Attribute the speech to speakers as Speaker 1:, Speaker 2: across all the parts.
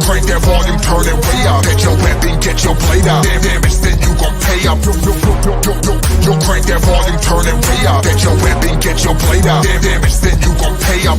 Speaker 1: Crank that volume, turn it way up. Get your weapon, get your blade out. Damage, then you gon' pay up. Yo, crank that volume, turn it way up. Get your weapon, get your blade out. Damage, then you gon' pay up.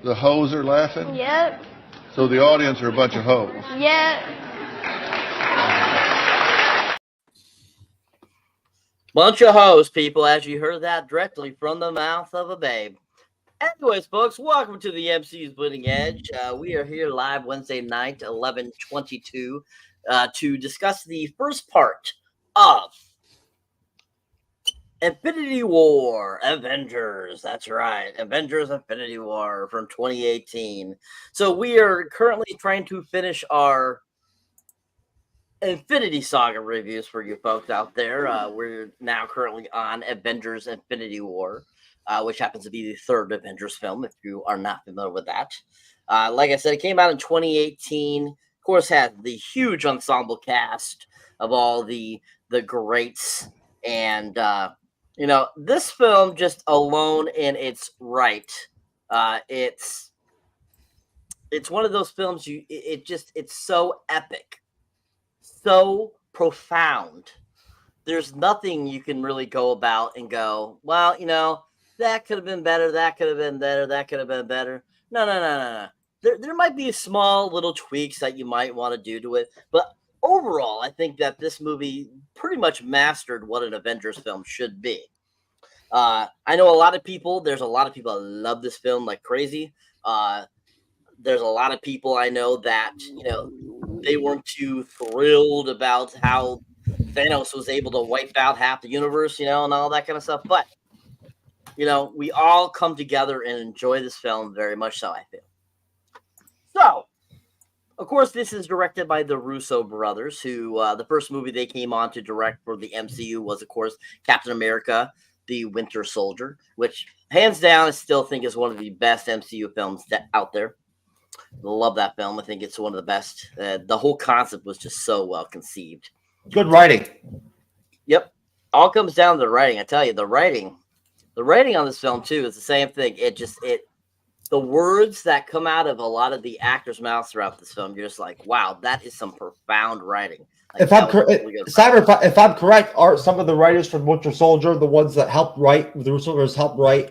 Speaker 2: The hoes are laughing?
Speaker 3: Yep.
Speaker 2: So the audience are a bunch of hoes.
Speaker 3: Yep.
Speaker 4: Bunch of hoes, people, as you heard that directly from the mouth of a babe. Anyways, folks, welcome to the MCU'S Bleeding Edge. We are here live Wednesday night, 11/22, to discuss the first part of Infinity War, Avengers. That's right, Avengers Infinity War from 2018. So we are currently trying to finish our Infinity Saga reviews for you folks out there. We're now currently on Avengers Infinity War, which happens to be the third Avengers film, if you are not familiar with that. Like I said, it came out in 2018. Of course, had the huge ensemble cast of all the greats. And, you know, this film just alone in its right, it's one of those films, it's so epic, so profound. There's nothing you can really go about and go, well, you know, that could have been better, that could have been better, that could have been better. No. There might be small little tweaks that you might want to do to it, but overall, I think that this movie pretty much mastered what an Avengers film should be. I know there's a lot of people that love this film like crazy. There's a lot of people I know that, you know, they weren't too thrilled about how Thanos was able to wipe out half the universe, you know, and all that kind of stuff. But, you know, we all come together and enjoy this film very much so, I feel. So, of course, this is directed by the Russo brothers, who the first movie they came on to direct for the MCU was, of course, Captain America, the Winter Soldier, which, hands down, I still think is one of the best MCU films out there. Love that film. I think it's one of the best. The whole concept was just so well conceived.
Speaker 5: Good writing.
Speaker 4: Yep. All comes down to the writing. I tell you, the writing on this film, too, is the same thing. The words that come out of a lot of the actors' mouths throughout this film, you're just like, wow, that is some profound writing. Like,
Speaker 5: if I'm correct, are some of the writers from Winter Soldier the ones that helped write, the Russo brothers helped write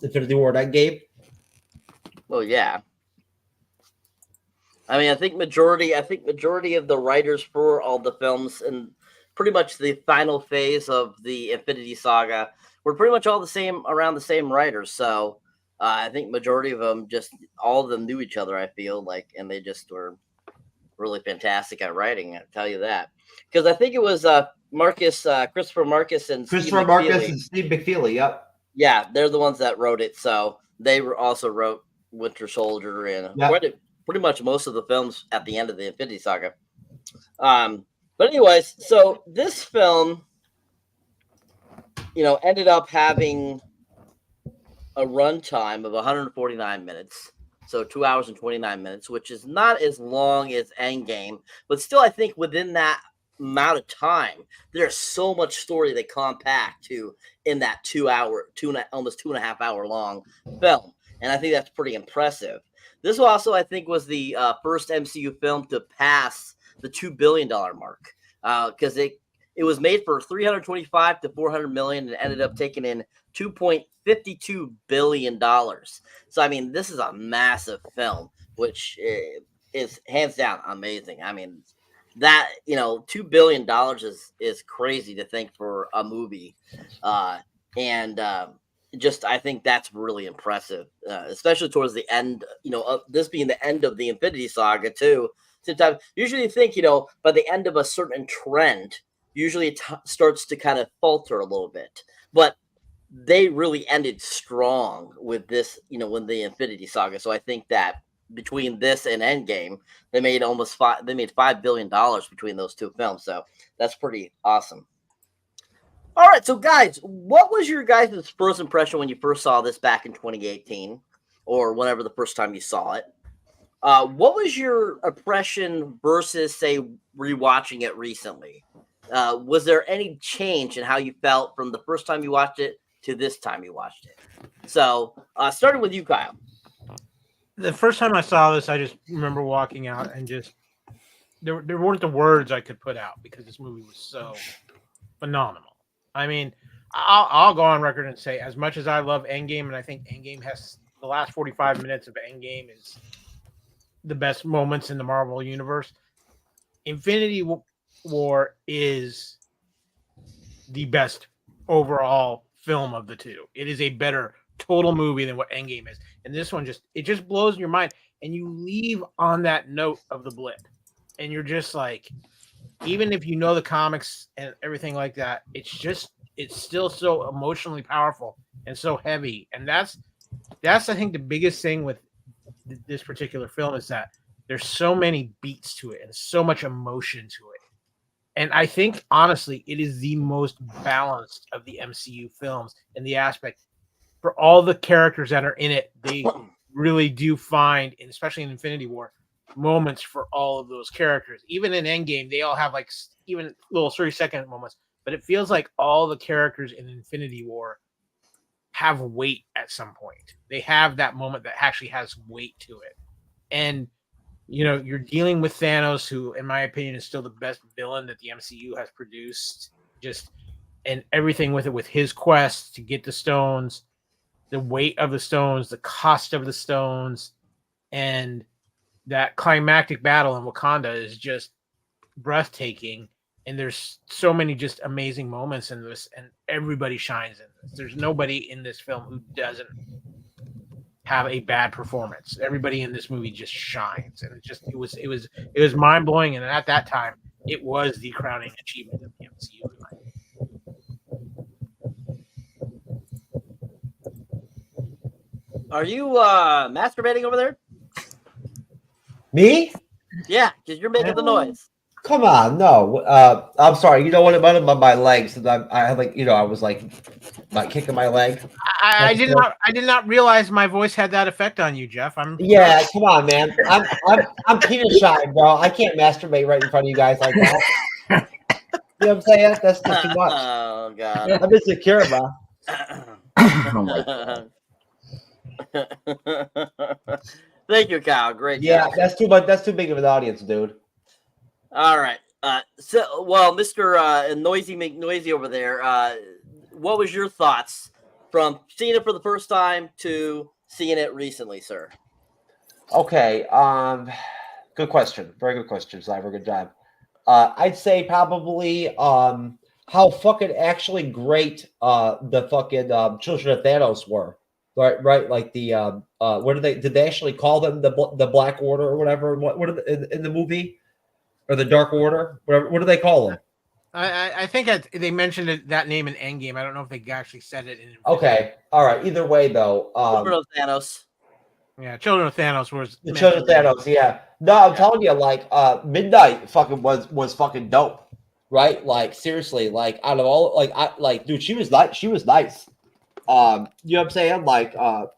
Speaker 5: Infinity War Endgame?
Speaker 4: Well, yeah. I mean, I think majority of the writers for all the films and pretty much the final phase of the Infinity Saga were pretty much all around the same writers. So I think majority of them, all of them knew each other, I feel like, and they just were really fantastic at writing. I tell you that, because I think it was Christopher Marcus and Steve
Speaker 5: McFeely. Yep.
Speaker 4: Yeah, they're the ones that wrote it. So they also wrote Winter Soldier and pretty much most of the films at the end of the Infinity Saga. But anyways, so this film, you know, ended up having a runtime of 149 minutes. So 2 hours and 29 minutes, which is not as long as Endgame, but still, I think within that amount of time, there's so much story they compact to in that almost 2.5 hour long film. And I think that's pretty impressive. This also, I think, was the first MCU film to pass the $2 billion mark, because it was made for $325 to $400 million and ended up taking in $2.52 billion. So, I mean, this is a massive film, which is hands down amazing. I mean, that, you know, $2 billion is crazy to think for a movie. I think that's really impressive, especially towards the end, you know, this being the end of the Infinity Saga too. Sometimes, usually you think, you know, by the end of a certain trend, usually it starts to kind of falter a little bit. But they really ended strong with this, when the Infinity Saga. So I think that between this and Endgame, they made $5 billion between those two films. So that's pretty awesome. All right, so guys, what was your guys' first impression when you first saw this back in 2018, or whenever the first time you saw it? What was your impression versus, say, rewatching it recently? Was there any change in how you felt from the first time you watched it to this time you watched it? So, starting with you, Kyle.
Speaker 3: The first time I saw this, I just remember walking out and just there weren't the words I could put out because this movie was so phenomenal. I mean, I'll go on record and say, as much as I love Endgame, and I think Endgame has the last 45 minutes of Endgame is the best moments in the Marvel universe, Infinity War is the best overall film of the two. It is a better total movie than what Endgame is. And this one just blows your mind. And you leave on that note of the blip. And you're just like, even if you know the comics and everything like that, it's still so emotionally powerful and so heavy. And that's I think the biggest thing with this particular film is that there's so many beats to it and so much emotion to it. And I think, honestly, it is the most balanced of the MCU films in the aspect for all the characters that are in it. They really do find, and especially in Infinity War, moments for all of those characters. Even in Endgame, they all have like even little 30-second moments, but it feels like all the characters in Infinity War have weight at some point. They have that moment that actually has weight to it. And you're dealing with Thanos, who, in my opinion, is still the best villain that the MCU has produced. And everything with it, with his quest to get the stones, the weight of the stones, the cost of the stones, and that climactic battle in Wakanda is just breathtaking. And there's so many just amazing moments in this, and everybody shines in this. There's nobody in this film who doesn't have a bad performance. Everybody in this movie just shines, and it was mind blowing. And at that time, it was the crowning achievement of the MCU.
Speaker 4: Are you masturbating over there?
Speaker 5: Me?
Speaker 4: Yeah, because you're making the noise.
Speaker 5: Come on, no. I'm sorry. You know what? One of my legs. I had I was like kicking my leg.
Speaker 3: I did not realize my voice had that effect on you, Jeff.
Speaker 5: Yeah, come on, man. I'm penis shy, bro. I can't masturbate right in front of you guys like that. You know what I'm saying? That's just too much.
Speaker 4: Oh God.
Speaker 5: I'm insecure, bro.
Speaker 4: Thank you, Kyle. Great.
Speaker 5: Yeah,
Speaker 4: job.
Speaker 5: that's too much. That's too big of an audience, dude.
Speaker 4: All right. Mr. Noisy McNoisy over there, what was your thoughts from seeing it for the first time to seeing it recently, sir?
Speaker 5: Okay. Good question. Very good question, Cyber. Good job. I'd say probably how fucking actually great the fucking Children of Thanos were. Right. Like the what did they actually call them, the Black Order or whatever? What are in the movie? Or the Dark Order? What do they call them?
Speaker 3: I think they mentioned that name in Endgame. I don't know if they actually said it in.
Speaker 5: Okay, all right. Either way, though,
Speaker 4: Children of Thanos.
Speaker 3: Yeah, Children of Thanos was
Speaker 5: the Children of Thanos. Yeah, no, I'm telling you, like, Midnight fucking was fucking dope, right? Like, seriously, like, out of all, dude, she was nice. She was nice. You know what I'm saying? Like, I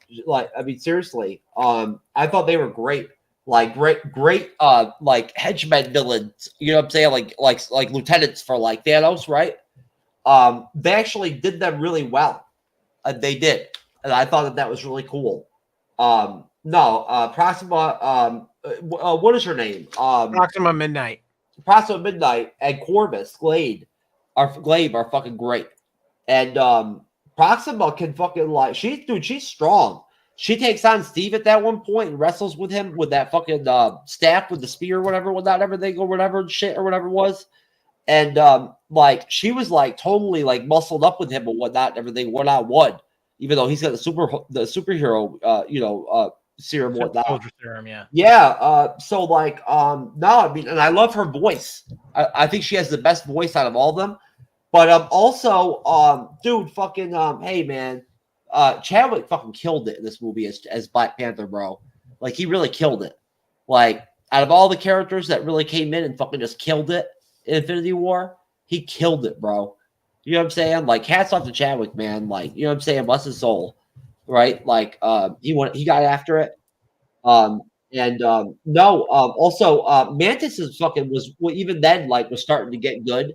Speaker 5: mean, seriously, I thought they were great. Like great like henchmen villains, you know what I'm saying? Like lieutenants for like Thanos, right? They actually did them really well. They did. And I thought that was really cool. Proxima, what is her name?
Speaker 3: Proxima Midnight.
Speaker 5: Proxima Midnight and Corvus Glaive are fucking great. And Proxima can fucking she's strong. She takes on Steve at that one point and wrestles with him with that fucking staff with the spear or whatever, shit or whatever it was. And she was like totally like muscled up with him and whatnot and everything, 1-on-1, even though he's got the superhero serum and whatnot.
Speaker 3: Soldier serum, yeah.
Speaker 5: Yeah. So no, I mean, and I love her voice. I think she has the best voice out of all of them. But also, dude, fucking hey man, Chadwick fucking killed it in this movie as Black Panther, bro. Like he really killed it. Like out of all the characters that really came in and fucking just killed it in Infinity War, he killed it, bro. You know what I'm saying? Like hats off to Chadwick, man. Like, you know what I'm saying? Bless his soul. Right? Like he got after it. Also Mantis is fucking even then like was starting to get good.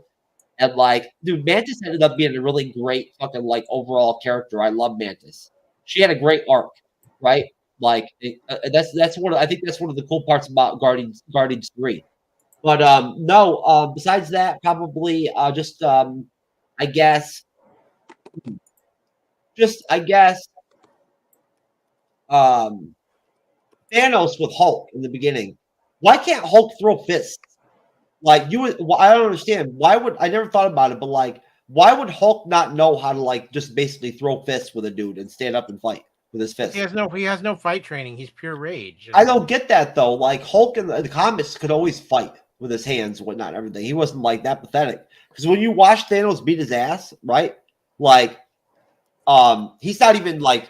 Speaker 5: And like, dude, Mantis ended up being a really great fucking like overall character. I love Mantis. She had a great arc, right? Like that's one. I think that's one of the cool parts about Guardians 3. But besides that, probably I guess Thanos with Hulk in the beginning. Why can't Hulk throw fists? Like I don't understand. Why would I never thought about it, but like, why would Hulk not know how to like just basically throw fists with a dude and stand up and fight with his fists?
Speaker 3: He has no fight training. He's pure rage.
Speaker 5: I don't get that though. Like Hulk in the comics could always fight with his hands and whatnot, and everything. He wasn't like that pathetic. Because when you watch Thanos beat his ass, right? Like, he's not even like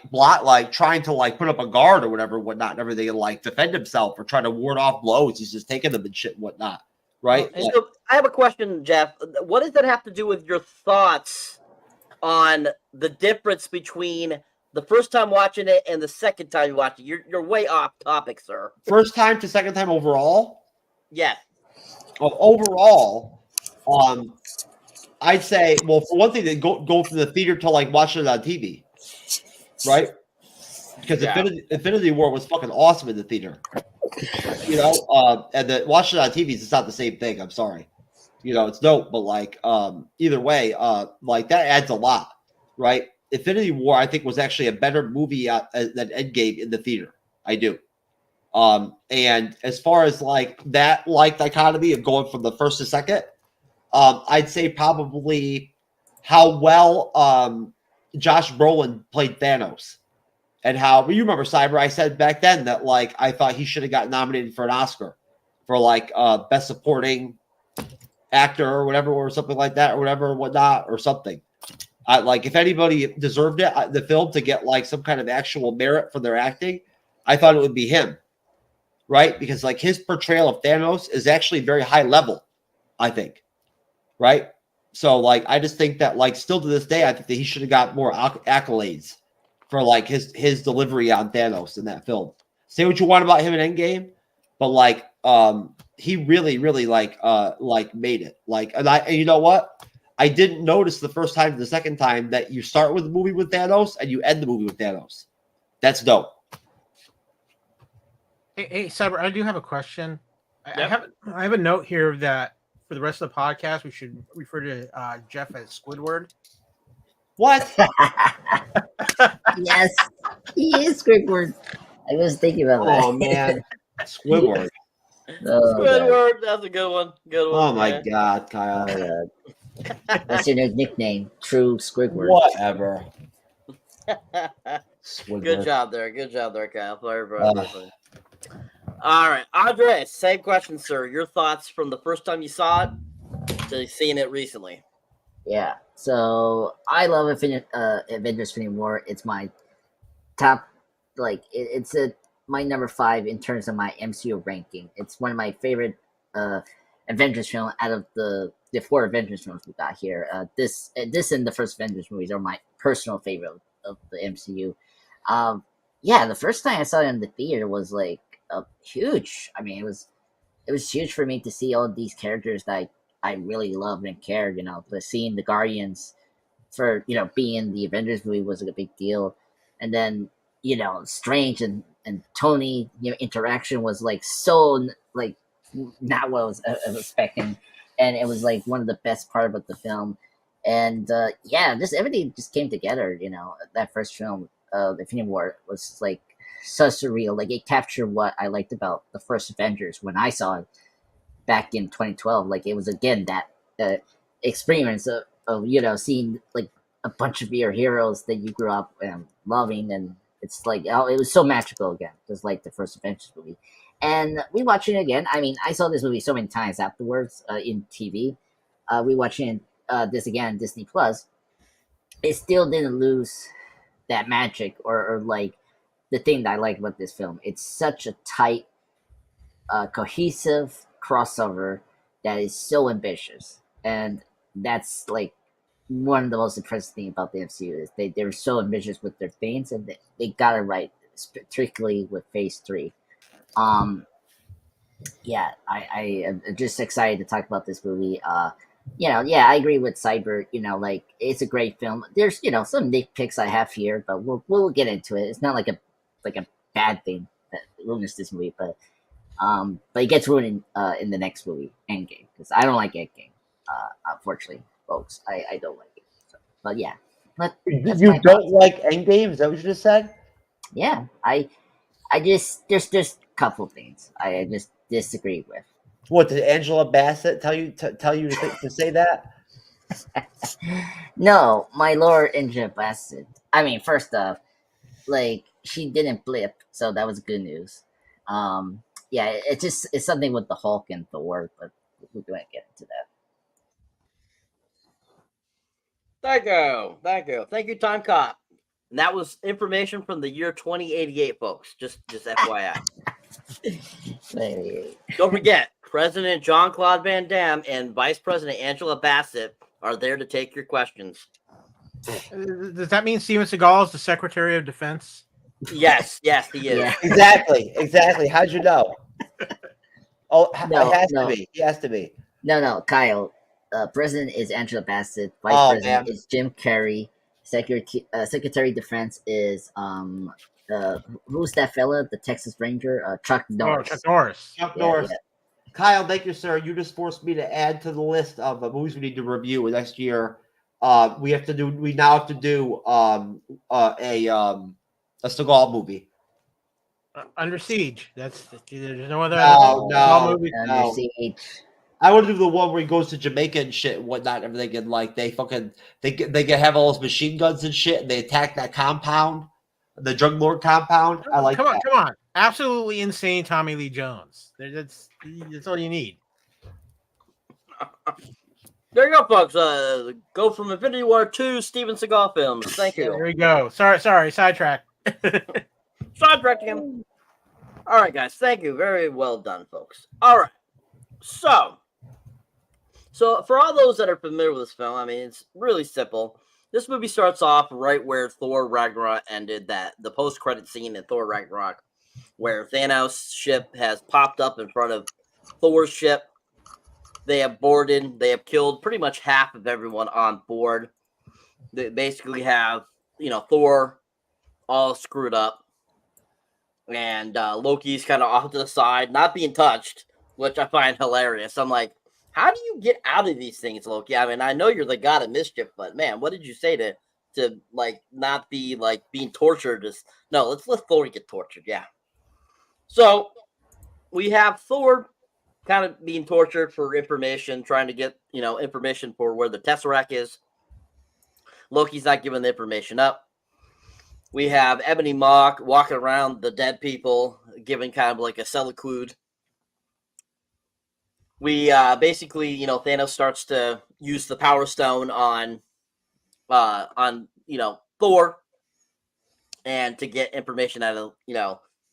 Speaker 5: trying to like put up a guard or whatever, whatnot, and everything, and like defend himself or try to ward off blows. He's just taking them and shit and whatnot. Right.
Speaker 4: And so I have a question, Jeff. What does that have to do with your thoughts on the difference between the first time watching it and the second time you watch it? You're way off topic, sir.
Speaker 5: First time to second time overall?
Speaker 4: Yeah.
Speaker 5: Overall, I'd say, well, for one thing, they go from the theater to like watching it on TV, right? Because Infinity War was fucking awesome in the theater. You know, and watching it on TV is not the same thing. I'm sorry. You know, it's dope, but like either way, like that adds a lot, right? Infinity War, I think, was actually a better movie than Endgame in the theater. I do. And as far as like that like dichotomy of going from the first to second, I'd say probably how well Josh Brolin played Thanos. And how you remember, Cyber, I said back then that like I thought he should have got nominated for an Oscar for like best supporting actor or whatever, or something like that, or whatever, whatnot, or something. Like if anybody deserved it, the film to get like some kind of actual merit for their acting, I thought it would be him, right? Because like his portrayal of Thanos is actually very high level, I think, right? So like I just think that like still to this day, I think that he should have got more accolades for like his delivery on Thanos in that film. Say what you want about him in Endgame, but like he really like made it. Like and you know what? I didn't notice the first time and the second time that you start with the movie with Thanos and you end the movie with Thanos. That's dope.
Speaker 3: Hey Cyber, I do have a question.
Speaker 4: Yep.
Speaker 3: I have a note here that for the rest of the podcast we should refer to Jeff as Squidward.
Speaker 5: What?
Speaker 6: Yes, he is Squidward. I was thinking about that.
Speaker 5: Oh man, Squidward.
Speaker 4: Squidward, that's a good one. Good one.
Speaker 5: Oh my God, Kyle.
Speaker 6: That's your new nickname, True Squidward.
Speaker 5: Whatever. Squidward.
Speaker 4: Good job there, Kyle. Sorry, bro. All right, Andres, same question, sir. Your thoughts from the first time you saw it to seeing it recently?
Speaker 6: Yeah, so I love Avengers Infinity War. It's my top, like, it's my number 5 in terms of my MCU ranking. It's one of my favorite Avengers film out of the 4 Avengers films we got here. This and the first Avengers movies are my personal favorite of the MCU. Yeah, the first time I saw it in the theater was like huge. I mean, it was huge for me to see all these characters that I really loved and cared. You know, but seeing the Guardians for being the Avengers movie was a big deal, and then Strange and Tony interaction was like so like not what I was expecting, and it was like one of the best part about the film. And yeah, just everything just came together. That first film, Infinity War, was like so surreal. Like it captured what I liked about the first Avengers when I saw it back in 2012. Like it was again that experience of seeing like a bunch of your heroes that you grew up loving, and it's like it was so magical again, just like the first Avengers movie. And we watching it again. I mean, I saw this movie so many times afterwards in TV. We watching it this again, Disney Plus, it still didn't lose that magic or like the thing that I like about this film. It's such a tight, cohesive crossover that is so ambitious, and that's like one of the most impressive things about the MCU is they're so ambitious with their things, and they got it right, particularly with Phase 3. Yeah, I am just excited to talk about this movie. Yeah, I agree with Cyber. Like it's a great film. There's some nitpicks I have here, but we'll get into it. It's not like a bad thing that ruins this movie, but it gets ruined in the next movie, Endgame, because I don't like Endgame. Unfortunately, folks, I don't like it. So, but yeah, that's
Speaker 5: You
Speaker 6: my
Speaker 5: don't
Speaker 6: thoughts.
Speaker 5: like Endgame? Is that what you just said?
Speaker 6: Yeah, I just there's a couple things I just disagree with.
Speaker 5: What did Angela Bassett tell you to say that?
Speaker 6: No, my Lord Angela Bassett. I mean, first off, like she didn't blip, so that was good news. Yeah, it's something with the Hulk and Thor, but we're going to get into that.
Speaker 4: Thank you, Time Cop. And that was information from the year 2088, folks. Just FYI. Don't forget, President Jean-Claude Van Damme and Vice President Angela Bassett are there to take your questions.
Speaker 3: Does that mean Steven Seagal is the Secretary of Defense?
Speaker 4: Yes, he is.
Speaker 6: Yeah.
Speaker 5: Exactly. How'd you know? Oh,
Speaker 6: No,
Speaker 5: it has
Speaker 6: no.
Speaker 5: to be. He has to be.
Speaker 6: No, Kyle. President is Angela Bassett. Vice
Speaker 5: Oh,
Speaker 6: President
Speaker 5: man.
Speaker 6: is Jim Carrey. Secretary of Defense is who's that fella? The Texas Ranger, Chuck Norris.
Speaker 3: Chuck Norris.
Speaker 5: Chuck
Speaker 6: Yeah,
Speaker 5: Norris.
Speaker 6: yeah.
Speaker 5: Kyle, thank you, sir. You just forced me to add to the list of movies we need to review next year. We now have to do a Seagal movie.
Speaker 3: Under Siege. There's no other
Speaker 5: No,
Speaker 3: movie.
Speaker 6: Under Siege.
Speaker 5: I want to do the one where he goes to Jamaica and shit and whatnot, and everything, and like they can have all those machine guns and shit, and they attack that compound, the drug lord compound. I like
Speaker 3: Come
Speaker 5: that.
Speaker 3: on. Absolutely insane Tommy Lee Jones. That's all you need.
Speaker 4: There you go, folks. Go from Infinity War to Steven Seagal films. Thank
Speaker 3: There
Speaker 4: you.
Speaker 3: we go. Sorry, sidetrack.
Speaker 4: Sidetracked again. All right, guys. Thank you. Very well done, folks. All right. So for all those that are familiar with this film, I mean, it's really simple. This movie starts off right where Thor Ragnarok ended, the post-credit scene in Thor Ragnarok, where Thanos' ship has popped up in front of Thor's ship. They have boarded. They have killed pretty much half of everyone on board. They basically have, Thor all screwed up. And Loki's kind of off to the side, not being touched, which I find hilarious. I'm like, how do you get out of these things, Loki? I mean, I know you're the god of mischief, but man, what did you say to like not be like being tortured? No, let's let Thor get tortured. Yeah. So we have Thor kind of being tortured for information, trying to get information for where the Tesseract is. Loki's not giving the information up. We have Ebony Maw walking around the dead people, giving kind of like a soliloquy. We basically, Thanos starts to use the Power Stone on Thor, and to get information out of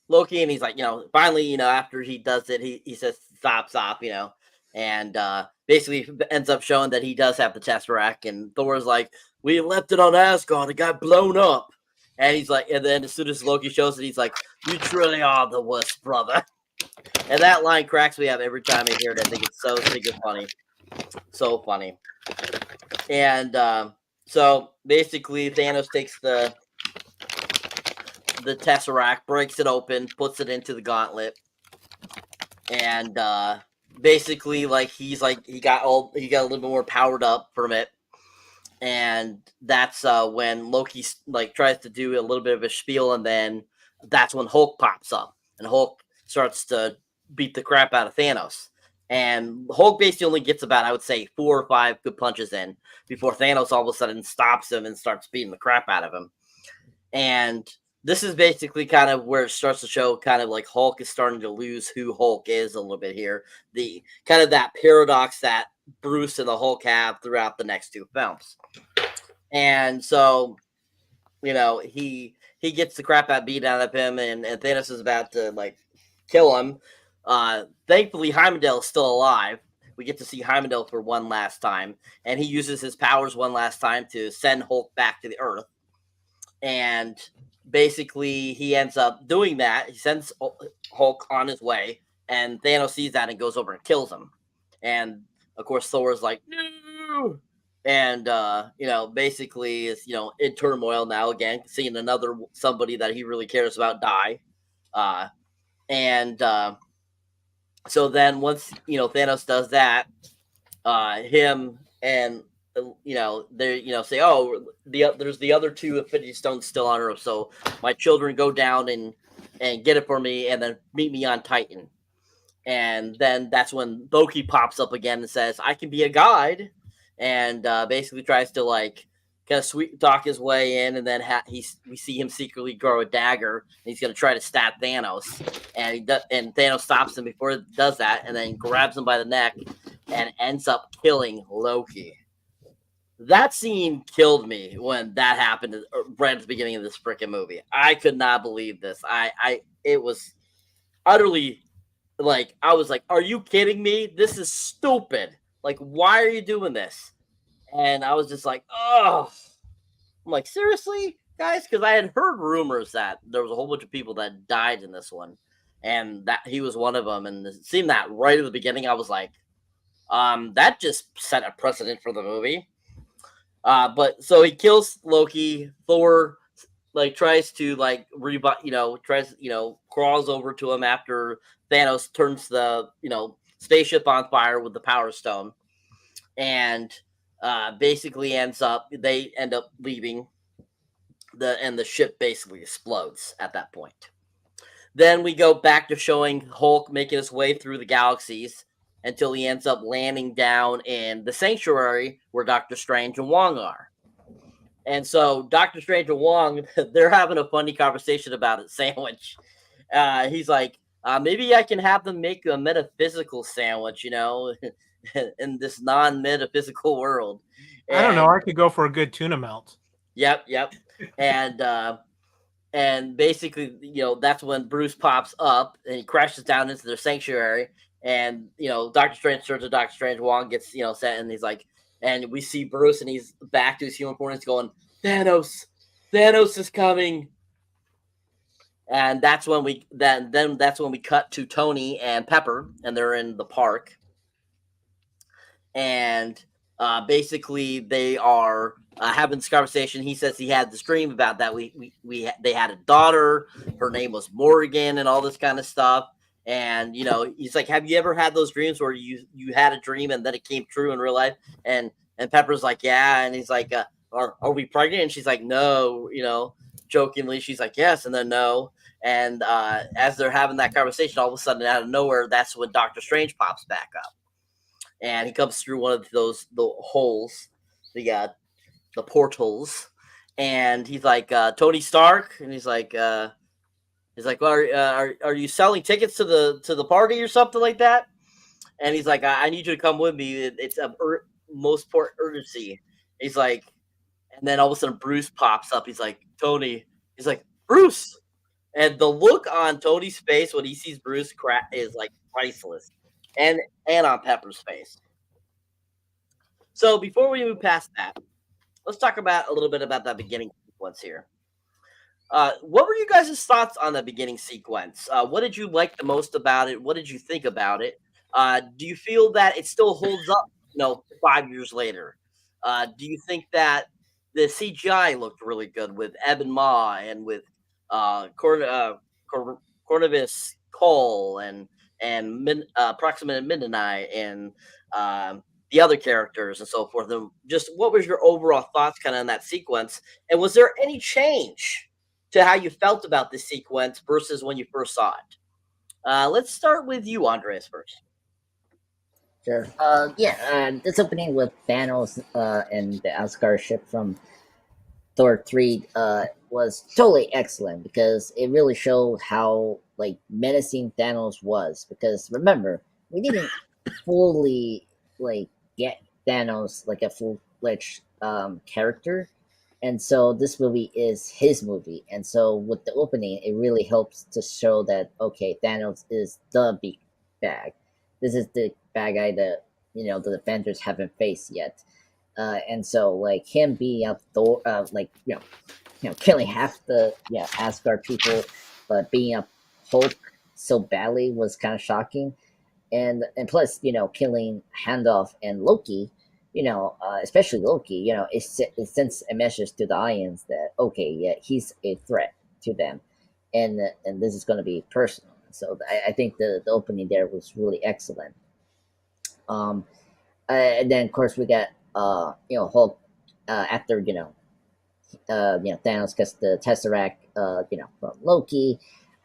Speaker 4: Loki, and he's like, finally, after he does it, he says stop, and basically ends up showing that he does have the Tesseract, and Thor's like, we left it on Asgard, it got blown up, and he's like, and then as soon as Loki shows it, he's like, you truly are the worst, brother. And that line cracks me up every time I hear it. I think it's so funny. So funny. And so basically Thanos takes the Tesseract, breaks it open, puts it into the gauntlet. And basically he got a little bit more powered up from it. And that's when Loki tries to do a little bit of a spiel, and then that's when Hulk pops up. And Hulk starts to beat the crap out of Thanos. And Hulk basically only gets about, I would say, 4 or 5 good punches in before Thanos all of a sudden stops him and starts beating the crap out of him. And this is basically kind of where it starts to show kind of like Hulk is starting to lose who Hulk is a little bit here. The kind of that paradox that Bruce and the Hulk have throughout the next two films. And so, he gets the crap beat out of him, and Thanos is about to like kill him. Thankfully, Heimdall is still alive. We get to see Heimdall for one last time, and he uses his powers one last time to send Hulk back to the Earth. And basically, he ends up doing that. He sends Hulk on his way, and Thanos sees that and goes over and kills him. And of course, Thor is like, no. And basically is in turmoil now again, seeing somebody that he really cares about die. So then once Thanos does that, him and they say, oh, there's the other two Infinity Stones still on Earth, so my children go down and get it for me, and then meet me on Titan. And then that's when Loki pops up again and says, I can be a guide, and basically tries to like kind of sweet talk his way in, and then we see him secretly grow a dagger, and he's going to try to stab Thanos, and Thanos stops him before he does that, and then grabs him by the neck and ends up killing Loki. That scene killed me when that happened right at the beginning of this freaking movie. I could not believe this. It was utterly like, I was like, are you kidding me? This is stupid. Like, why are you doing this? And I was just like, oh, I'm like, seriously, guys? Because I had heard rumors that there was a whole bunch of people that died in this one, and that he was one of them. And it seemed that right at the beginning, I was like, that just set a precedent for the movie. But so he kills Loki. Thor like tries to like crawls over to him after Thanos turns the spaceship on fire with the Power Stone, and basically they end up leaving and the ship basically explodes at that point. Then we go back to showing Hulk making his way through the galaxies until he ends up landing down in the Sanctuary where Doctor Strange and Wong are. And so Doctor Strange and Wong, they're having a funny conversation about a sandwich. He's like, maybe I can have them make a metaphysical sandwich, in this non-metaphysical world.
Speaker 3: I don't know. I could go for a good tuna melt.
Speaker 4: Yep. And basically, that's when Bruce pops up and he crashes down into their sanctuary. And, Doctor Strange turns to Doctor Strange. Wong gets, set, and he's like, and we see Bruce, and he's back to his human form. He's going, Thanos is coming. And that's when we cut to Tony and Pepper, and they're in the park. And basically, they are having this conversation. He says he had this dream about that they had a daughter. Her name was Morgan, and all this kind of stuff. And he's like, have you ever had those dreams where you had a dream and then it came true in real life? And Pepper's like, yeah. And he's like, are we pregnant? And she's like, no. Jokingly, she's like, yes, and then no. And as they're having that conversation, all of a sudden, out of nowhere, that's when Doctor Strange pops back up, and he comes through one of the holes, the portals, and he's like, Tony Stark, and he's like, well, are you selling tickets to the party or something like that? And he's like, I need you to come with me. It's of most important urgency. He's like, and then all of a sudden Bruce pops up. He's like, Tony. He's like, Bruce. And the look on Tony's face when he sees Bruce is like priceless, and on Pepper's face. So before we move past that, let's talk about a little bit about that beginning sequence here. What were you guys' thoughts on the beginning sequence? What did you like the most about it? What did you think about it? Do you feel that it still holds up, 5 years later? Do you think that the CGI looked really good with Ebon Maw and with Cornelius Cole and Proxima Midnight and the other characters and so forth? And just what was your overall thoughts kind of in that sequence? And was there any change to how you felt about this sequence versus when you first saw it? Let's start with you, Andres, first.
Speaker 6: Sure. This opening with Thanos and the Asgard ship from Thor 3 was totally excellent because it really showed how menacing Thanos was. Because remember, we didn't fully get Thanos like a full-fledged character. And so this movie is his movie. And so with the opening, it really helps to show that, okay, Thanos is the big bag. This is the bad guy that, the Avengers haven't faced yet. And so like him being up Thor, like, killing half the Asgard people, but being up Hulk so badly was kind of shocking. And plus, killing Handoff and Loki, especially Loki, it sends a message to the audience that, okay, yeah, he's a threat to them, and this is going to be personal. So I think the opening there was really excellent. And then of course we got Hulk after Thanos gets the Tesseract from Loki.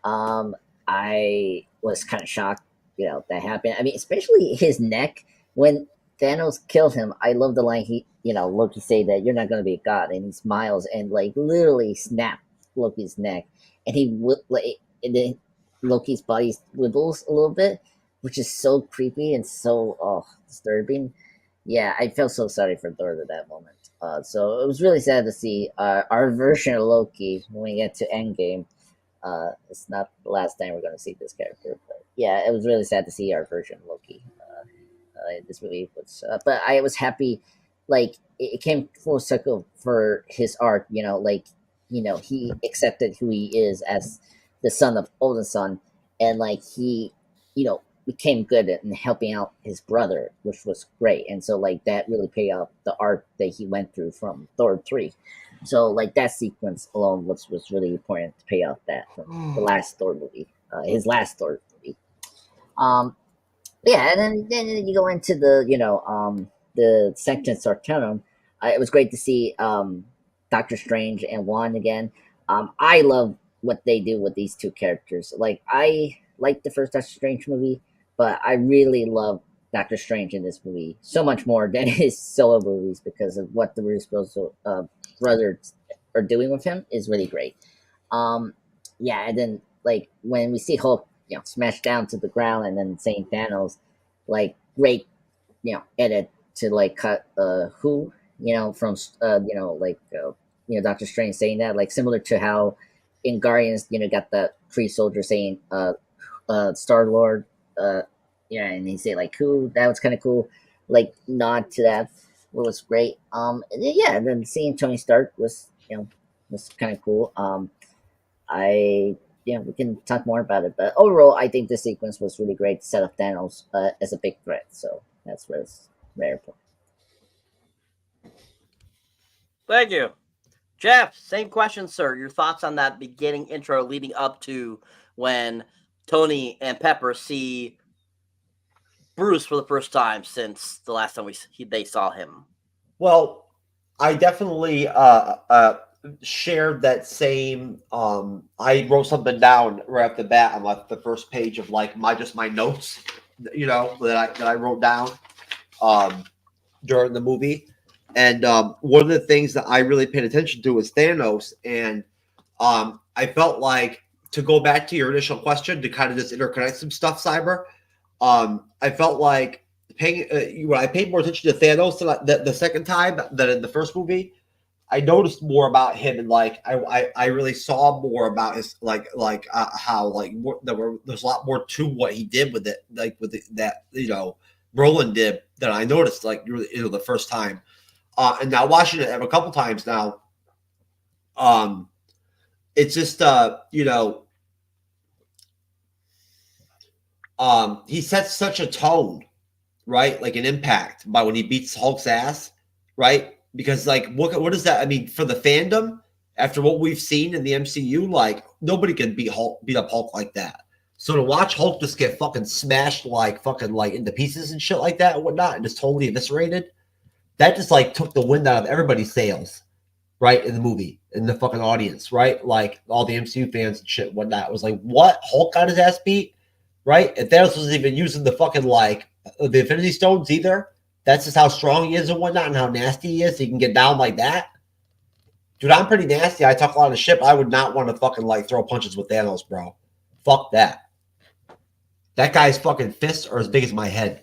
Speaker 6: I was kind of shocked that happened. I mean, especially his neck when Thanos killed him. I love the line Loki say that you're not going to be a god, and he smiles and like literally snapped Loki's neck, and and then Loki's body wibbles a little bit, which is so creepy and so disturbing. Yeah, I felt so sorry for Thor at that moment. So it was really sad to see our version of Loki when we get to Endgame. It's not the last time we're going to see this character, but yeah, it was really sad to see our version of Loki. This movie was, but I was happy, like it came full circle for his arc. He accepted who he is as the son of Odin's son, and like he, became good at helping out his brother, which was great. And so like that really paid off the arc that he went through from Thor 3. So like that sequence alone was really important to pay off that from the last Thor movie, his last Thor movie. Yeah, and then you go into the Sanctum Sanctum. It was great to see Doctor Strange and Wanda again. I love what they do with these two characters. Like I like the first Doctor Strange movie, but I really love Doctor Strange in this movie so much more than his solo movies because of what the Russo brothers are doing with him is really great. Yeah, and then like when we see Hulk, smash down to the ground and then saying Thanos, like great, edit to like cut who, from Doctor Strange saying that, like similar to how in Guardians, got the Kree soldier saying Star Lord, and he say like who, that was kind of cool, like nod to that was great. And then seeing Tony Stark was kind of cool. We can talk more about it, but overall, I think this sequence was really great to set up Thanos as a big threat. So that's where it's very important.
Speaker 4: Thank you. Jeff, same question, sir. Your thoughts on that beginning intro leading up to when Tony and Pepper see Bruce for the first time since the last time they saw him?
Speaker 5: Well, I definitely shared that same. I wrote something down right off the bat on like the first page of like my notes, that I wrote down during the movie. And one of the things that I really paid attention to was Thanos. And I felt like, to go back to your initial question, to kind of just interconnect some stuff, Cyber, I felt like when I paid more attention to Thanos the second time than in the first movie, I noticed more about him, and like I really saw more about his how like there's a lot more to what he did with it, like with that Roland did, than I noticed like the first time. And now watching it a couple times now, it's just he sets such a tone, right? Like an impact by when he beats Hulk's ass, right? Because like what does that? I mean, for the fandom, after what we've seen in the MCU, like nobody can beat up Hulk like that. So to watch Hulk just get fucking smashed like fucking like into pieces and shit like that and whatnot, and just totally eviscerated, that just like took the wind out of everybody's sails, right? In the movie, in the fucking audience, right? Like all the MCU fans and shit and whatnot. It was like, what? Hulk got his ass beat, right? And Thanos wasn't even using the fucking like the Infinity Stones either. That's just how strong he is and whatnot, and how nasty he is. He can get down like that. Dude, I'm pretty nasty. I talk a lot of shit. I would not want to fucking like throw punches with Thanos, bro. Fuck that. That guy's fucking fists are as big as my head.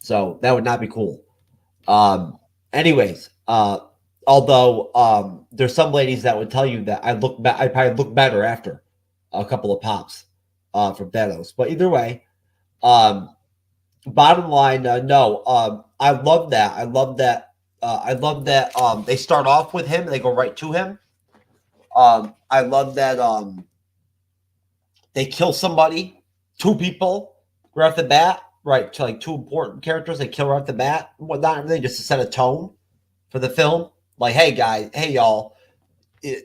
Speaker 5: So that would not be cool. Anyways, although there's some ladies that would tell you that I probably look better after a couple of pops from Thanos. But either way, bottom line, no. I love that. I love that they start off with him and they go right to him. I love that they kill somebody, 2 people right off the bat, right, to like 2 important characters. They kill right off the bat and whatnot, everything, just to set a tone for the film. Like, hey guys, hey y'all, the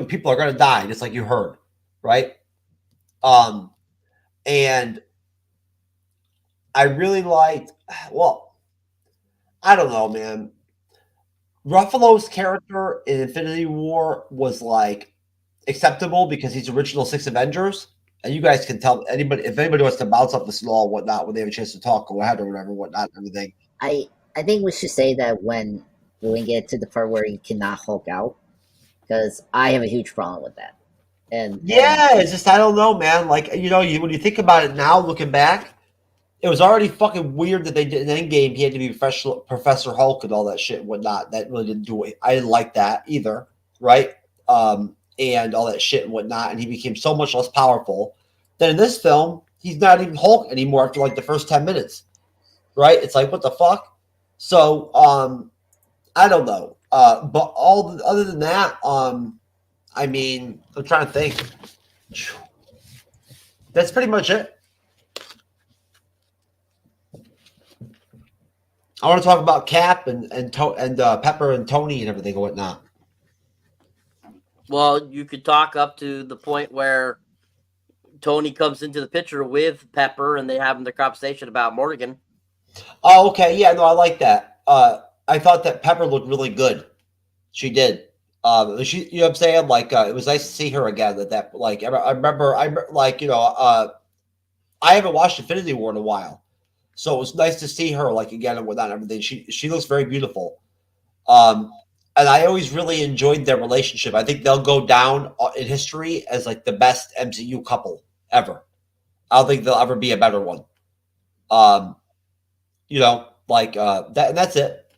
Speaker 5: people are gonna die, just like you heard, right? And I really liked. Well, I don't know, man. Ruffalo's character in Infinity War was like acceptable because he's original 6 Avengers. And you guys can tell anybody if anybody wants to bounce up this law or whatnot when they have a chance to talk, go ahead or whatever, whatnot, everything.
Speaker 6: I think we should say that when we get to the part where he cannot Hulk out, because I have a huge problem with that. And
Speaker 5: it's just I don't know, man. Like when you think about it now, looking back, it was already fucking weird that they did an Endgame. He had to be Professor Hulk and all that shit and whatnot. That really didn't do it. I didn't like that either, right? And all that shit and whatnot. And he became so much less powerful. Then in this film, he's not even Hulk anymore after like the first 10 minutes, right? It's like, what the fuck? So, I don't know. But other than that, I mean, I'm trying to think. That's pretty much it. I want to talk about Cap and Pepper and Tony and everything and whatnot.
Speaker 4: Well, you could talk up to the point where Tony comes into the picture with Pepper and they have their conversation about Morgan.
Speaker 5: Oh, okay. Yeah, no, I like that. I thought that Pepper looked really good. She did. She, you know what I'm saying? Like, it was nice to see her again. I remember, I haven't watched Infinity War in a while. So it was nice to see her like again and whatnot and everything. She looks very beautiful. And I always really enjoyed their relationship. I think they'll go down in history as like the best MCU couple ever. I don't think there'll ever be a better one. That's it.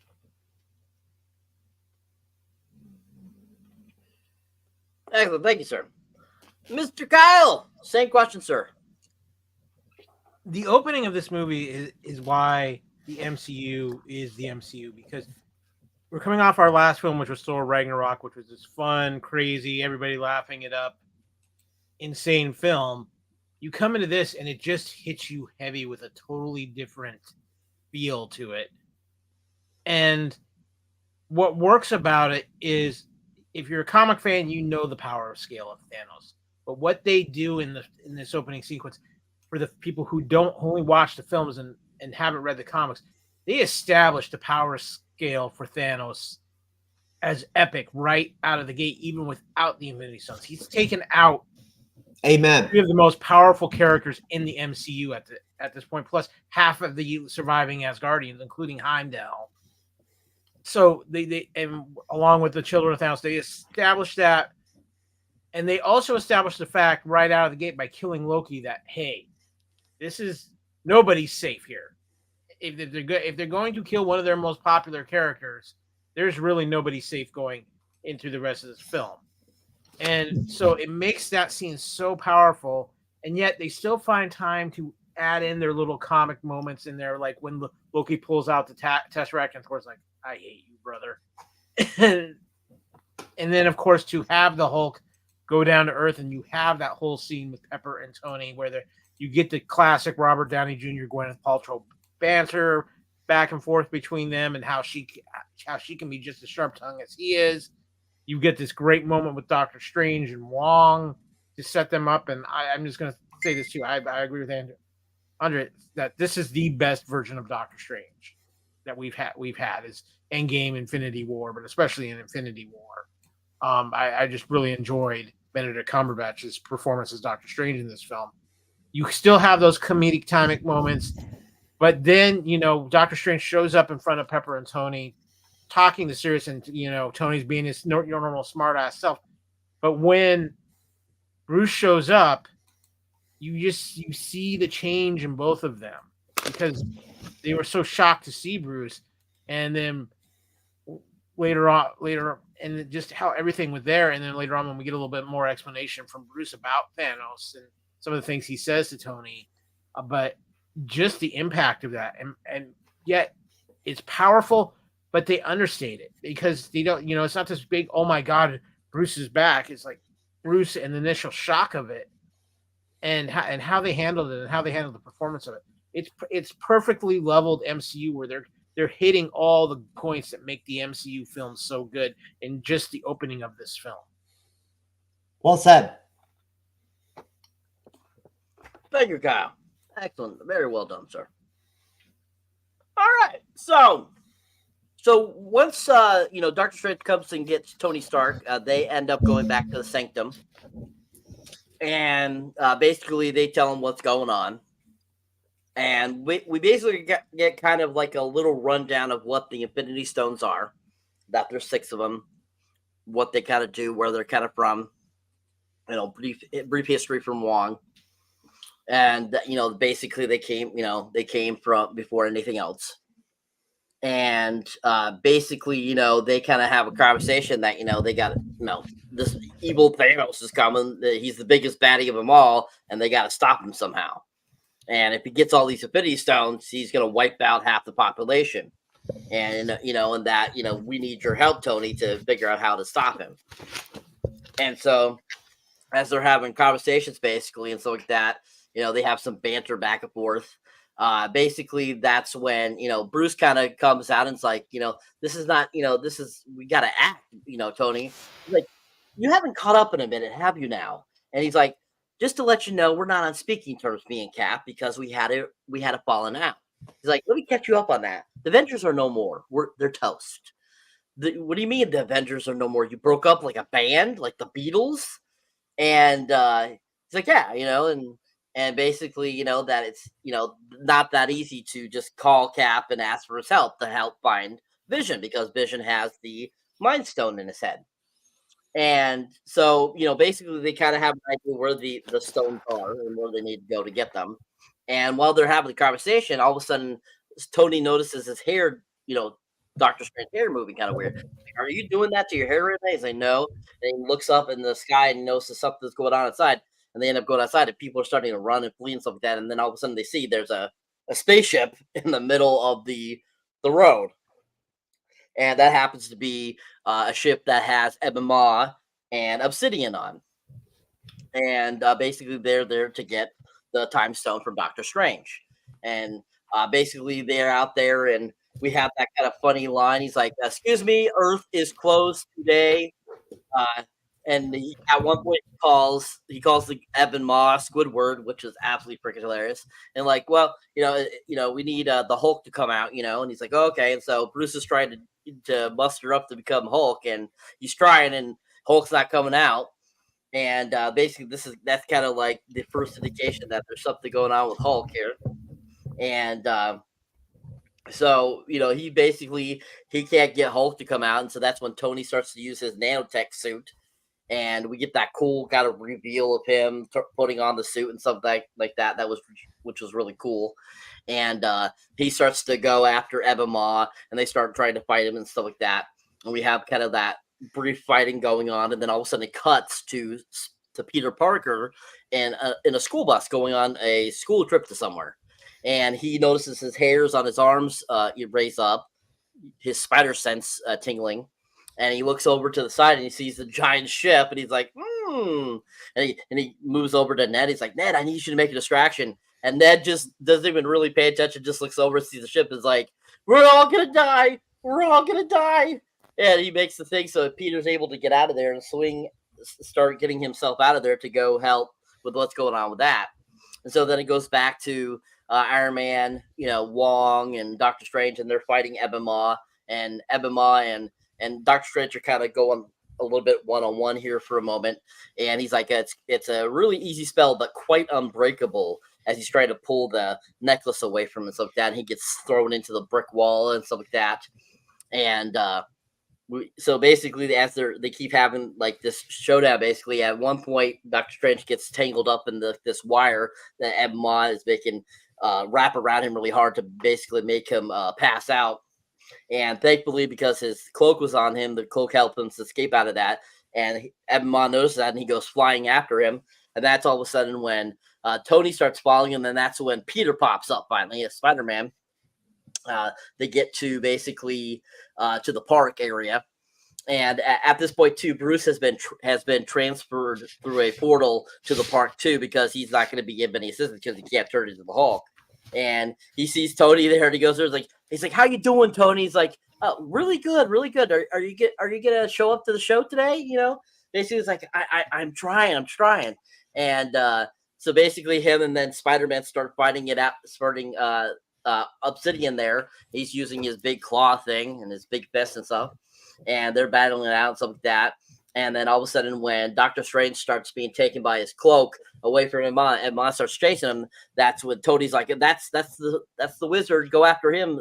Speaker 4: Excellent. Thank you, sir. Mr. Kyle, same question, sir.
Speaker 3: The opening of this movie is why the MCU is the MCU, because we're coming off our last film, which was Thor Ragnarok, which was this fun, crazy, everybody laughing it up, insane film. You come into this and it just hits you heavy with a totally different feel to it. And what works about it is, if you're a comic fan, you know the power of scale of Thanos. But what they do in this opening sequence, for the people who don't only watch the films and haven't read the comics, they establish the power scale for Thanos as epic right out of the gate, even without the Infinity Stones. He's taken out
Speaker 5: Amen.
Speaker 3: 3 of the most powerful characters in the MCU at this point, plus half of the surviving Asgardians, including Heimdall. So they and along with the Children of Thanos, they established that, and they also established the fact right out of the gate by killing Loki that, hey, this is nobody's safe here. If they're going to kill one of their most popular characters, there's really nobody safe going into the rest of this film. And so it makes that scene so powerful, and yet they still find time to add in their little comic moments in there, like when Loki pulls out the Tesseract and Thor's like, I hate you, brother. And then, of course, to have the Hulk go down to Earth, and you have that whole scene with Pepper and Tony where you get the classic Robert Downey Jr., Gwyneth Paltrow banter back and forth between them, and how she can be just as sharp-tongued as he is. You get this great moment with Doctor Strange and Wong to set them up, and I'm just going to say this too. I agree with Andre that this is the best version of Doctor Strange that we've had is Endgame, Infinity War, but especially in Infinity War. I just really enjoyed Benedict Cumberbatch's performance as Doctor Strange in this film. You still have those comedic timing moments, but then, Doctor Strange shows up in front of Pepper and Tony talking to Sirius, and, Tony's being his normal smart-ass self. But when Bruce shows up, you see the change in both of them. because they were so shocked to see Bruce, and then later on, and just how everything was there, and then later on when we get a little bit more explanation from Bruce about Thanos and some of the things he says to Tony, but just the impact of that, and yet it's powerful, but they understate it because they don't, it's not this big, oh my God, Bruce is back. It's like Bruce and the initial shock of it, and how they handled it and how they handled the performance of it. It's perfectly leveled MCU where they're hitting all the points that make the MCU film so good in just the opening of this film.
Speaker 5: Well said.
Speaker 4: Thank you, Kyle. Excellent. Very well done, sir. All right. So once Doctor Strange comes and gets Tony Stark, they end up going back to the Sanctum, and basically they tell him what's going on, and we basically get kind of like a little rundown of what the Infinity Stones are. That there's 6 of them, what they kind of do, where they're kind of from, brief history from Wong, and basically they came from before anything else. And basically, they kind of have a conversation that, they got, this evil Thanos is coming. He's the biggest baddie of them all, and they got to stop him somehow. And if he gets all these Infinity Stones, he's going to wipe out half the population. And, and that, we need your help, Tony, to figure out how to stop him. And so as they're having conversations, basically, and stuff like that, they have some banter back and forth. Basically that's when Bruce kind of comes out and it's like, this is not, we gotta act, Tony. He's like, you haven't caught up in a minute, have you now? And he's like, just to let you know, we're not on speaking terms, me and Cap, because we had a falling out. He's like, let me catch you up on that. The Avengers are no more. They're toast. What do you mean the Avengers are no more? You broke up like a band, like the Beatles? And he's like, yeah, and basically, that it's, not that easy to just call Cap and ask for his help to help find Vision, because Vision has the Mind Stone in his head. And so, basically they kind of have an idea where the stones are and where they need to go to get them. And while they're having the conversation, all of a sudden, Tony notices his hair, Doctor Strange hair moving kind of weird. Like, are you doing that to your hair right now? He's like, no. And he looks up in the sky and notices something's going on outside. And they end up going outside, and people are starting to run and flee and stuff like that. And then all of a sudden, they see there's a spaceship in the middle of the road, and that happens to be a ship that has Ebon Maw and Obsidian on. And basically, they're there to get the Time Stone from Doctor Strange. And basically, they're out there, and we have that kind of funny line. He's like, "Excuse me, Earth is closed today." And at one point he calls the Ebon Maw Squidward, which is absolutely freaking hilarious. And like, well, we need the Hulk to come out, and he's like, oh, okay. And so Bruce is trying to muster up to become Hulk, and he's trying, and Hulk's not coming out. And basically that's kind of like the first indication that there's something going on with Hulk here. And so he can't get Hulk to come out, and so that's when Tony starts to use his nanotech suit. And we get that cool kind of reveal of him putting on the suit and something like that. Which was really cool. And he starts to go after Ebon Maw, and they start trying to fight him and stuff like that. And we have kind of that brief fighting going on, and then all of a sudden it cuts to Peter Parker in a school bus going on a school trip to somewhere. And he notices his hairs on his arms raise up, his spider sense tingling. And he looks over to the side and he sees the giant ship, and he's like, And he moves over to Ned. He's like, Ned, I need you to make a distraction. And Ned just doesn't even really pay attention, just looks over, sees the ship, is like, we're all going to die. We're all going to die. And he makes the thing so Peter's able to get out of there and start getting himself out of there to go help with what's going on with that. And so then it goes back to Iron Man, Wong and Doctor Strange, and they're fighting Ebon Maw. And Ebon Maw and Doctor Strange are kind of going a little bit one-on-one here for a moment. And he's like, it's a really easy spell, but quite unbreakable, as he's trying to pull the necklace away from him and stuff like that. And he gets thrown into the brick wall and stuff like that. And so basically, as they keep having like this showdown, basically at one point, Doctor Strange gets tangled up in this wire that Ebon Maw is making wrap around him really hard to basically make him pass out. And thankfully, because his cloak was on him, the cloak helped him to escape out of that. And Ebon Maw notices that, and he goes flying after him. And that's all of a sudden when Tony starts following him. And then that's when Peter pops up finally as Spider-Man. They get to basically to the park area, and at this point too, Bruce has been transferred through a portal to the park too, because he's not going to be given any assistance because he can't turn into the Hulk. And he sees Tony there, and he goes there. He's like, "How you doing, Tony?" He's like, "Oh, really good, really good. Are you gonna show up to the show today?" You know, basically, it's like, I'm trying. And so basically, him and then Spider-Man start fighting it out, starting Obsidian there. He's using his big claw thing and his big fist and stuff, and they're battling it out and stuff like that. And then all of a sudden, when Doctor Strange starts being taken by his cloak away from him, and Mon starts chasing him, that's when Tony's like, "That's the wizard. Go after him,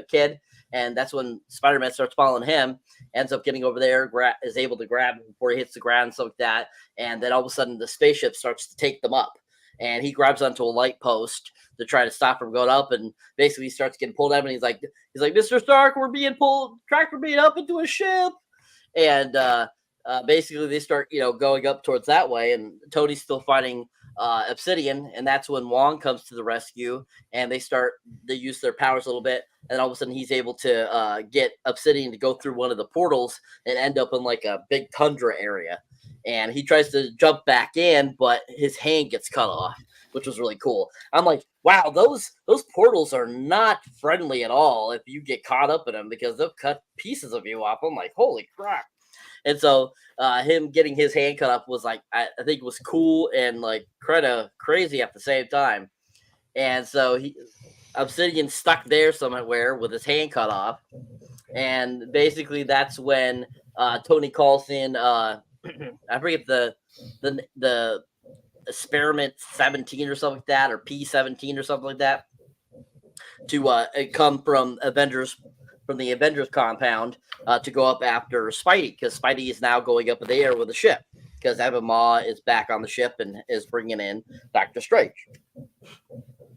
Speaker 4: kid." And that's when Spider-Man starts following him, ends up getting over there, is able to grab him before he hits the ground and stuff like that. And then all of a sudden, the spaceship starts to take them up, and he grabs onto a light post to try to stop from going up, and basically he starts getting pulled up, and he's like, "Mr. Stark, we're being tracked for being up into a ship." And basically they start, going up towards that way, and Tony's still fighting Obsidian, and that's when Wong comes to the rescue, and they use their powers a little bit, and all of a sudden he's able to get Obsidian to go through one of the portals and end up in like a big tundra area. And he tries to jump back in, but his hand gets cut off, which was really cool. I'm like, wow, those portals are not friendly at all if you get caught up in them, because they'll cut pieces of you off. I'm like, holy crap. And so him getting his hand cut off was like, I think it was cool and like kind of crazy at the same time. And so Obsidian stuck there somewhere with his hand cut off. And basically that's when Tony calls in, I forget the experiment 17 or something like that, or P17 or something like that, to come from the Avengers compound to go up after Spidey, because Spidey is now going up in the air with the ship, because Ebon Maw is back on the ship and is bringing in Doctor Strange.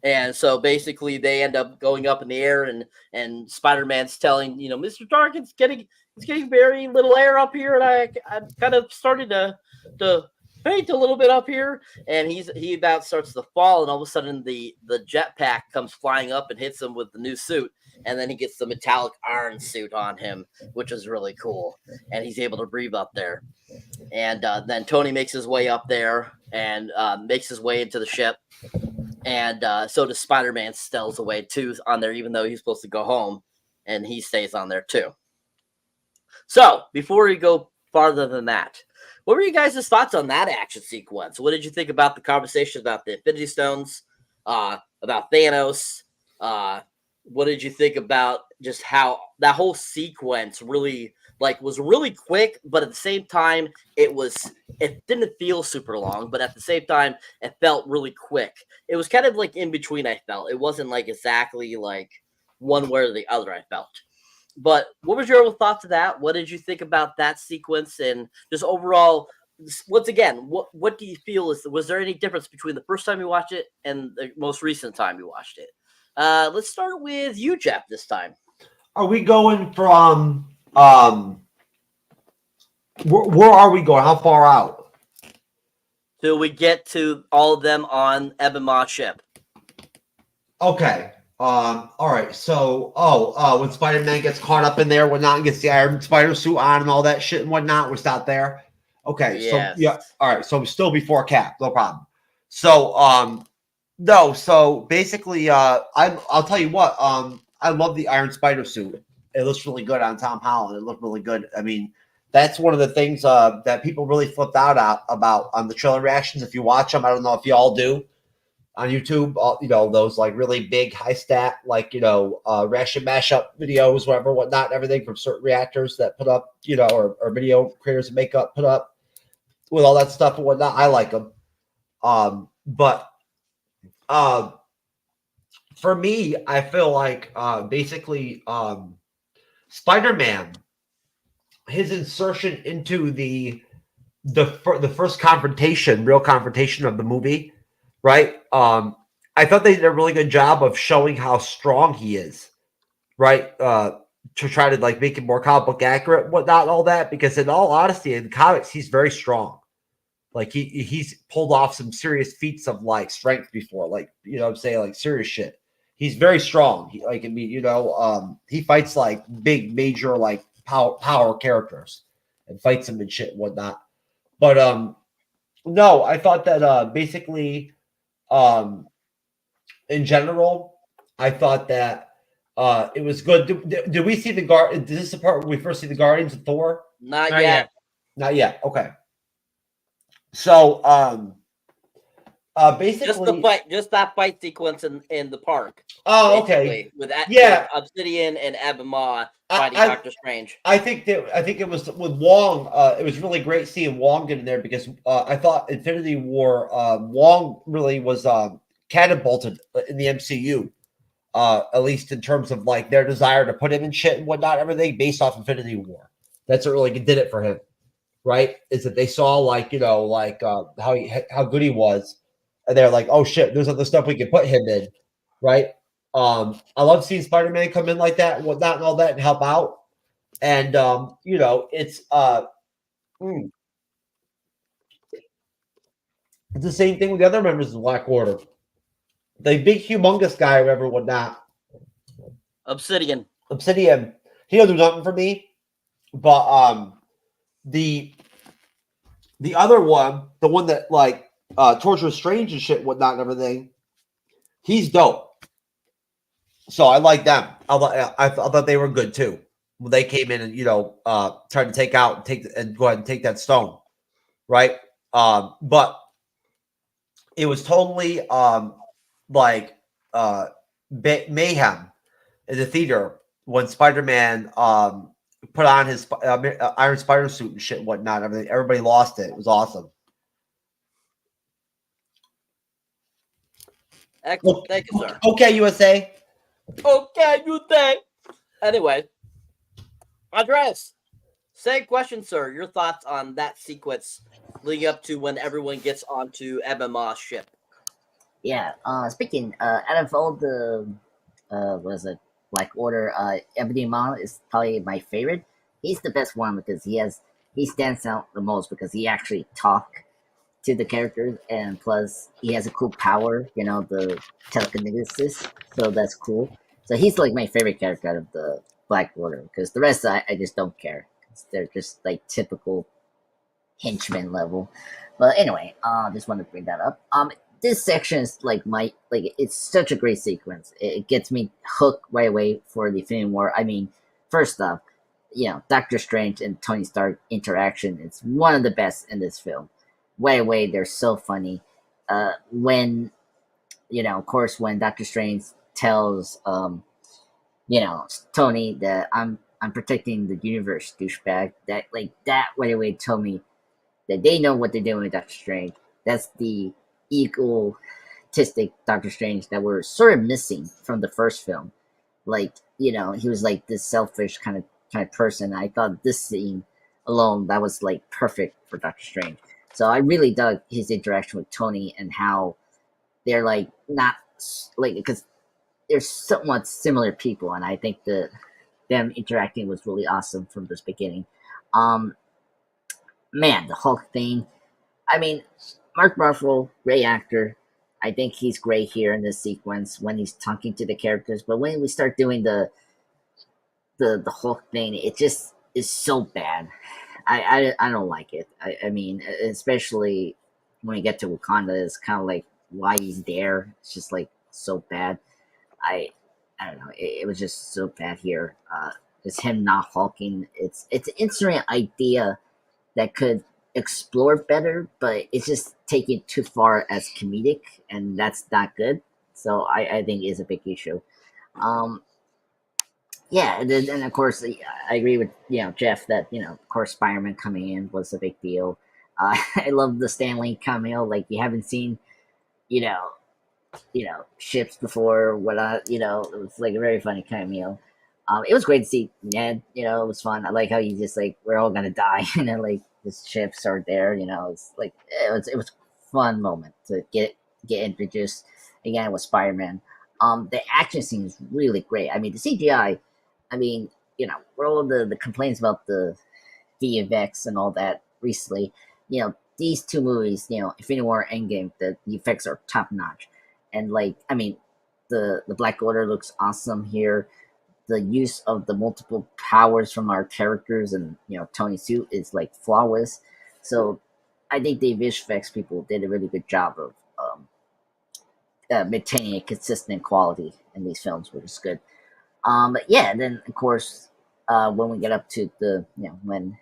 Speaker 4: And so basically they end up going up in the air, and Spider-Man's telling, Mr. Stark, it's getting very little air up here, and I'm kind of starting to faint a little bit up here. And he about starts to fall, and all of a sudden the jetpack comes flying up and hits him with the new suit, and then he gets the metallic iron suit on him, which is really cool, and he's able to breathe up there. And then Tony makes his way up there and makes his way into the ship. And so does Spider-Man, steals away too on there, even though he's supposed to go home, and he stays on there too. So before we go farther than that, what were you guys' thoughts on that action sequence? What did you think about the conversations about the Infinity Stones, about Thanos? What did you think about just how that whole sequence really was really quick, but at the same time, it didn't feel super long, but at the same time, it felt really quick. It was kind of like in between, I felt. It wasn't like exactly like one way or the other, I felt. But what was your thoughts of that? What did you think about that sequence? And just overall, once again, what do you feel was there any difference between the first time you watched it and the most recent time you watched it? Let's start with you, Jeff, this time.
Speaker 5: Are we going from where are we going? How far out?
Speaker 4: Till we get to all of them on Ebon Maw's ship.
Speaker 5: Okay. All right. So, when Spider-Man gets caught up in there, whatnot, and gets the Iron Spider suit on and all that shit and whatnot, we're not there. Okay.
Speaker 4: Yes.
Speaker 5: So yeah. All right. So still before Cap, no problem. So, no. So basically, I'll tell you what. I love the Iron Spider suit. It looks really good on Tom Holland. It looked really good. I mean, that's one of the things that people really flipped out about on the trailer reactions. If you watch them, I don't know if you all do on YouTube. Those like really big, high stat, ration mashup videos, whatnot, everything from certain reactors that put up, or video creators and makeup put up with all that stuff and whatnot. I like them. But for me, I feel like basically Spider-Man his insertion into the first confrontation, real confrontation of the movie, right? I thought they did a really good job of showing how strong he is, right? To try to like make it more comic book accurate, whatnot, all that. Because in all honesty, in comics, he's very strong. Like he's pulled off some serious feats of like strength before, like you know what I'm saying, like serious shit. He's very strong. Like I mean, you know, he fights like big, major, like power characters and fights them and shit and whatnot. But no, I thought that basically, in general, I thought that it was good. Did we see the Is this the part where we first see the Guardians of Thor?
Speaker 4: Not
Speaker 3: Not
Speaker 4: yet.
Speaker 3: yet.
Speaker 5: Not yet. Okay. So basically,
Speaker 4: Just that fight sequence in the park.
Speaker 5: oh, okay.
Speaker 4: basically, with
Speaker 5: Yeah.
Speaker 4: with Obsidian and Abima
Speaker 5: I-
Speaker 4: fighting
Speaker 5: I-
Speaker 4: Doctor Strange.
Speaker 5: I think it was with Wong. It was really great seeing Wong get in there because I thought Infinity War, Wong really was catapulted in the MCU. At least in terms of like their desire to put him in shit and whatnot, everything based off Infinity War. That's what really did it for him, right? Is that they saw like you know like how good he was, and they're like, oh shit, there's other stuff we can put him in, right? I love seeing Spider-Man come in like that, and whatnot, and all that, and help out. And you know, it's the same thing with the other members of the Black Order. The big, humongous guy, or whatever, whatnot.
Speaker 4: Obsidian.
Speaker 5: Obsidian, he doesn't do nothing for me. But the other one, the one that like tortures Strange and shit, whatnot, and everything, he's dope. So I like them. I thought they were good too when they came in and you know tried to go ahead and take that stone, right? But it was totally like mayhem in the theater when Spider-Man put on his Iron Spider suit and shit and whatnot. Everybody lost it. It was awesome.
Speaker 4: Excellent. Thank you, sir.
Speaker 5: Okay, USA.
Speaker 4: Okay, you think. Anyway, Andres, same question, sir. Your thoughts on that sequence leading up to when everyone gets onto Abima's ship?
Speaker 6: Yeah. Speaking, out of all the, what is it, Black Order, Ebony Maw is probably my favorite. He's the best one because he stands out the most because he actually talk to the characters, and plus he has a cool power, you know, the telekinesis. So that's cool. So he's like my favorite character out of the Black Order because the rest I just don't care. They're just like typical henchman level. But anyway, just want to bring that up. This section is like it's such a great sequence. It gets me hooked right away for the Infinity War. I mean, first off, you know, Doctor Strange and Tony Stark interaction is one of the best in this film. Right away, they're so funny. When, you know, of course, when Doctor Strange tells, you know, Tony that I'm protecting the universe, douchebag. That right away told me that they know what they're doing with Doctor Strange. That's the egotistic Doctor Strange that we're sort of missing from the first film. Like, you know, he was like this selfish kind of person. I thought this scene alone that was like perfect for Doctor Strange. So I really dug his interaction with Tony and how they're like not like because they're somewhat similar people, and I think them interacting was really awesome from this beginning. Man, the Hulk thing. I mean, Mark Ruffalo, great actor. I think he's great here in this sequence when he's talking to the characters. But when we start doing the Hulk thing, it just is so bad. I don't like it. I mean, especially when we get to Wakanda, it's kind of like why he's there. It's just like so bad. I don't know. It was just so bad here. Just him not hulking. It's an interesting idea that could explore better, but it's just taken too far as comedic, and that's not good. So I think is a big issue. Yeah, and of course I agree with Jeff that of course Spider-Man coming in was a big deal. I love the Stan Lee cameo. Like you haven't seen ships before. It was like a very funny cameo. It was great to see Ned. You know, it was fun. I like how you just like we're all gonna die, and then like his ships are there. You know, it's like it was a fun moment to get introduced again with Spider-Man. The action scene is really great. I mean, the CGI. I mean, you know, for all the complaints about the VFX and all that recently, you know, these two movies, you know, Infinity War and Endgame, the effects are top notch. And like, I mean, the Black Order looks awesome here. The use of the multiple powers from our characters and you know Tony's suit is like flawless. So I think the visual effects people did a really good job of maintaining a consistent quality in these films, which is good. But yeah, then of course, when we get up to the you know when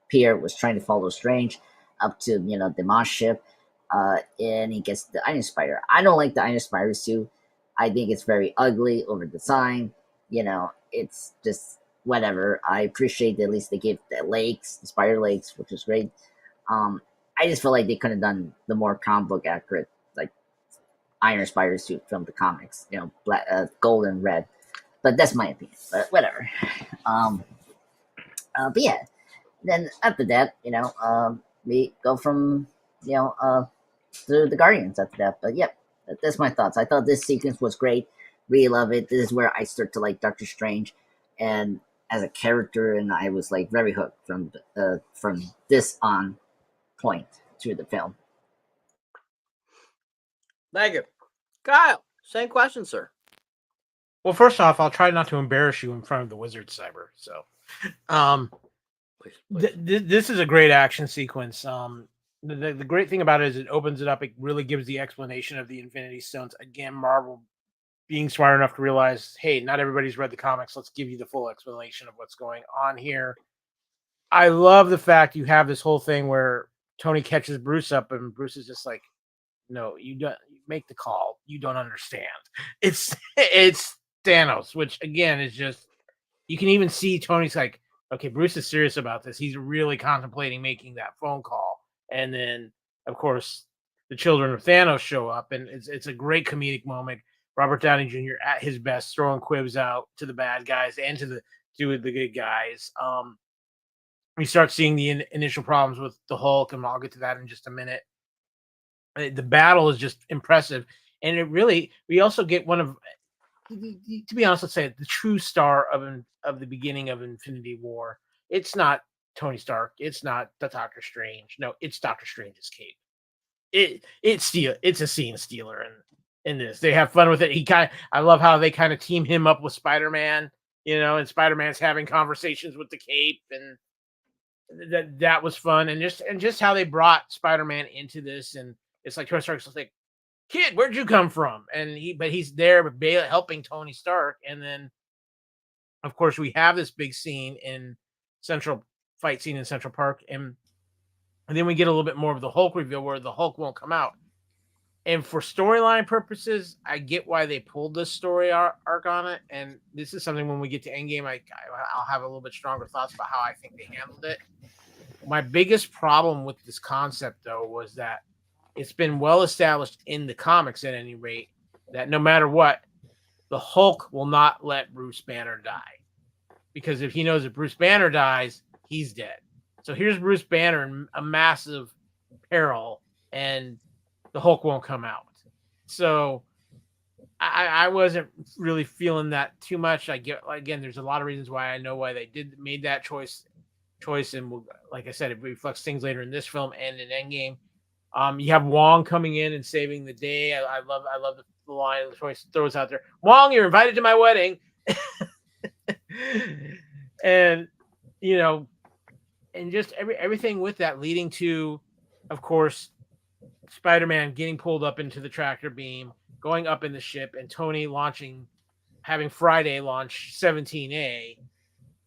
Speaker 6: Pierre was trying to follow Strange up to you know the Moss ship, and he gets the Iron Spider. I don't like the Iron Spider suit. I think it's very ugly, over designed. You know, it's just whatever. I appreciate that at least they gave the legs, the spider legs, which is great. I just feel like they could have done the more comic book accurate, like Iron Spider suit from the comics. You know, black, gold and red. But that's my opinion. But whatever. But yeah, then after that, you know, we go from you know to the Guardians after that. But yeah, that's my thoughts. I thought this sequence was great. Really love it. This is where I start to like Doctor Strange, and as a character, and I was like very hooked from this on point through the film.
Speaker 4: Thank you, Kyle. Same question, sir.
Speaker 3: Well, first off, I'll try not to embarrass you in front of the wizard, Cyber. So,
Speaker 4: Please.
Speaker 3: this is a great action sequence. The great thing about it is it opens it up. It really gives the explanation of the Infinity Stones. Again, Marvel being smart enough to realize, hey, not everybody's read the comics. Let's give you the full explanation of what's going on here. I love the fact you have this whole thing where Tony catches Bruce up, and Bruce is just like, "No, you don't make the call. You don't understand." It's Thanos, which again is just you can even see Tony's like, "Okay, Bruce is serious about this. He's really contemplating making that phone call." And then, of course, the children of Thanos show up, and it's a great comedic moment. Robert Downey Jr. at his best, throwing quibs out to the bad guys and to the good guys. We start seeing the initial problems with the Hulk, and I'll get to that in just a minute. The battle is just impressive, and it really. We also get one of, to be honest, let's say the true star of the beginning of Infinity War. It's not Tony Stark. It's not the Doctor Strange. No, it's Doctor Strange's cape. It's a scene stealer, and in this, they have fun with it. I love how they kind of team him up with Spider-Man, you know, and Spider-Man's having conversations with the cape, and that was fun, and just how they brought Spider-Man into this, and it's like Tony Stark's like, "Kid, where'd you come from?" And he's there, helping Tony Stark, and then, of course, we have this big scene in fight scene in Central Park, and then we get a little bit more of the Hulk reveal where the Hulk won't come out. And for storyline purposes, I get why they pulled this story arc on it. And this is something when we get to Endgame, I'll have a little bit stronger thoughts about how I think they handled it. My biggest problem with this concept, though, was that it's been well established in the comics, at any rate, that no matter what, the Hulk will not let Bruce Banner die. Because if he knows that Bruce Banner dies, he's dead. So here's Bruce Banner in a massive peril, and the Hulk won't come out. So I wasn't really feeling that too much. I get, again, there's a lot of reasons why I know why they made that choice, and like I said, it reflects things later in this film and in Endgame. You have Wong coming in and saving the day. I love the line the choice throws out there. Wong, you're invited to my wedding. And you know, and just everything with that leading to, of course, Spider-Man getting pulled up into the tractor beam, going up in the ship, and Tony having Friday launch 17A,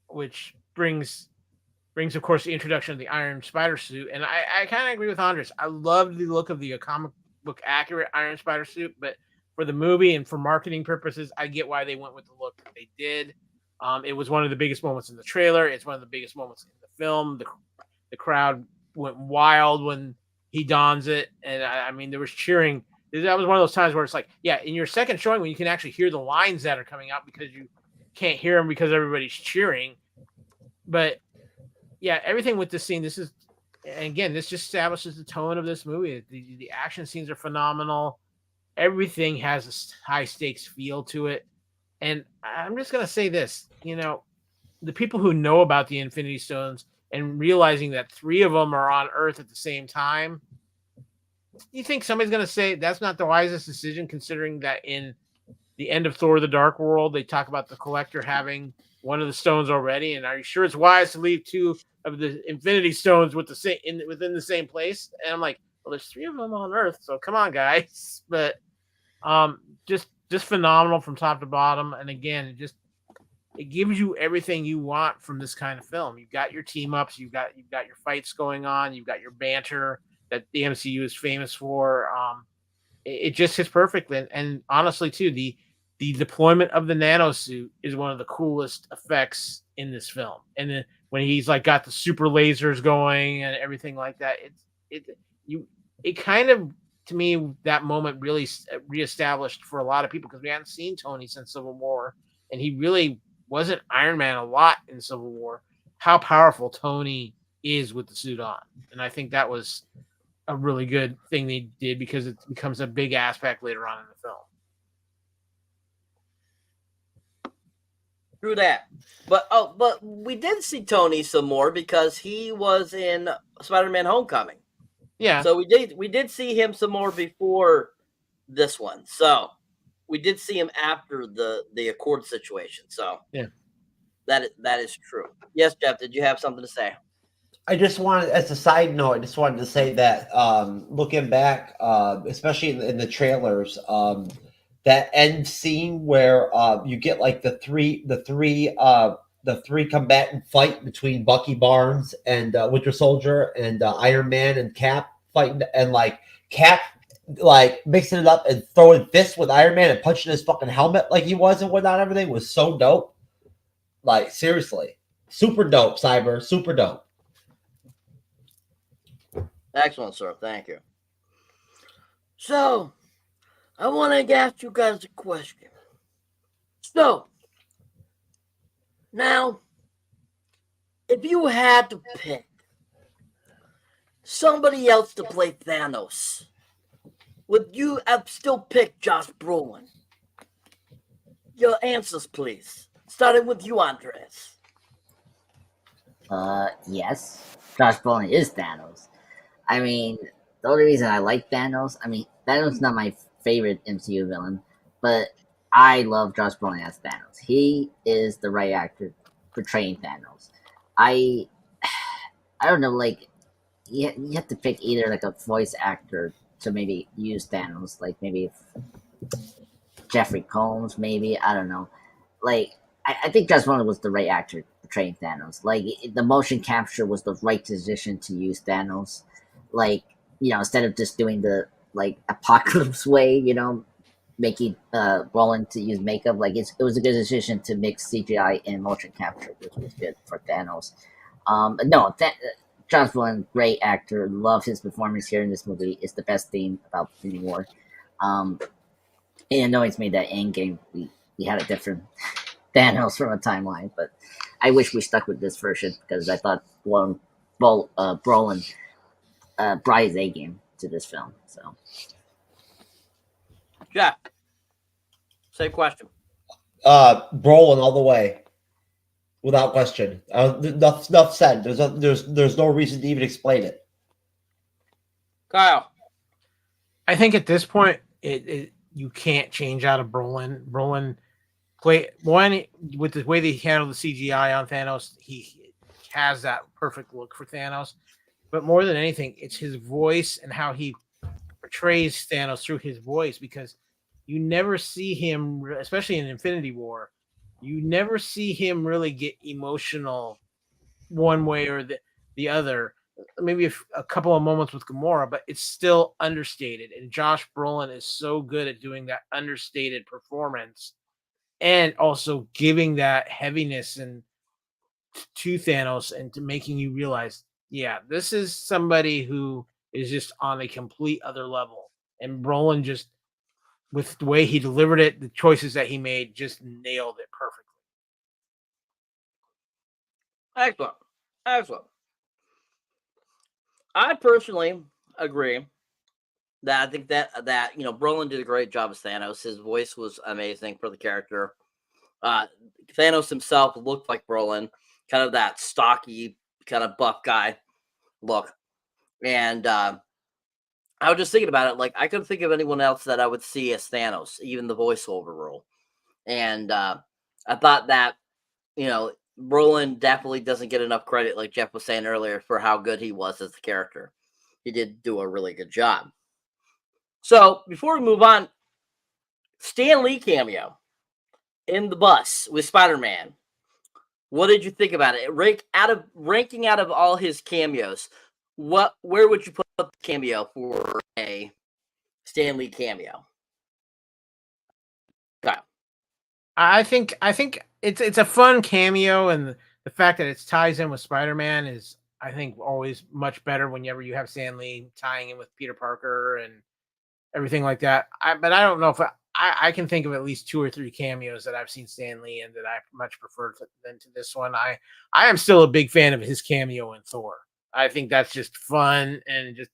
Speaker 3: which brings, of course, the introduction of the Iron Spider suit. And I kind of agree with Andres. I love the look of the comic book accurate Iron Spider suit, but for the movie and for marketing purposes, I get why they went with the look that they did. It was one of the biggest moments in the trailer. It's one of the biggest moments in the film. The crowd went wild when he dons it, and I mean, there was cheering. That was one of those times where it's like, yeah, in your second showing when you can actually hear the lines that are coming out because can't hear him because everybody's cheering. But yeah, everything with this scene, this just establishes the tone of this movie. The action scenes are phenomenal. Everything has a high stakes feel to it. And I'm just going to say this, the people who know about the Infinity Stones and realizing that 3 of them are on Earth at the same time, you think somebody's going to say that's not the wisest decision, considering that in the end of Thor: The Dark World, they talk about the Collector having one of the stones already, and are you sure it's wise to leave 2 of the Infinity Stones with within the same place? And I'm like, well, there's 3 of them on Earth, so come on, guys. But just phenomenal from top to bottom, and again, it gives you everything you want from this kind of film. You've got your team ups, you've got your fights going on, you've got your banter that the MCU is famous for. It just hits perfectly, and honestly, too, the deployment of the nanosuit is one of the coolest effects in this film. And then when he's like got the super lasers going and everything like that, it kind of, to me, that moment really reestablished for a lot of people, because we hadn't seen Tony since Civil War, and he really wasn't Iron Man a lot in Civil War, how powerful Tony is with the suit on. And I think that was a really good thing they did, because it becomes a big aspect later on in the film.
Speaker 4: True that. But we did see Tony some more because he was in Spider-Man Homecoming.
Speaker 3: Yeah.
Speaker 4: So we did see him some more before this one. So we did see him after the Accord situation. So
Speaker 3: yeah,
Speaker 4: that is true. Yes, Jeff, did you have something to say?
Speaker 5: I just wanted, as a side note, I just wanted to say that looking back, especially in the trailers, that end scene where you get like the three combatant fight between Bucky Barnes and Winter Soldier and Iron Man and Cap fighting, and like Cap like mixing it up and throwing fists with Iron Man and punching his fucking helmet like he was and whatnot. Everything was so dope. Like, seriously, super dope, Cyber, super dope.
Speaker 4: Excellent, sir. Thank you. So, I want to ask you guys a question. So, now, if you had to pick somebody else to play Thanos, would you have still picked Josh Brolin? Your answers, please. Starting with you, Andres.
Speaker 6: Yes. Josh Brolin is Thanos. I mean, the only reason I like Thanos, Thanos is not my favorite MCU villain, but I love Josh Brolin as Thanos. He is the right actor portraying Thanos. I don't know, like, you have to pick either like a voice actor to maybe use Thanos, like maybe Jeffrey Combs, maybe, I don't know. Like, I think Josh Brolin was the right actor portraying Thanos. Like, the motion capture was the right decision to use Thanos. Like, instead of just doing the like Apocalypse way, making Brolin to use makeup, like it was a good decision to mix CGI and motion capture, which was good for Thanos. Josh Brolin, great actor, love his performance here in this movie. It's the best thing about Infinity War. It annoys me that Endgame we had a different Thanos from a timeline, but I wish we stuck with this version because I thought Brolin brought his A game to this film. So,
Speaker 4: Jack, same question.
Speaker 5: Brolin all the way, without question. Enough said. There's no reason to even explain it.
Speaker 4: Kyle.
Speaker 3: I think at this point, you can't change out of Brolin. Brolin play one with the way they handle the CGI on Thanos. He has that perfect look for Thanos. But more than anything, it's his voice and how he portrays Thanos through his voice, because you never see him, especially in Infinity War, you never see him really get emotional one way or the other. Maybe a couple of moments with Gamora, but it's still understated. And Josh Brolin is so good at doing that understated performance and also giving that heaviness and to Thanos and to making you realize, yeah, this is somebody who is just on a complete other level. And Brolin just, with the way he delivered it, the choices that he made, just nailed it perfectly.
Speaker 4: Excellent. Excellent. I personally agree that I think that Brolin did a great job as Thanos. His voice was amazing for the character. Thanos himself looked like Brolin, kind of that stocky, kind of buff guy look. And I was just thinking about it. Like, I couldn't think of anyone else that I would see as Thanos, even the voiceover role. And I thought that, Brolin definitely doesn't get enough credit, like Jeff was saying earlier, for how good he was as the character. He did do a really good job. So before we move on, Stan Lee cameo in the bus with Spider-Man. What did you think about it? Ranking out of all his cameos, where would you put the cameo for a Stan Lee cameo? Okay.
Speaker 3: I think it's a fun cameo, and the fact that it ties in with Spider-Man is, I think, always much better whenever you have Stan Lee tying in with Peter Parker and everything like that. But I don't know if I can think of at least 2 or 3 cameos that I've seen Stan Lee and that I much prefer than to this one. I am still a big fan of his cameo in Thor. I think that's just fun, and just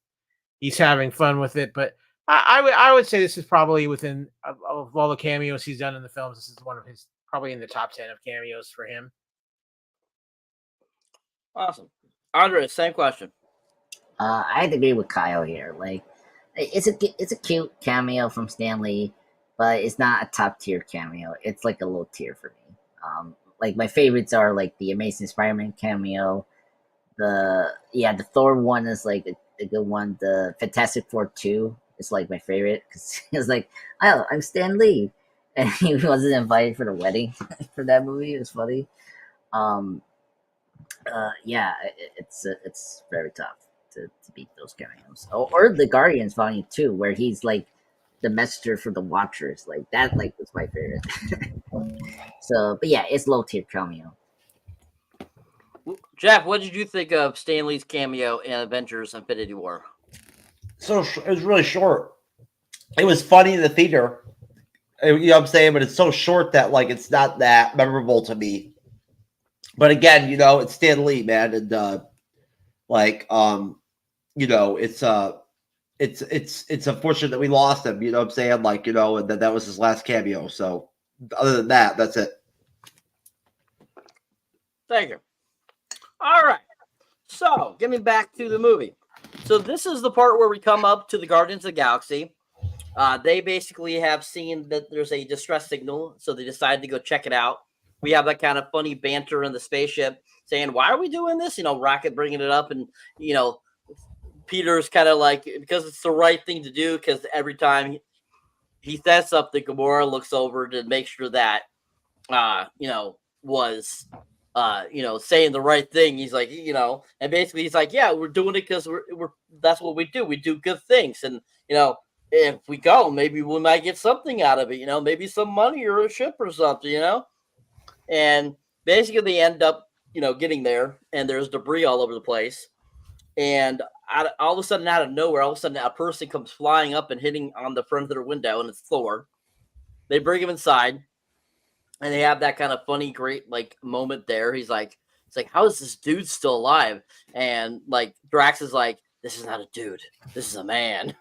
Speaker 3: he's having fun with it. But I would say this is probably within of all the cameos he's done in the films. This is one of his, probably in the top 10 of cameos for him.
Speaker 4: Awesome. Andre, same question.
Speaker 6: I had to agree with Kyle here. Like, it's a cute cameo from Stan Lee, but it's not a top tier cameo. It's like a low tier for me. Like, my favorites are like the Amazing Spider-Man cameo. The Thor one is like a good one. The Fantastic Four 2 is like my favorite because it's like, oh, I'm Stan Lee, and he wasn't invited for the wedding for that movie. It was funny. It's very tough to beat those cameos. Or the Guardians Volume 2, where he's like the messenger for the Watchers. Like, that was my favorite. So, but yeah, it's low tier cameo.
Speaker 4: Jeff, what did you think of Stan Lee's cameo in Avengers Infinity War?
Speaker 5: So it was really short. It was funny in the theater. You know what I'm saying? But it's so short that, like, it's not that memorable to me. But again, it's Stan Lee, man. And it's unfortunate that we lost him, you know what I'm saying? Like, and that was his last cameo. So other than that, that's it.
Speaker 4: Thank you. All right. So, getting back to the movie. So, this is the part where we come up to the Guardians of the Galaxy. They basically have seen that there's a distress signal, so they decided to go check it out. We have that kind of funny banter in the spaceship saying, why are we doing this? Rocket bringing it up, and, Peter's kind of like, because it's the right thing to do, because every time he says something, Gamora looks over to make sure that, was saying the right thing. He's like, and basically he's like, yeah, we're doing it because we're that's what we do. We do good things. And, if we go, maybe we might get something out of it, maybe some money or a ship or something, and basically they end up, getting there, and there's debris all over the place. And all of a sudden, out of nowhere, all of a sudden a person comes flying up and hitting on the front of their window, and it's Thor. They bring him inside. And they have that kind of funny, great, like, moment there. It's like, how is this dude still alive? And, like, Drax is like, this is not a dude. This is a man.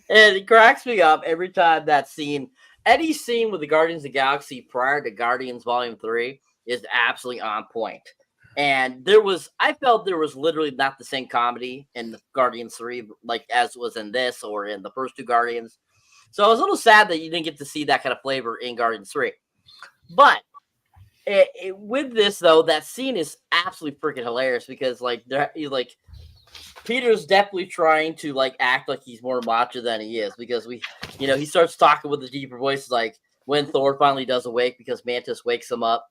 Speaker 4: And it cracks me up every time that scene. Any scene with the Guardians of the Galaxy prior to Guardians Volume 3 is absolutely on point. And I felt there was literally not the same comedy in the Guardians 3, like, as was in this or in the first 2 Guardians. So I was a little sad that you didn't get to see that kind of flavor in Guardians 3. But with this, though, that scene is absolutely freaking hilarious because, like, Peter's definitely trying to, like, act like he's more macho than he is because he starts talking with a deeper voice, like when Thor finally does awake because Mantis wakes him up,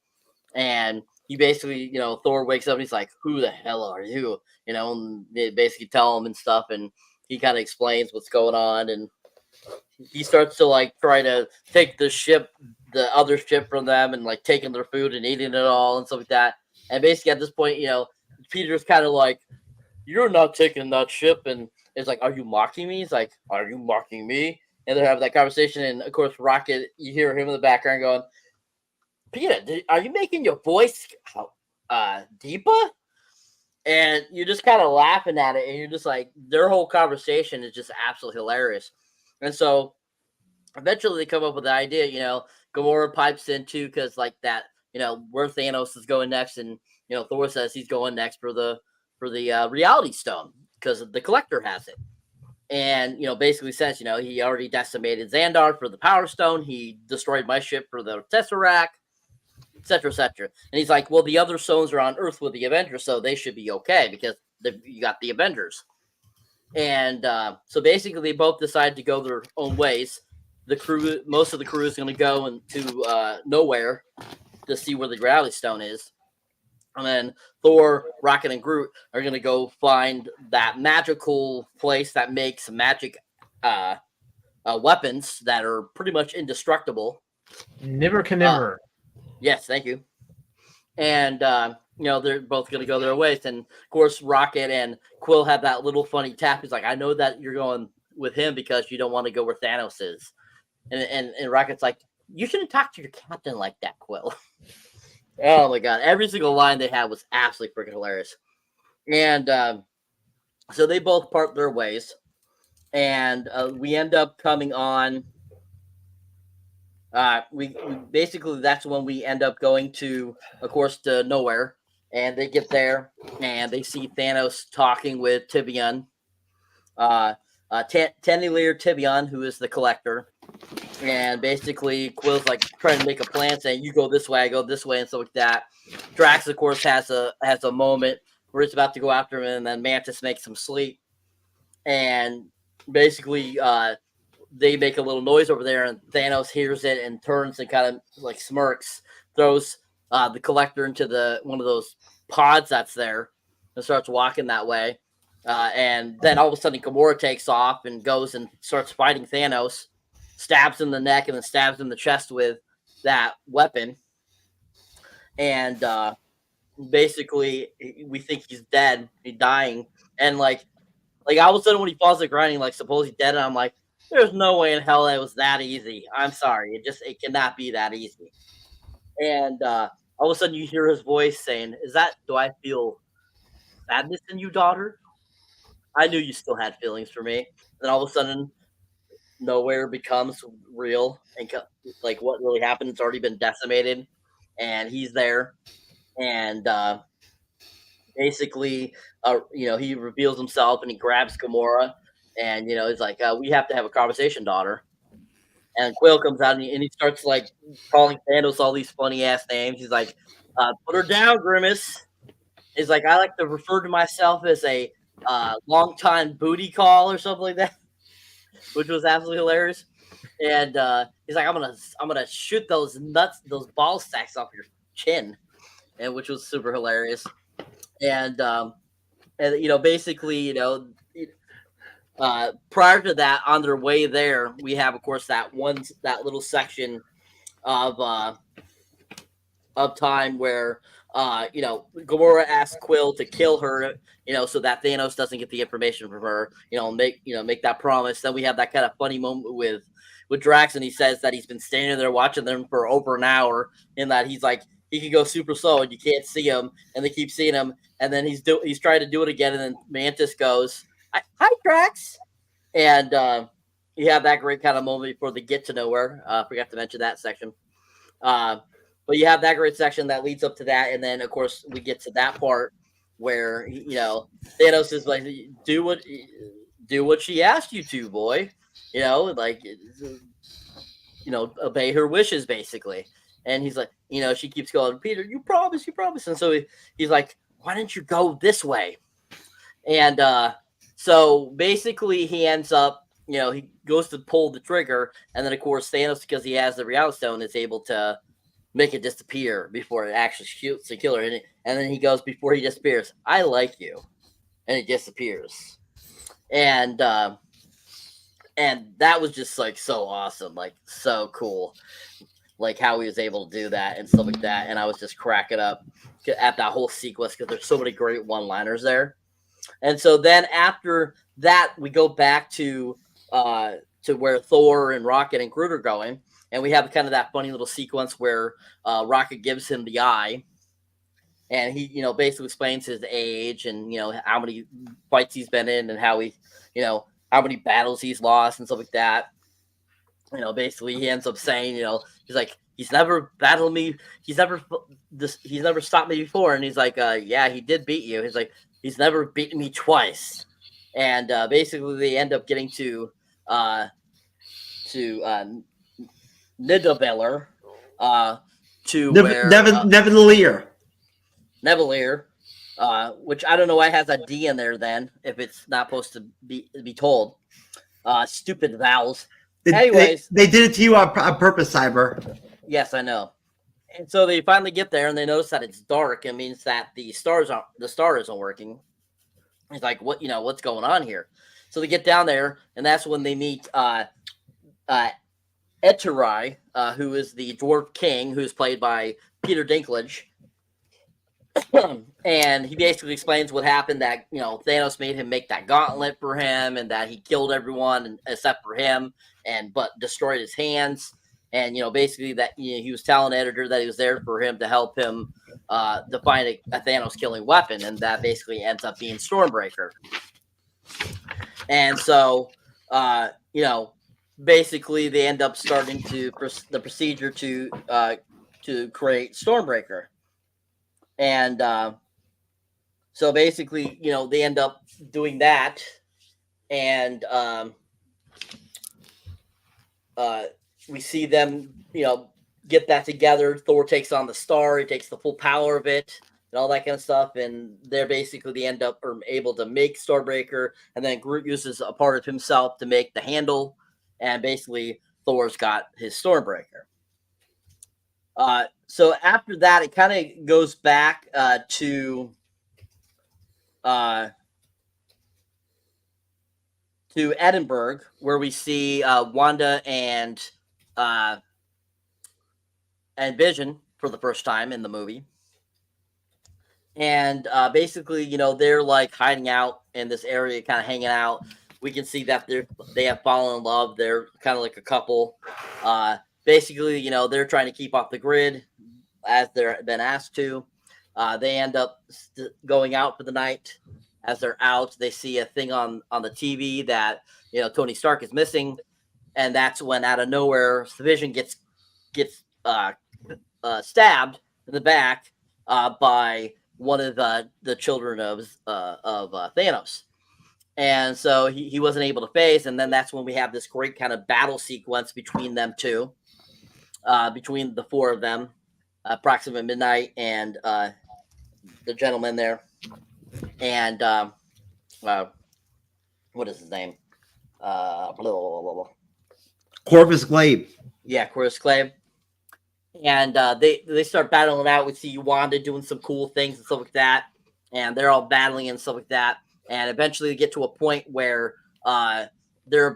Speaker 4: and he basically, Thor wakes up and he's like, who the hell are you? And they basically tell him and stuff, and he kind of explains what's going on, and he starts to, like, try to take the other ship from them and, like, taking their food and eating it all and stuff like that. And basically at this point, Peter's kind of like, you're not taking that ship. And it's like, are you mocking me? He's like, are you mocking me? And they're having that conversation. And of course, Rocket, you hear him in the background going, Peter, are you making your voice deeper? And you're just kind of laughing at it, and you're just like, their whole conversation is just absolutely hilarious. And so eventually they come up with the idea, Gamora pipes in too, because like that, where Thanos is going next, and Thor says he's going next for the reality stone because the Collector has it. And basically says, he already decimated Xandar for the Power Stone, he destroyed my ship for the Tesseract, etc., etc. And he's like, well, the other stones are on Earth with the Avengers, so they should be okay because you got the Avengers. And so basically, they both decide to go their own ways. The crew, most of the crew, is going to go into nowhere to see where the reality stone is. And then Thor, Rocket, and Groot are going to go find that magical place that makes magic weapons that are pretty much indestructible.
Speaker 3: Never can never.
Speaker 4: Yes, thank you. And, they're both going to go their ways. And, of course, Rocket and Quill have that little funny tap. He's like, I know that you're going with him because you don't want to go where Thanos is. And Rocket's like, you shouldn't talk to your captain like that, Quill. Oh, my God. Every single line they had was absolutely freaking hilarious. And so they both part their ways. And we end up coming on... we basically, that's when we end up going to, of course, to nowhere, and they get there and they see Thanos talking with Tibion, Tennileer Tibion, who is the Collector, and basically Quill's like trying to make a plan, saying you go this way, I go this way, and stuff like that. Drax, of course, has a moment where he's about to go after him, and then Mantis makes him sleep, and basically they make a little noise over there, and Thanos hears it and turns and kind of like smirks, throws the Collector into one of those pods that's there, and starts walking that way. And then all of a sudden, Gamora takes off and goes and starts fighting Thanos, stabs him in the neck, and then stabs him in the chest with that weapon. And basically, we think he's dead, he's dying, and like all of a sudden when he falls to the ground, like suppose he's dead, and I'm like, there's no way in hell it was that easy. I'm sorry. It cannot be that easy. And all of a sudden you hear his voice saying, do I feel sadness in you, daughter? I knew you still had feelings for me. And then all of a sudden, nowhere becomes real. And like what really happened, it's already been decimated. And he's there. And basically, he reveals himself and he grabs Gamora. And, he's like, we have to have a conversation, daughter. And Quill comes out and he starts, like, calling Thanos all these funny-ass names. He's like, put her down, Grimace. He's like, I like to refer to myself as a long-time booty call or something like that, which was absolutely hilarious. And he's like, I'm gonna shoot those ball sacks off your chin, and which was super hilarious. And basically, prior to that, on their way there, we have, of course, that little section of time where Gamora asks Quill to kill her, so that Thanos doesn't get the information from her, make that promise. Then we have that kind of funny moment with Drax, and he says that he's been standing there watching them for over an hour, and that he's like, he can go super slow and you can't see him, and they keep seeing him, and then he's trying to do it again, and then Mantis goes, hi, Drax. And you have that great kind of moment before they get to nowhere. Forgot to mention that section. But you have that great section that leads up to that. And then, of course, we get to that part where, Thanos is like, do what she asked you to, boy. Obey her wishes, basically. And he's like, she keeps going, Peter, you promise. And so he's like, why didn't you go this way? And so basically he ends up, he goes to pull the trigger, and then of course Thanos, because he has the reality stone, is able to make it disappear before it actually shoots the killer. And then he goes, before he disappears, I like you, and it disappears. And that was just like so awesome, like so cool, like how he was able to do that and stuff like that. And I was just cracking up at that whole sequence because there's so many great one-liners there. And so then after that, we go back to where Thor and Rocket and Groot are going. And we have kind of that funny little sequence where Rocket gives him the eye, and he, basically explains his age and, how many fights he's been in and how he, how many battles he's lost and stuff like that. Basically he ends up saying, he's like, he's never battled me. He's never stopped me before. And he's like, yeah, he did beat you. He's like, he's never beaten me twice. And basically they end up getting to Nidavellir, to Nevelier, which I don't know why it has a D in there then, if it's not supposed to be told. Stupid vowels. Anyways,
Speaker 5: they did it to you on purpose, Cyber.
Speaker 4: Yes, I know. And so they finally get there and they notice that it's dark. It means that the star isn't working. He's like, what's going on here? So they get down there, and that's when they meet Eterai, who is the dwarf king, who's played by Peter Dinklage. And he basically explains what happened, that Thanos made him make that gauntlet for him, and that he killed everyone except for him, but destroyed his hands. And basically that he was telling the editor that he was there for him to help him to find a Thanos killing weapon, and that basically ends up being Stormbreaker. And so basically they end up starting the procedure to create Stormbreaker. And so basically, they end up doing that, and we see them, get that together. Thor takes on the star; he takes the full power of it, and all that kind of stuff. And they end up able to make Stormbreaker, and then Groot uses a part of himself to make the handle, and basically Thor's got his Stormbreaker. So after that, it kind of goes back to Edinburgh, where we see Wanda and Vision for the first time in the movie. And basically, they're like hiding out in this area, kind of hanging out. We can see that they have fallen in love. They're kind of like a couple. Basically, they're trying to keep off the grid as they're been asked to. They end up going out for the night. As they're out, they see a thing on the TV that Tony Stark is missing, and that's when out of nowhere, Vision gets stabbed in the back by one of the children of Thanos. And so he wasn't able to phase, and then that's when we have this great kind of battle sequence between them two, between the four of them, approximately midnight, and the gentleman there, and what is his name?
Speaker 5: Corvus Glaive.
Speaker 4: Yeah, Corvus Glaive. And they start battling out. We see Wanda doing some cool things and stuff like that, and they're all battling and stuff like that. And eventually, they get to a point where they're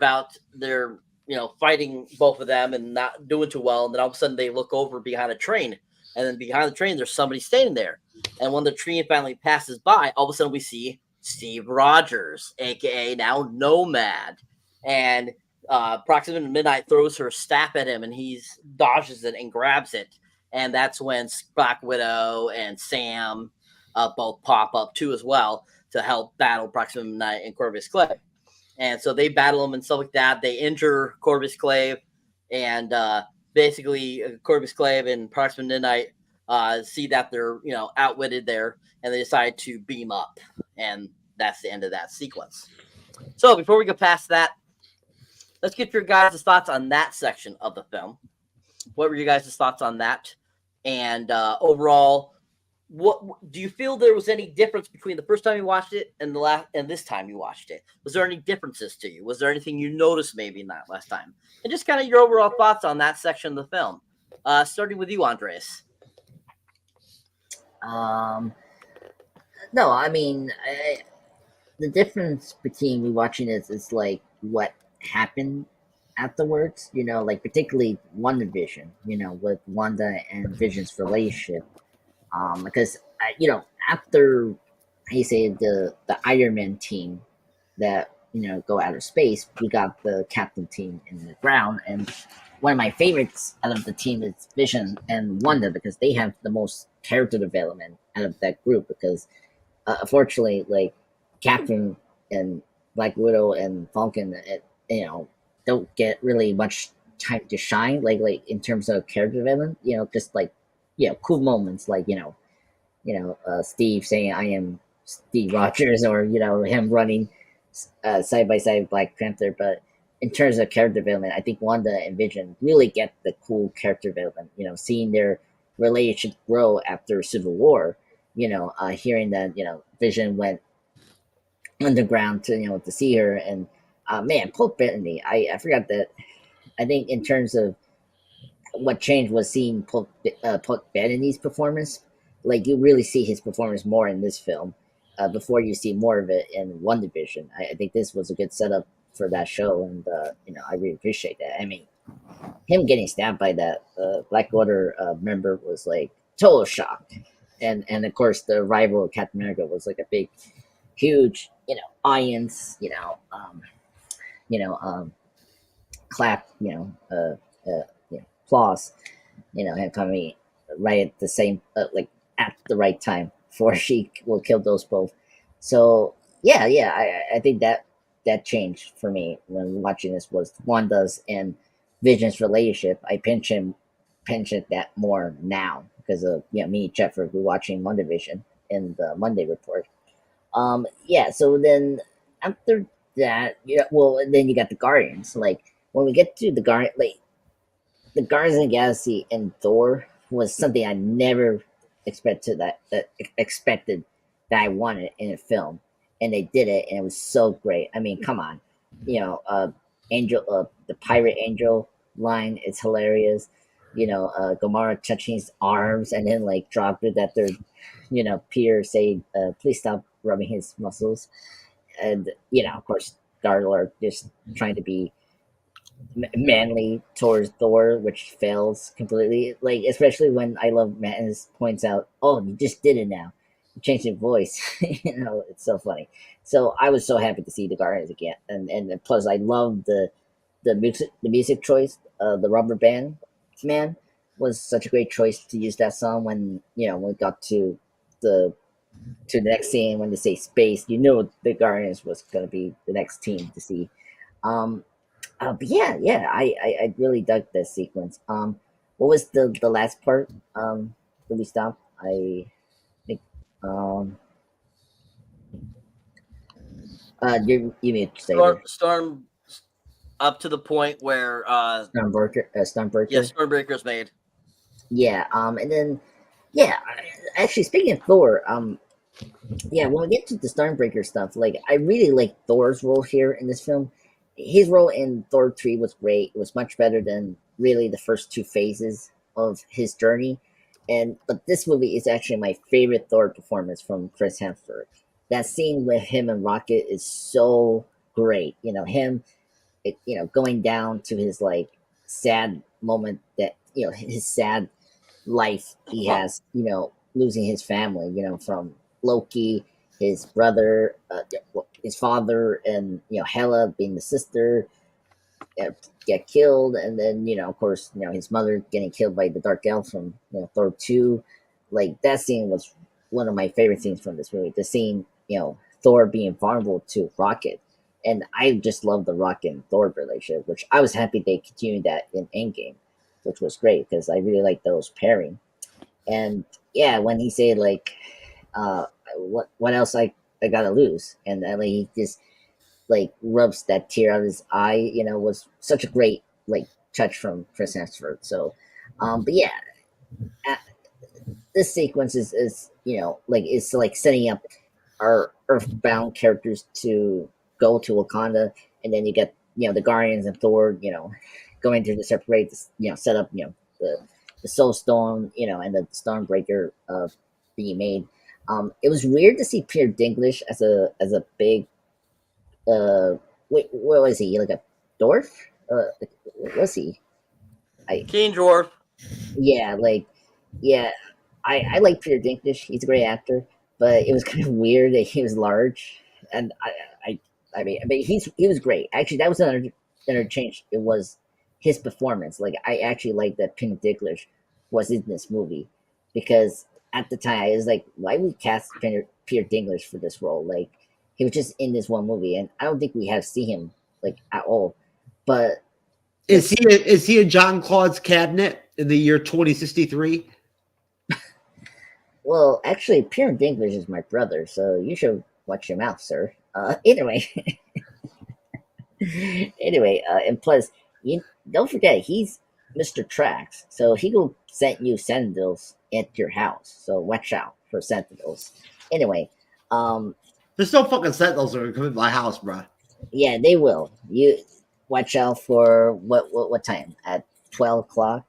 Speaker 4: fighting both of them and not doing too well. And then all of a sudden, they look over behind a train, and then behind the train, there's somebody standing there. And when the train finally passes by, all of a sudden, we see Steve Rogers, aka now Nomad, and approximately midnight throws her staff at him, and he dodges it and grabs it. And that's when Black Widow and Sam both pop up too as well to help battle Proxima Midnight and Corvus Glaive. And so they battle him and stuff like that. They injure Corvus Glaive, and basically Corvus Glaive and Proxima Midnight see that they're outwitted there, and they decide to beam up. And that's the end of that sequence. So before we go past that, let's get your guys' thoughts on that section of the film. What were your guys' thoughts on that? And overall, what do you feel there was any difference between the first time you watched it and this time you watched it? Was there any differences to you? Was there anything you noticed maybe in that last time? And just kind of your overall thoughts on that section of the film. Starting with you, Andres.
Speaker 6: No, I mean, the difference between me watching this is like what happened afterwards, like particularly WandaVision, with Wanda and Vision's relationship. Because after the Iron Man team that go outer space, we got the captain team in the ground, and one of my favorites out of the team is Vision and Wanda because they have the most character development out of that group. Because unfortunately, like Captain and Black Widow and Falcon, don't get really much time to shine. Like in terms of character development, just like cool moments, like Steve saying "I am Steve Rogers" or him running side by side with Black Panther. But in terms of character development, I think Wanda and Vision really get the cool character development. Seeing their relationship grow after Civil War. Hearing that Vision went underground to see her, and man, Pope Bettany. I forgot that. I think in terms of what changed was seeing Pope Bettany's performance. Like you really see his performance more in this film before you see more of it in WandaVision. I think this was a good setup for that show, and I really appreciate that. I mean, him getting stabbed by that Black Order member was like total shock, and of course the rival of Captain America was like a big, huge audience, clap, applause, him coming right at the same like at the right time before she will kill those both. So I think that changed for me when watching this was Wanda's and Vision's relationship. I pension that more now because of me and Jeff were watching WandaVision in the Monday report. So then after that, then you got the Guardians. Like when we get to the Guardians of the Galaxy and Thor was something I never expected that I wanted in a film, and they did it, and it was so great. I mean, come on, Angel, the Pirate Angel line is hilarious. Gamora touching his arms and then like dropped it at their, Peter saying, "Please stop rubbing his muscles," and of course, Star-Lord just trying to be manly towards Thor, which fails completely. Like especially when I love Mattins points out, "Oh, you just did it now. You changed your voice." It's so funny. So I was so happy to see the Guardians again, and plus I love the music choice. The Rubber Band Man was such a great choice to use that song when we got to the next scene when they say space. The Guardians was going to be the next team to see. But I really dug this sequence. What was the last part? That we stopped? I think. You need to say
Speaker 4: Storm up to the point where
Speaker 6: Stormbreaker.
Speaker 4: Stormbreaker's made.
Speaker 6: Yeah. And then actually speaking of Thor, when we get to the Stormbreaker stuff, like I really like Thor's role here in this film. His role in Thor 3 was great. It was much better than really the first two phases of his journey. But this movie is actually my favorite Thor performance from Chris Hemsworth. That scene with him and Rocket is so great. Him, going down to his like sad moment that his sad life he has. Losing his family. From Loki, his brother, his father, and Hela being the sister get killed, and then of course his mother getting killed by the Dark Elf from Thor 2. Like that scene was one of my favorite scenes from this movie. The scene Thor being vulnerable to Rocket, and I just love the Rocket and Thor relationship, which I was happy they continued that in Endgame, which was great because I really like those pairing. And when he said like what else I gotta lose, and then he just like rubs that tear out of his eye, was such a great like touch from Chris Hemsworth. So this sequence is it's like setting up our Earthbound characters to go to Wakanda, and then you get the Guardians and Thor going to the separate set up the Soul Stone and the Stormbreaker being made. It was weird to see Peter Dinklage as a big what was he, like a dwarf? What was he?
Speaker 4: King Dwarf.
Speaker 6: I like Peter Dinklage. He's a great actor, but it was kind of weird that he was large, and I mean, he was great. Actually, that was another interchange. It was his performance. Like I actually like that Peter Dinklage was in this movie because at the time I was like, why we cast Peter Dinklage for this role? Like he was just in this one movie, and I don't think we have seen him like at all. But
Speaker 5: Is he in John Claude's cabinet in the year 2063?
Speaker 6: well, actually, Peter Dinklage is my brother, so you should watch your mouth, sir. Anyway, and plus, you don't forget he's Mr. Trax, so he will send you sentinels at your house. So watch out for sentinels. Anyway,
Speaker 5: There's no fucking sentinels that are coming to my house, bro.
Speaker 6: yeah, they will. You watch out for what time? At 12 o'clock,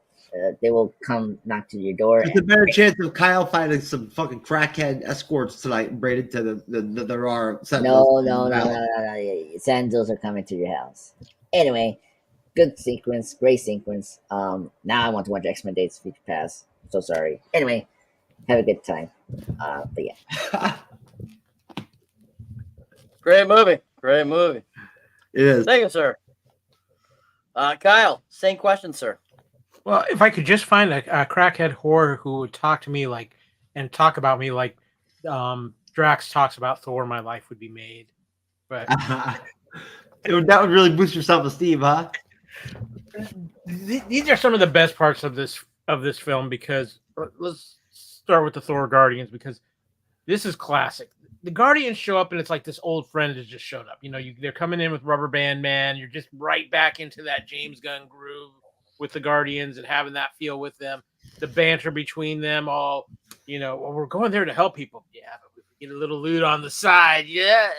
Speaker 6: they will come knock to your door.
Speaker 5: There's a better chance of Kyle finding some fucking crackhead escorts tonight braided to there are sentinels.
Speaker 6: No. Sentinels are coming to your house. Anyway, good sequence, great sequence. Now I want to watch X-Men Days of Future Past. So sorry. Anyway, have a good time. But yeah.
Speaker 4: Great movie. Great movie.
Speaker 5: It is.
Speaker 4: Thank you, sir. Kyle, same question, sir.
Speaker 3: Well, if I could just find a crackhead whore who would talk to me like and talk about me like Drax talks about Thor, my life would be made. But
Speaker 5: that would really boost your self-esteem, huh?
Speaker 3: these are some of the best parts of this film because let's start with the Thor Guardians because this is classic. The Guardians show up and it's like this old friend has just showed up. You know, they're coming in with Rubber Band Man. You're just right back into that James Gunn groove with the Guardians and having that feel with them. The banter between them all, you know, well, we're going there to help people. Yeah, but we get a little loot on the side. Yeah.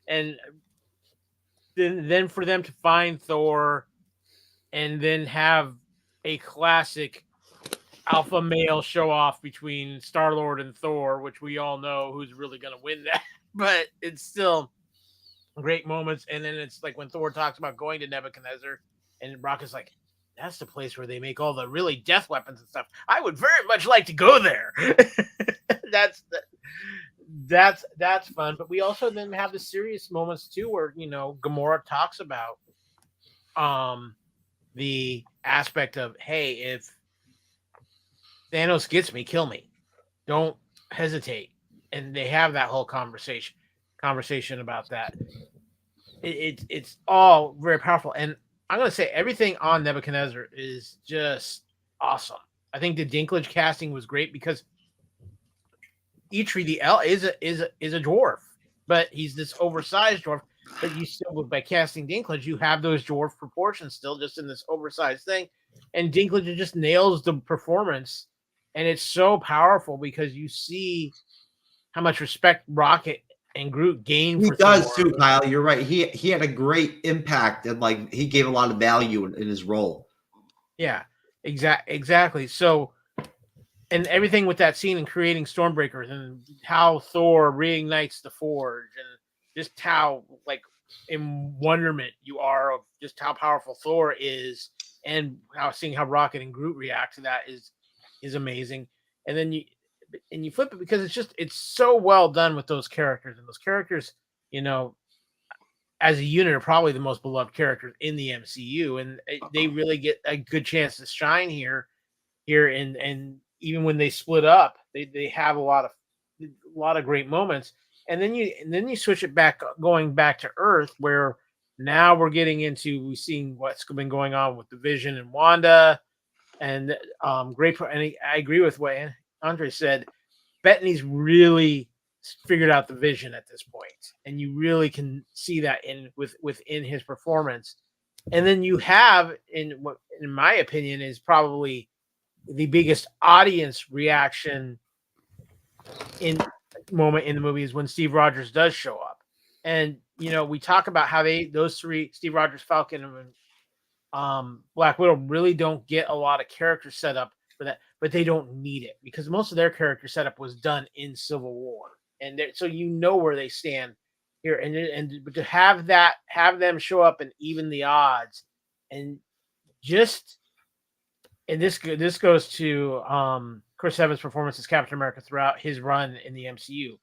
Speaker 3: And then for them to find Thor and then have a classic alpha male show off between Star-Lord and Thor, which we all know who's really going to win that, but it's still great moments. And then it's like when Thor talks about going to Nebuchadnezzar and Rock is like, that's the place where they make all the really death weapons and stuff. I would very much like to go there. That's fun. But we also then have the serious moments too, where, you know, Gamora talks about the aspect of, hey, if Thanos gets me, kill me. Don't hesitate. And they have that whole conversation about that. It's all very powerful. And I'm going to say everything on Nebuchadnezzar is just awesome. I think the Dinklage casting was great because Eitri the L is a dwarf, but he's this oversized dwarf. But you still, by casting Dinklage, you have those dwarf proportions still, just in this oversized thing. And Dinklage just nails the performance, and it's so powerful because you see how much respect Rocket and Groot gain.
Speaker 5: He does too, Kyle. You're right. He had a great impact, and like he gave a lot of value in his role.
Speaker 3: Yeah, exactly. So, and everything with that scene and creating Stormbreakers and how Thor reignites the Forge and just how like in wonderment you are of just how powerful Thor is, and seeing how Rocket and Groot react to that is amazing. And then you flip it because it's so well done with those characters, and those characters, you know, as a unit are probably the most beloved characters in the MCU, and they really get a good chance to shine here and even when they split up, they have a lot of great moments. And then you switch it back, going back to Earth, where now we're seeing what's been going on with the Vision and Wanda, and great. And I agree with what Andre said. Bettany's really figured out the Vision at this point, and you really can see that within his performance. And then you have, in my opinion, is probably the biggest audience reaction moment in the movie is when Steve Rogers does show up. And, you know, we talk about how those three, Steve Rogers, Falcon, and Black Widow, really don't get a lot of character setup for that, but they don't need it because most of their character setup was done in Civil War. And so you know where they stand here. But to have them show up and even the odds, and just, and this goes to Chris Evans' performance as Captain America throughout his run in the MCU.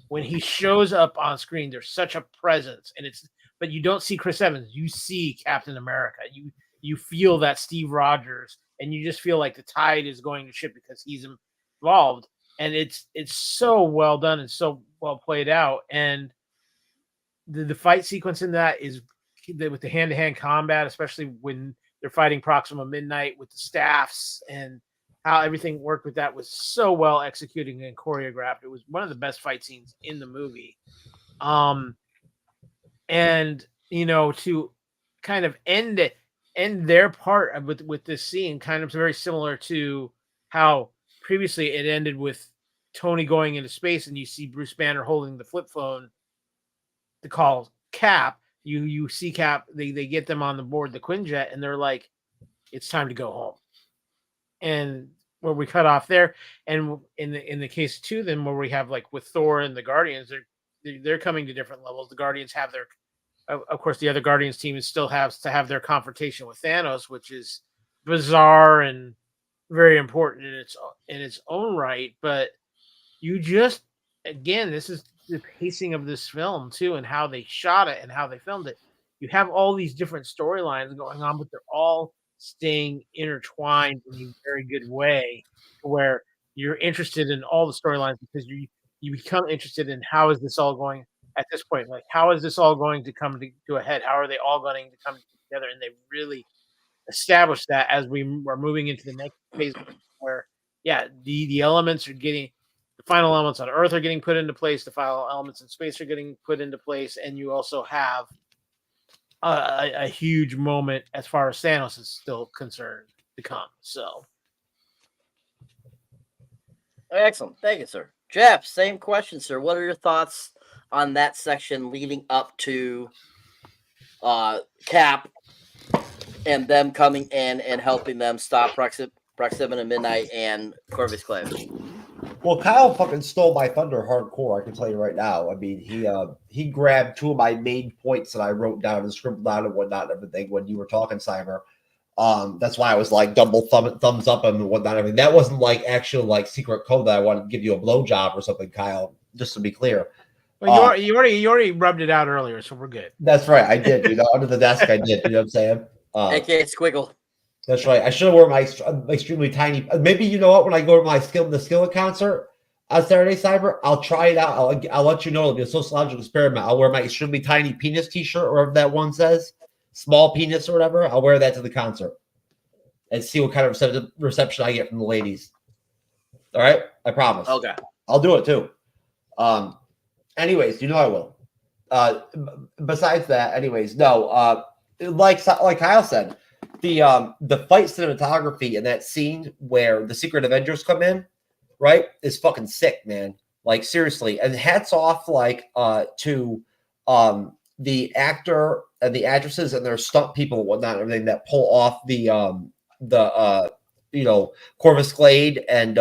Speaker 3: when he shows up on screen, there's such a presence, but you don't see Chris Evans. You see Captain America. You feel that Steve Rogers, and you just feel like the tide is going to shift because he's involved. And it's so well done and so well played out. And the fight sequence in that is with the hand-to-hand combat, especially when they're fighting Proxima Midnight with the staffs, and how everything worked with that was so well executed and choreographed. It was one of the best fight scenes in the movie. And to kind of end their part with this scene, kind of very similar to how previously it ended with Tony going into space, and you see Bruce Banner holding the flip phone to call Cap. You see Cap, they get them on the board, the Quinjet, and they're like, it's time to go home. And where we cut off there, and in the case two, then where we have like with Thor and the Guardians, they're coming to different levels. The Guardians have their, of course, the other Guardians team still has to have their confrontation with Thanos, which is bizarre and very important in its own right. But you just, again, this is the pacing of this film too, and how they shot it and how they filmed it. You have all these different storylines going on, but they're all staying intertwined in a very good way, where you're interested in all the storylines because you become interested in how is this all going at this point. Like, how is this all going to come to a head? How are they all going to come together? And they really established that as we are moving into the next phase, where the elements are getting, the final elements on Earth are getting put into place, the final elements in space are getting put into place, and you also have a huge moment as far as Thanos is still concerned to come. So
Speaker 4: excellent. Thank you, sir. Jeff, same question, sir. What are your thoughts on that section leading up to Cap and them coming in and helping them stop Proxima Midnight and Corvus Clave?
Speaker 5: Well, Kyle fucking stole my thunder hardcore, I can tell you right now. I mean, he grabbed two of my main points that I wrote down and scribbled out and whatnot and everything when you were talking, Cyber. That's why I was like double thumbs up and whatnot. I mean, that wasn't like actual like secret code that I wanted to give you a blowjob or something, Kyle, just to be clear.
Speaker 3: Well, you already rubbed it out earlier, so we're good.
Speaker 5: That's right. I did, under the desk I did, you know what I'm saying?
Speaker 4: AKA Squiggle.
Speaker 5: That's right. I should have worn my extremely tiny. Maybe you know what? When I go to the Skillet concert on Saturday, Cyber, I'll try it out. I'll let you know. It'll be a sociological experiment. I'll wear my extremely tiny penis T-shirt, or whatever that one says, small penis or whatever. I'll wear that to the concert and see what kind of reception I get from the ladies. All right, I promise.
Speaker 4: Okay,
Speaker 5: I'll do it too. Anyways, I will. Besides that, anyways, no. Like Kyle said. The fight cinematography in that scene where the Secret Avengers come in, right, is fucking sick, man. Like, seriously. And hats off to the actor and the actresses and their stunt people and whatnot, everything that pull off the Corvus Glade and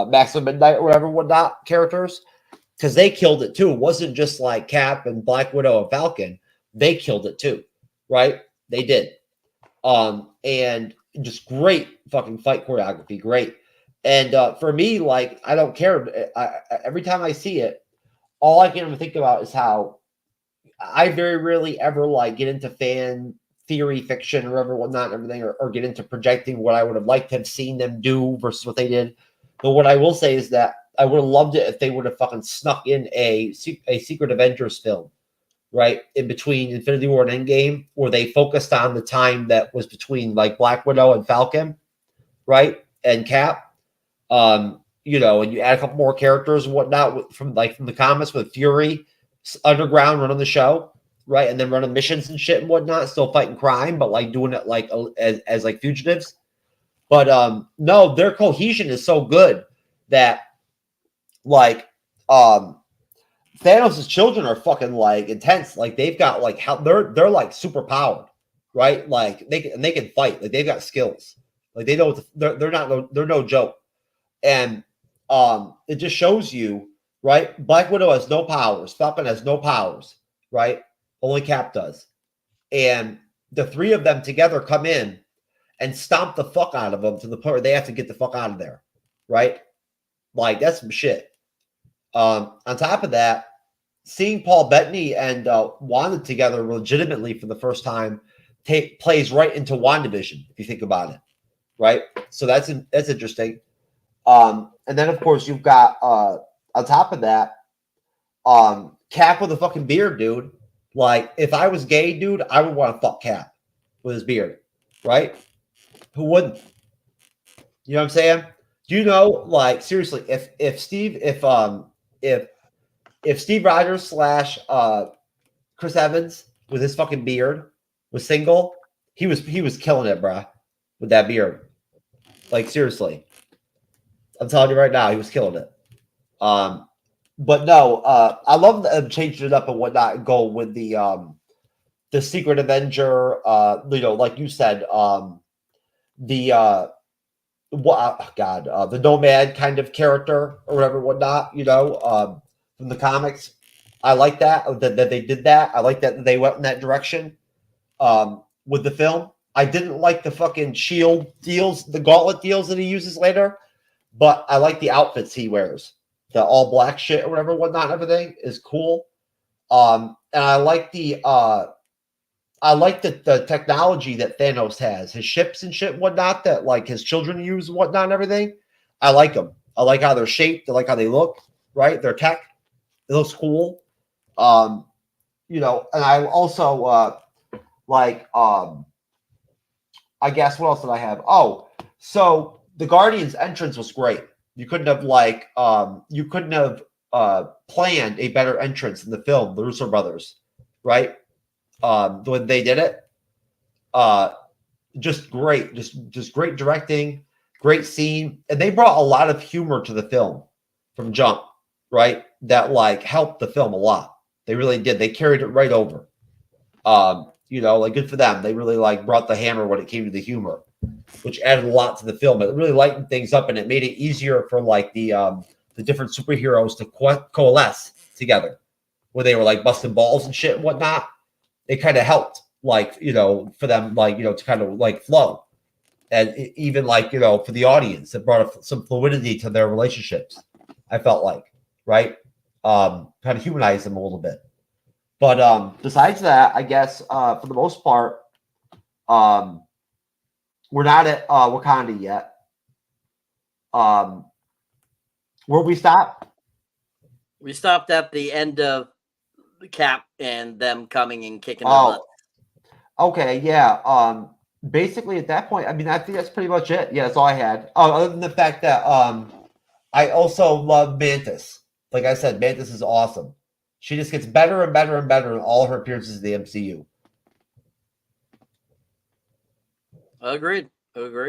Speaker 5: Maximum Midnight or whatever whatnot characters, because they killed it too. It wasn't just like Cap and Black Widow and Falcon. They killed it too. Right? They did. And just great fucking fight choreography. Great. And for me, like, I don't care. Every time I see it, all I can ever think about is how I very rarely ever like get into fan theory, fiction, or whatever, whatnot, and everything, or get into projecting what I would have liked to have seen them do versus what they did. But what I will say is that I would have loved it if they would have fucking snuck in a Secret Avengers film. Right, in between Infinity War and Endgame, where they focused on the time that was between like Black Widow and Falcon, right, and Cap, and you add a couple more characters and whatnot from the comics with Fury, Underground running the show, right, and then running missions and shit and whatnot, still fighting crime, but like doing it like as like fugitives. But no, their cohesion is so good that like Thanos' children are fucking like intense. Like they've got like how they're like super powered, right? Like they can fight. Like they've got skills. Like they know they're no joke. And it just shows you, right? Black Widow has no powers. Falcon has no powers, right? Only Cap does. And the three of them together come in and stomp the fuck out of them to the point where they have to get the fuck out of there, right? Like that's some shit. On top of that, seeing Paul Bettany and Wanda together legitimately for the first time plays right into WandaVision, if you think about it, right? So that's interesting. And then, of course, you've got, on top of that, Cap with a fucking beard, dude. Like, if I was gay, dude, I would want to fuck Cap with his beard, right? Who wouldn't? You know what I'm saying? Do you know, like, seriously, if Steve Rogers / Chris Evans with his fucking beard was single, he was killing it, bruh, with that beard. Like, seriously. I'm telling you right now, he was killing it. But no, I love them changing it up and whatnot and go with the Secret Avenger, like you said, the Nomad kind of character or whatever, whatnot, from the comics. I like that they did that. I like that they went in that direction with the film. I didn't like the fucking shield deals, the gauntlet deals that he uses later, but I like the outfits he wears. The all black shit or whatever, whatnot, and everything is cool. And I like the technology that Thanos has, his ships and shit, and whatnot, that like his children use and whatnot and everything. I like them. I like how they're shaped. I like how they look, right? Their tech. It looks cool. And I also I guess what else did I have? Oh, so the Guardians entrance was great. You couldn't have planned a better entrance in the film, the Russo brothers, right? When they did it, just great, just great directing, great scene, and they brought a lot of humor to the film from jump, right? That like helped the film a lot. They really did. They carried it right over. Good for them. They really brought the hammer when it came to the humor, which added a lot to the film. It really lightened things up, and it made it easier for the different superheroes to coalesce together, where they were busting balls and shit and whatnot. It kind of helped, for them, to kind of flow, and even for the audience, it brought some fluidity to their relationships. I felt right, kind of humanized them a little bit. But besides that, I guess for the most part, we're not at Wakanda yet. Where we stop?
Speaker 4: We stopped at the end of the Cap and them coming and kicking the butt.
Speaker 5: Okay, yeah. Basically, at that point, I mean, I think that's pretty much it. Yeah, that's all I had. Other than the fact that I also love Mantis. Like I said, Mantis is awesome. She just gets better and better and better in all her appearances in the MCU.
Speaker 4: Agreed. All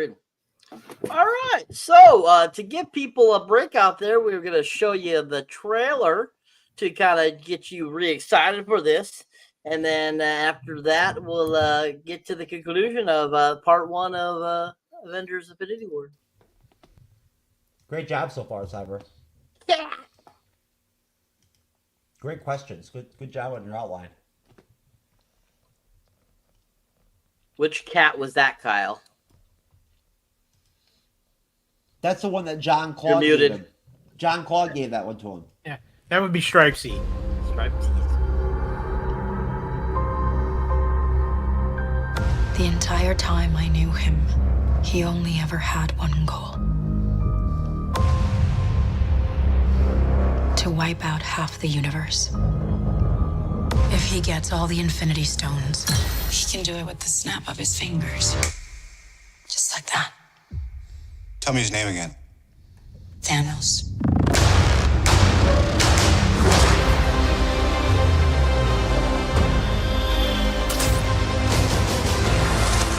Speaker 4: right. So to give people a break out there, we're going to show you the trailer to kind of get you re-excited for this. And then after that, we'll get to the conclusion of part 1 of Avengers Infinity War.
Speaker 5: Great job so far, Cyber.
Speaker 4: Yeah.
Speaker 5: Great questions. Good job on your outline.
Speaker 4: Which cat was that, Kyle?
Speaker 5: That's the one that John Claude
Speaker 4: You're muted.
Speaker 5: gave him. John Claude gave that one to him.
Speaker 3: Yeah, that would be Stripesy.
Speaker 7: The entire time I knew him, he only ever had one goal. To wipe out half the universe. If he gets all the Infinity Stones, he can do it with the snap of his fingers. Just like that.
Speaker 8: Tell me his name again.
Speaker 7: Thanos.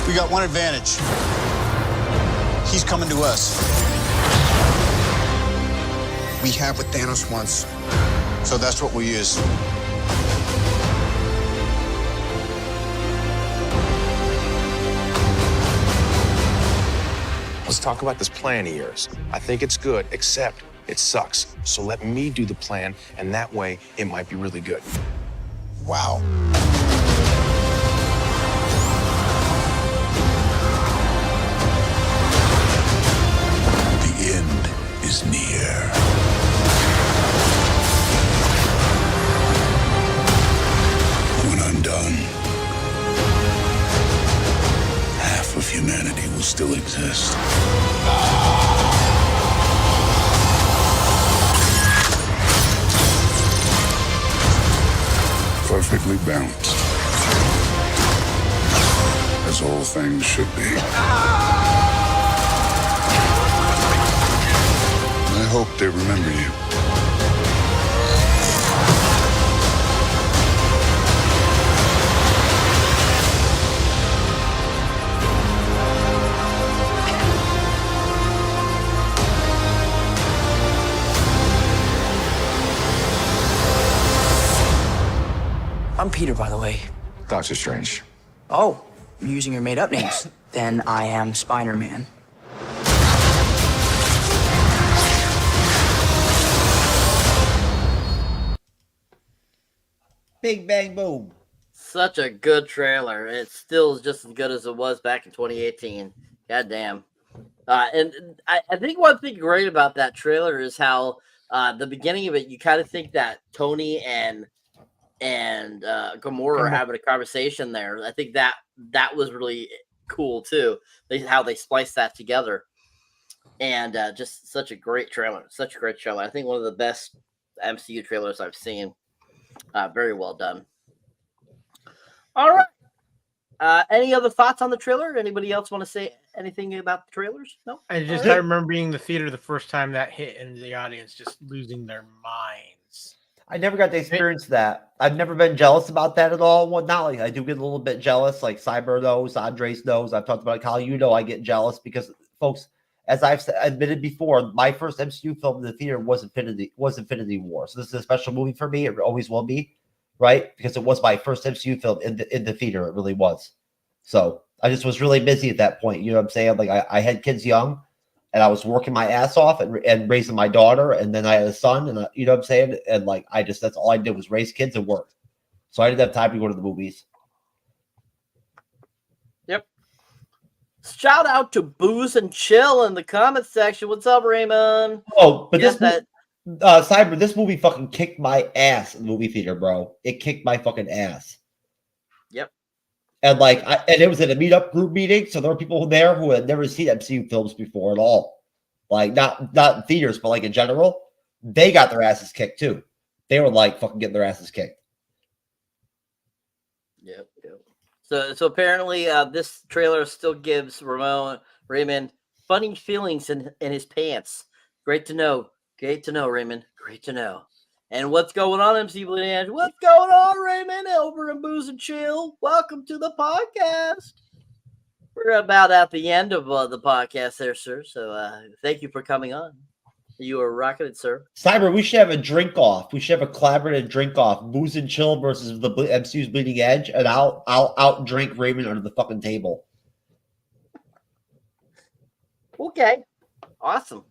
Speaker 8: We got one advantage. He's coming to us. We have what Thanos wants, so that's what we'll use.
Speaker 9: Let's talk about this plan of yours. I think it's good, except it sucks. So let me do the plan, and that way it might be really good.
Speaker 8: Wow.
Speaker 1: The end is near. humanity will still exist. Perfectly balanced, as all things should be. I hope they remember you.
Speaker 10: I'm Peter, by the way.
Speaker 9: Doctor Strange.
Speaker 10: Oh, you're using your made-up names. Then I am Spider-Man.
Speaker 5: Big bang boom.
Speaker 4: Such a good trailer. It's still just as good as it was back in 2018. God damn. And I think one thing great about that trailer is how the beginning of it, you kind of think that Tony and Gamora are having a conversation there. I think that was really cool too. How they spliced that together, and just such a great trailer. Such a great trailer. I think one of the best MCU trailers I've seen. Very well done. All right. Any other thoughts on the trailer? Anybody else want to say anything about the trailers? No.
Speaker 3: I remember being in the theater the first time that hit, and the audience just losing their minds.
Speaker 5: I never got to experience that. I've never been jealous about that at all. Well, not like I do get a little bit jealous, like Cyber knows, Andres knows. I've talked about it, Kyle. You know, I get jealous because, folks, as I've admitted before, my first MCU film in the theater was Infinity War. So this is a special movie for me. It always will be, right? Because it was my first MCU film in the theater. It really was. So I just was really busy at that point. You know what I'm saying? Like I had kids young. And I was working my ass off and raising my daughter, and then I had a son, and you know what I'm saying? And like that's all I did was raise kids and work. So I didn't have time to go to the movies.
Speaker 4: Yep. Shout out to Booze and Chill in the comments section. What's up, Raymond?
Speaker 5: Oh, but Cyber, this movie fucking kicked my ass in the movie theater, bro. It kicked my fucking ass.
Speaker 4: Yep.
Speaker 5: And like, and it was in a meetup group meeting, so there were people there who had never seen MCU films before at all. Like, not in theaters, but like in general, they got their asses kicked too. They were like fucking getting their asses kicked.
Speaker 4: Yep. So apparently, this trailer still gives Raymond funny feelings in his pants. Great to know, Raymond. Great to know. And what's going on, MC Bleeding Edge? What's going on, Raymond? Over in Booze and Chill. Welcome to the podcast. We're about at the end of the podcast there, sir. So thank you for coming on. You are rocking it, sir.
Speaker 5: Cyber, we should have a drink off. We should have a collaborative drink off. Booze and Chill versus the MCU's Bleeding Edge, and I'll out drink Raymond under the fucking table.
Speaker 4: Okay, awesome.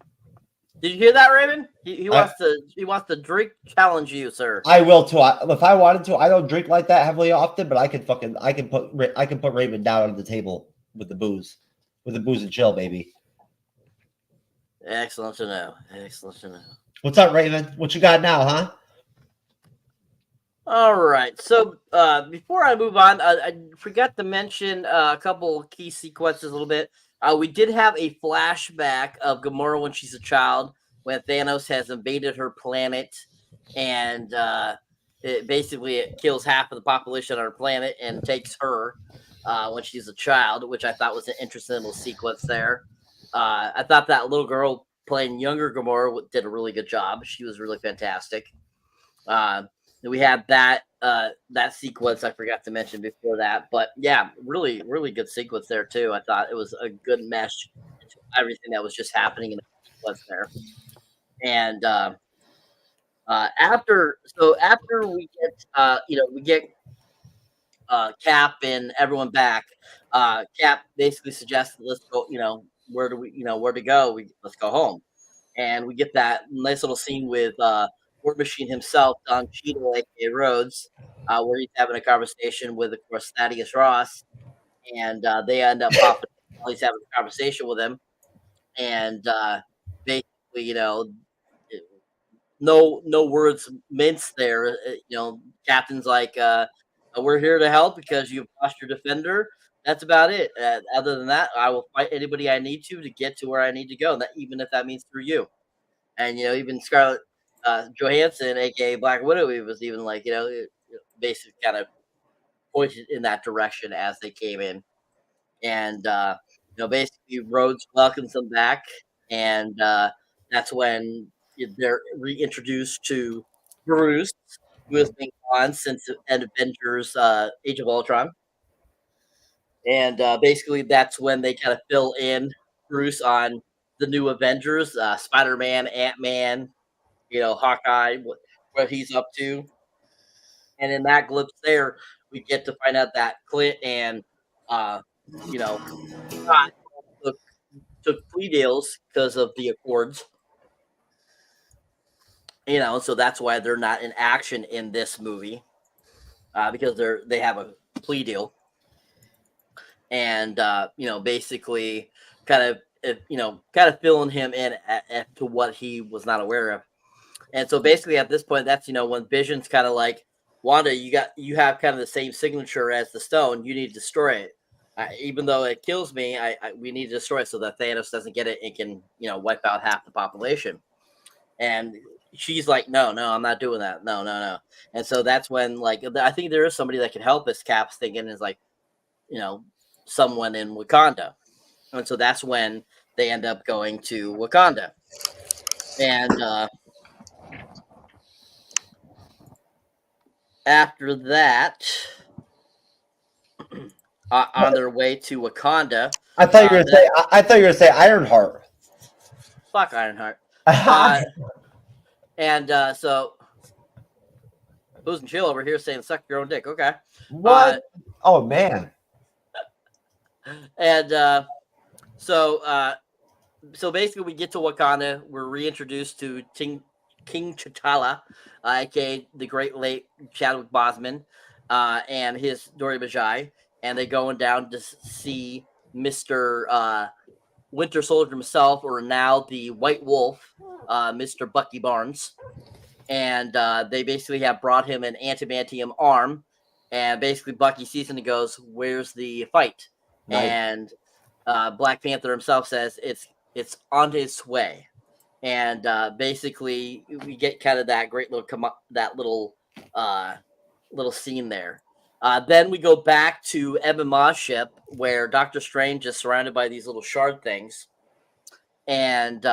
Speaker 4: Did you hear that, Raymond? He wants to drink challenge you, sir.
Speaker 5: I will too. If I wanted to, I don't drink like that heavily often, but I can put Raymond down on the table with the booze and chill, baby.
Speaker 4: Excellent to know.
Speaker 5: What's up, Raymond? What you got now, huh?
Speaker 4: All right. So before I move on, I forgot to mention a couple key sequences a little bit. We did have a flashback of Gamora when she's a child, when Thanos has invaded her planet, and it kills half of the population on her planet and takes her when she's a child, which I thought was an interesting little sequence there. I thought that little girl playing younger Gamora did a really good job. She was really fantastic. We had that sequence I forgot to mention before that, but yeah, really, really good sequence there too. I thought it was a good mesh into everything that was just happening in the sequence there. And after we get Cap and everyone back, Cap basically suggests, let's go. Where to go? Let's go home, and we get that nice little scene with War Machine himself, Don Cheadle, aka Rhodes, where he's having a conversation with, of course, Thaddeus Ross, and they end up popping while he's having a conversation with him, and basically, no words minced there. Captain's like, we're here to help because you've lost your defender. That's about it. Other than that, I will fight anybody I need to get to where I need to go, even if that means through you. And even Scarlett Johansson, aka Black Widow, it was even like basically kind of pointed in that direction as they came in, and basically Rhodes welcomes them back, and that's when they're reintroduced to Bruce, who has been gone since Avengers Age of Ultron. And basically, that's when they kind of fill in Bruce on the new Avengers, Spider-Man, Ant-Man, Hawkeye, what he's up to. And in that glimpse there, we get to find out that Clint and, Scott took plea deals because of the Accords. So that's why they're not in action in this movie, because they have a plea deal. And basically kind of filling him in to what he was not aware of. And so basically at this point, that's when Vision's kind of like, Wanda, you have kind of the same signature as the stone. You need to destroy it, even though it kills me. We need to destroy it so that Thanos doesn't get it and can wipe out half the population. And she's like, no, I'm not doing that. No. And so that's when I think there is somebody that can help us. Cap's thinking is like, someone in Wakanda. And so that's when they end up going to Wakanda. And after that, on their way to Wakanda,
Speaker 5: I thought you were going to say Ironheart.
Speaker 4: Fuck Ironheart. So Booze and Chill over here saying suck your own dick. Okay.
Speaker 5: What? Oh man.
Speaker 4: And so basically we get to Wakanda. We're reintroduced to King T'Challa, aka the Great Late Chadwick Boseman, and his Dori Bajai, and they're going down to see Mr. Winter Soldier himself, or now the White Wolf, Mr. Bucky Barnes. And they basically have brought him an adamantium arm, and basically Bucky sees him and goes, "Where's the fight?" Nice. And Black Panther himself says it's on its way. And basically we get kind of that great little little scene there. Then we go back to Ebon ship where Doctor Strange is surrounded by these little shard things. And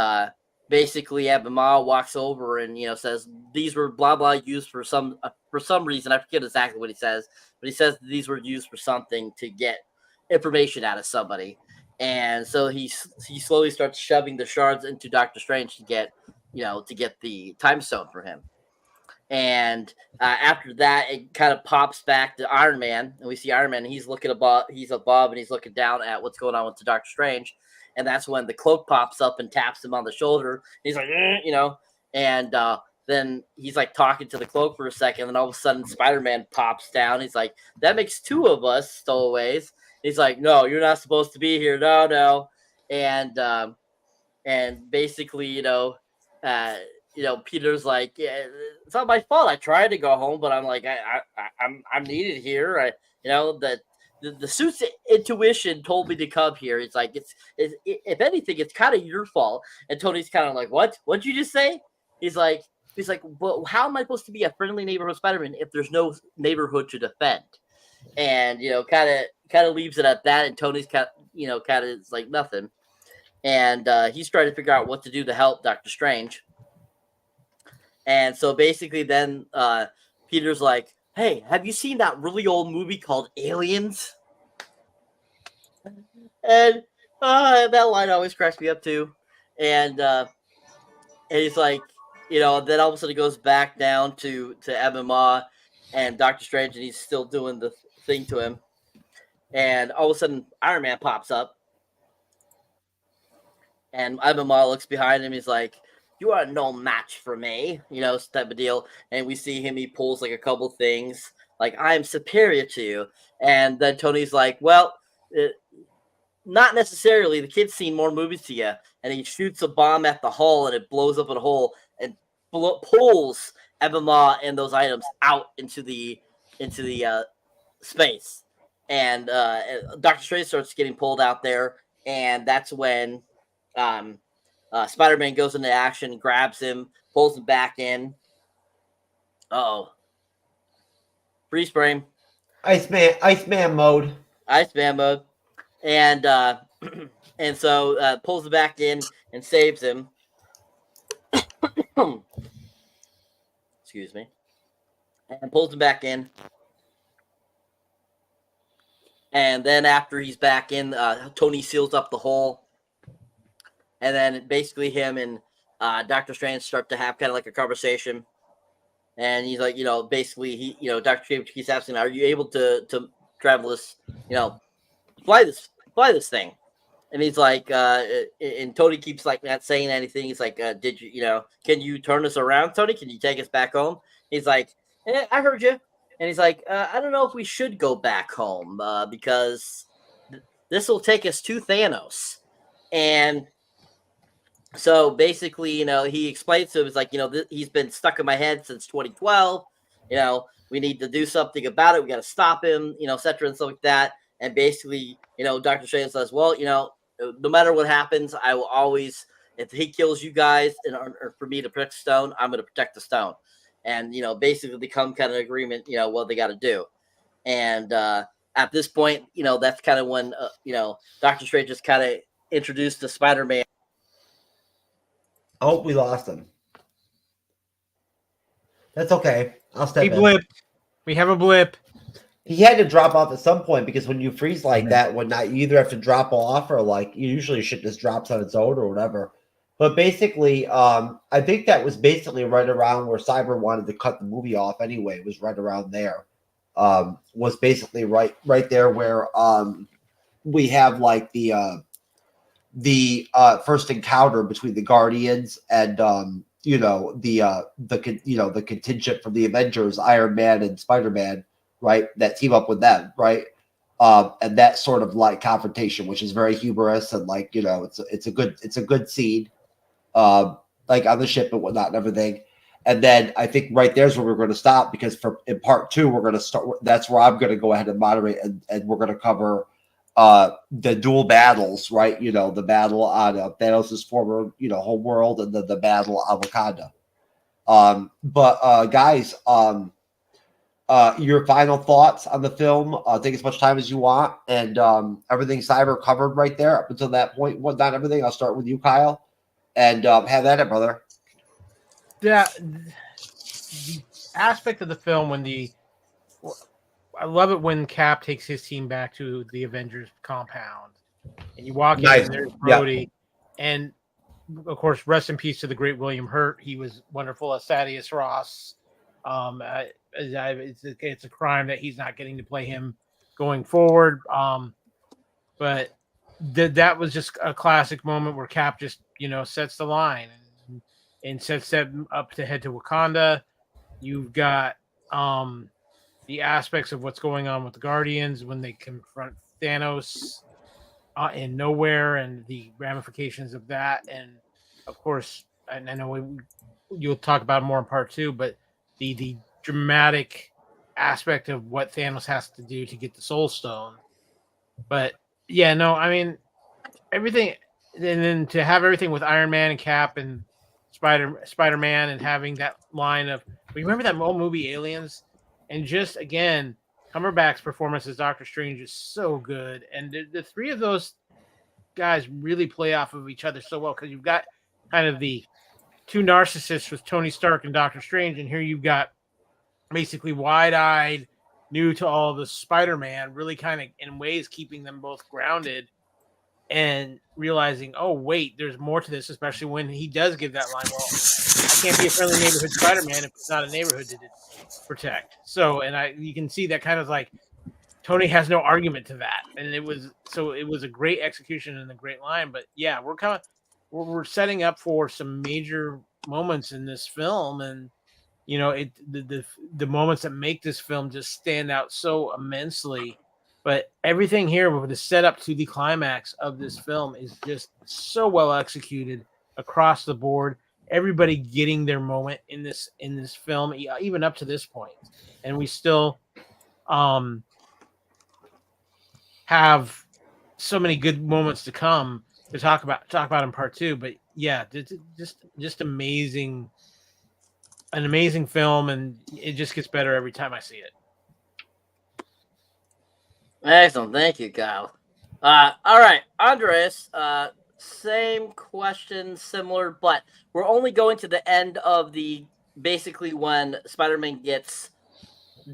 Speaker 4: basically Ebon walks over and says these were blah blah used for some reason. I forget exactly what he says, but he says these were used for something to get information out of somebody. And so he slowly starts shoving the shards into Doctor Strange to get the time stone for him. And after that, it kind of pops back to Iron Man, and we see Iron Man. And he's looking above, and he's looking down at what's going on with the Doctor Strange. And that's when the cloak pops up and taps him on the shoulder. He's like, and then he's like talking to the cloak for a second, and all of a sudden Spider-Man pops down. He's like, that makes two of us stowaways. He's like, no, you're not supposed to be here. No. And basically, Peter's like, yeah, it's not my fault. I tried to go home, but I'm like, I'm needed here. The suit's intuition told me to come here. It's like, it's if anything, it's kind of your fault. And Tony's kind of like, what? What'd you just say? He's like, well, how am I supposed to be a friendly neighborhood Spider-Man if there's no neighborhood to defend? And kind of leaves it at that. And Tony's kind of is like nothing. And he's trying to figure out what to do to help Doctor Strange. And so basically then Peter's like, hey, have you seen that really old movie called Aliens? And that line always cracks me up too. And he's like, then all of a sudden he goes back down to Ebon Maw and Doctor Strange, and he's still doing the thing to him. And all of a sudden Iron Man pops up. And Ebon Maw looks behind him. He's like, you are no match for me, type of deal. And we see him, he pulls like a couple things, like, I am superior to you. And then Tony's like, well, not necessarily. The kid's seen more movies to you. And he shoots a bomb at the hull, and it blows up a hole and pulls Ebon Maw and those items out into the space, and Doctor Strange starts getting pulled out there, and that's when Spider-Man goes into action, grabs him, pulls him back in. Uh-oh. Freeze frame.
Speaker 5: Iceman mode.
Speaker 4: Iceman mode. And and so pulls him back in and saves him. Excuse me. And pulls him back in. And then after he's back in, Tony seals up the hole. And then basically him and Doctor Strange start to have kind of like a conversation. And he's like, basically Doctor Strange keeps asking, are you able to travel this, fly this thing? And he's like, and Tony keeps like not saying anything. He's like, did you, can you turn us around, Tony? Can you take us back home? He's like, I heard you. And he's like, I don't know if we should go back home because this will take us to Thanos. And so basically, he explains to him, it's like, he's been stuck in my head since 2012. We need to do something about it. We got to stop him, et cetera, and stuff like that. And basically, Dr. Strange says, well, no matter what happens, I will always, if he kills you guys or for me to protect the stone, I'm going to protect the stone. And, basically they come kind of agreement, what they got to do. And at this point, that's kind of when, Doctor Strange just kind of introduced to Spider-Man.
Speaker 5: Oh, we lost him. That's okay. I'll step in.
Speaker 3: Blipped. We have a blip.
Speaker 5: He had to drop off at some point because when you freeze like that, whatnot, you either have to drop off or usually shit just drops on its own or whatever. But basically, I think that was basically right around where Cyber wanted to cut the movie off anyway. It was right around there. Was basically right there where we have like the first encounter between the Guardians and the contingent from the Avengers, Iron Man and Spider-Man, right? That team up with them, right? And that sort of like confrontation, which is very humorous and it's a good scene, like on the ship and whatnot and everything. And then I think right there's where we're going to stop because in part 2 we're going to start. That's where I'm going to go ahead and moderate and we're going to cover the dual battles, right? The battle on Thanos' former, home world and the battle on Wakanda. But guys, your final thoughts on the film. Take as much time as you want, and everything Cyber covered right there up until that point. Well, not everything. I'll start with you, Kyle, and have at it, brother.
Speaker 3: Yeah, the aspect of the film I love it when Cap takes his team back to the Avengers compound, and you walk in and there's Brody, and of course, rest in peace to the great William Hurt. He was wonderful as Thaddeus Ross. It's a crime that he's not getting to play him going forward. But that was just a classic moment where Cap just sets the line and sets them up to head to Wakanda. You've got the aspects of what's going on with the Guardians when they confront Thanos in nowhere and the ramifications of that. And of course, and I know you'll talk about it more in part 2, but the dramatic aspect of what Thanos has to do to get the Soul Stone. But yeah, no, I mean, everything, and then to have everything with Iron Man and Cap and Spider-Man and having that line of, remember that old movie Aliens? And just, again, Cumberbatch's performance as Doctor Strange is so good. And the three of those guys really play off of each other so well because you've got kind of the two narcissists with Tony Stark and Doctor Strange, and here you've got basically wide-eyed, new to all the Spider-Man, really kind of, in ways, keeping them both grounded and realizing, oh, wait, there's more to this, especially when he does give that line, well, I can't be a friendly neighborhood Spider-Man if it's not a neighborhood to protect. So, and you can see that kind of like Tony has no argument to that. And it was a great execution and a great line. But yeah, we're setting up for some major moments in this film. And, the moments that make this film just stand out so immensely. But everything here with the setup to the climax of this film is just so well executed across the board. Everybody getting their moment in this film, even up to this point, and we still, have so many good moments to come to talk about in part 2. But yeah, just amazing, an amazing film, and it just gets better every time I see it.
Speaker 4: Excellent, thank you, Kyle. All right, Andres. Same question, similar, but we're only going to the end of basically when Spider-Man gets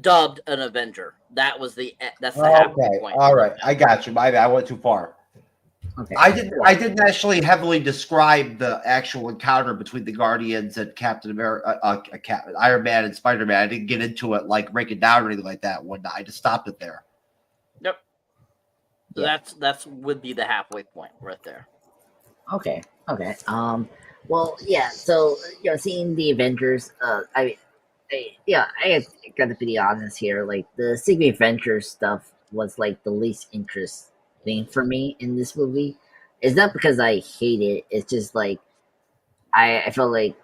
Speaker 4: dubbed an Avenger. That's the halfway point.
Speaker 5: All right. I got you. My bad. I went too far.
Speaker 6: Okay.
Speaker 5: I didn't actually heavily describe the actual encounter between the Guardians and Captain America, Iron Man and Spider-Man. I didn't get into it, like break it down or anything like that. I just stopped it there.
Speaker 4: Yep. So
Speaker 6: Yeah.
Speaker 4: that's would be the halfway point right there.
Speaker 6: Okay. Well, yeah. So seeing the Avengers, I gotta be honest here. Like the Secret Avengers stuff was like the least interesting for me in this movie. It's not because I hate it. It's just like I felt like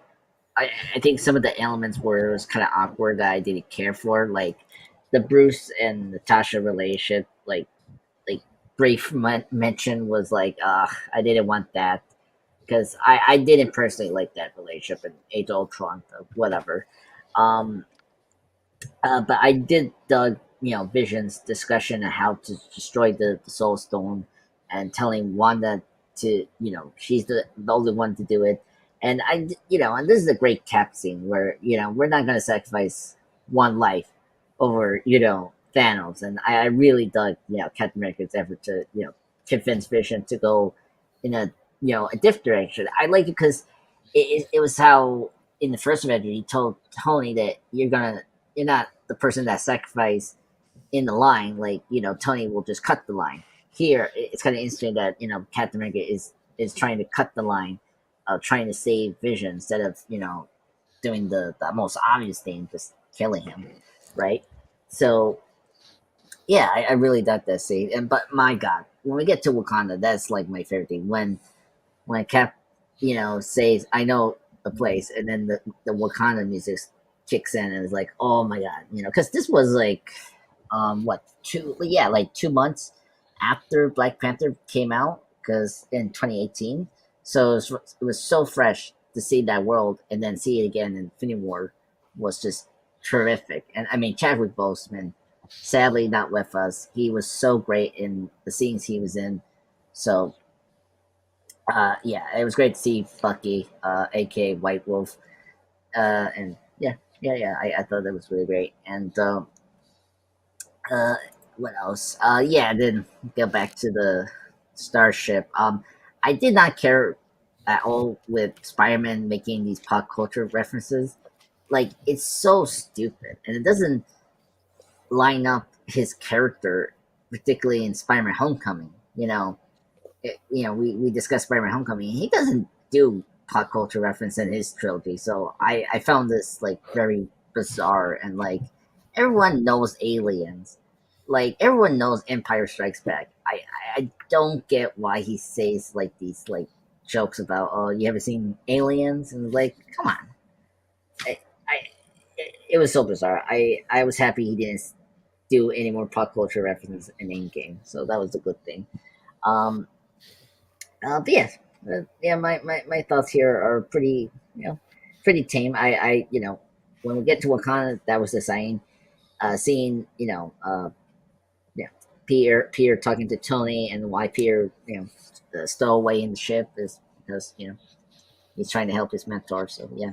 Speaker 6: I think some of the elements were kind of awkward that I didn't care for, like the Bruce and Natasha relationship. Like brief mention was like, I didn't want that because I didn't personally like that relationship in Age of Ultron, whatever. But I did Vision's discussion on how to destroy the Soul Stone and telling Wanda to she's the only one to do it. And and this is a great cap scene where we're not gonna sacrifice one life over Thanos, and I really dug Captain America's effort to convince Vision to go in a a different direction. I like it because it was how in the first Avenger he told Tony that you're not the person that sacrificed in the line. Like Tony will just cut the line. Here it's kind of interesting that Captain America is trying to cut the line, trying to save Vision instead of doing the most obvious thing, just killing him, right? So yeah, I really dug that scene. But my God, when we get to Wakanda, that's like my favorite thing. When Cap, says, "I know a place," and then the Wakanda music kicks in, and it's like, oh my God, because this was like, 2 months after Black Panther came out, because in 2018, so it was so fresh to see that world and then see it again in Infinity War was just terrific. And I mean, Chadwick Boseman, sadly not with us. He was so great in the scenes he was in. So, yeah, it was great to see Bucky, aka White Wolf, and I thought that was really great. And what else? Then go back to the Starship. I did not care at all with Spider-Man making these pop culture references. Like, it's so stupid, and it doesn't line up his character, particularly in Spider-Man Homecoming. We discussed Spider-Man Homecoming. He doesn't do pop culture reference in his trilogy, so I found this like very bizarre. And like everyone knows Aliens, like everyone knows Empire Strikes Back. I don't get why he says like these like jokes about, oh, you ever seen Aliens? And like, come on. It was so bizarre. I was happy he didn't do any more pop culture references in Endgame, so that was a good thing. But my thoughts here are pretty tame. I when we get to Wakanda, that was the sign. Seeing Peter talking to Tony, and why Peter stowaway in the ship is because he's trying to help his mentor. So yeah.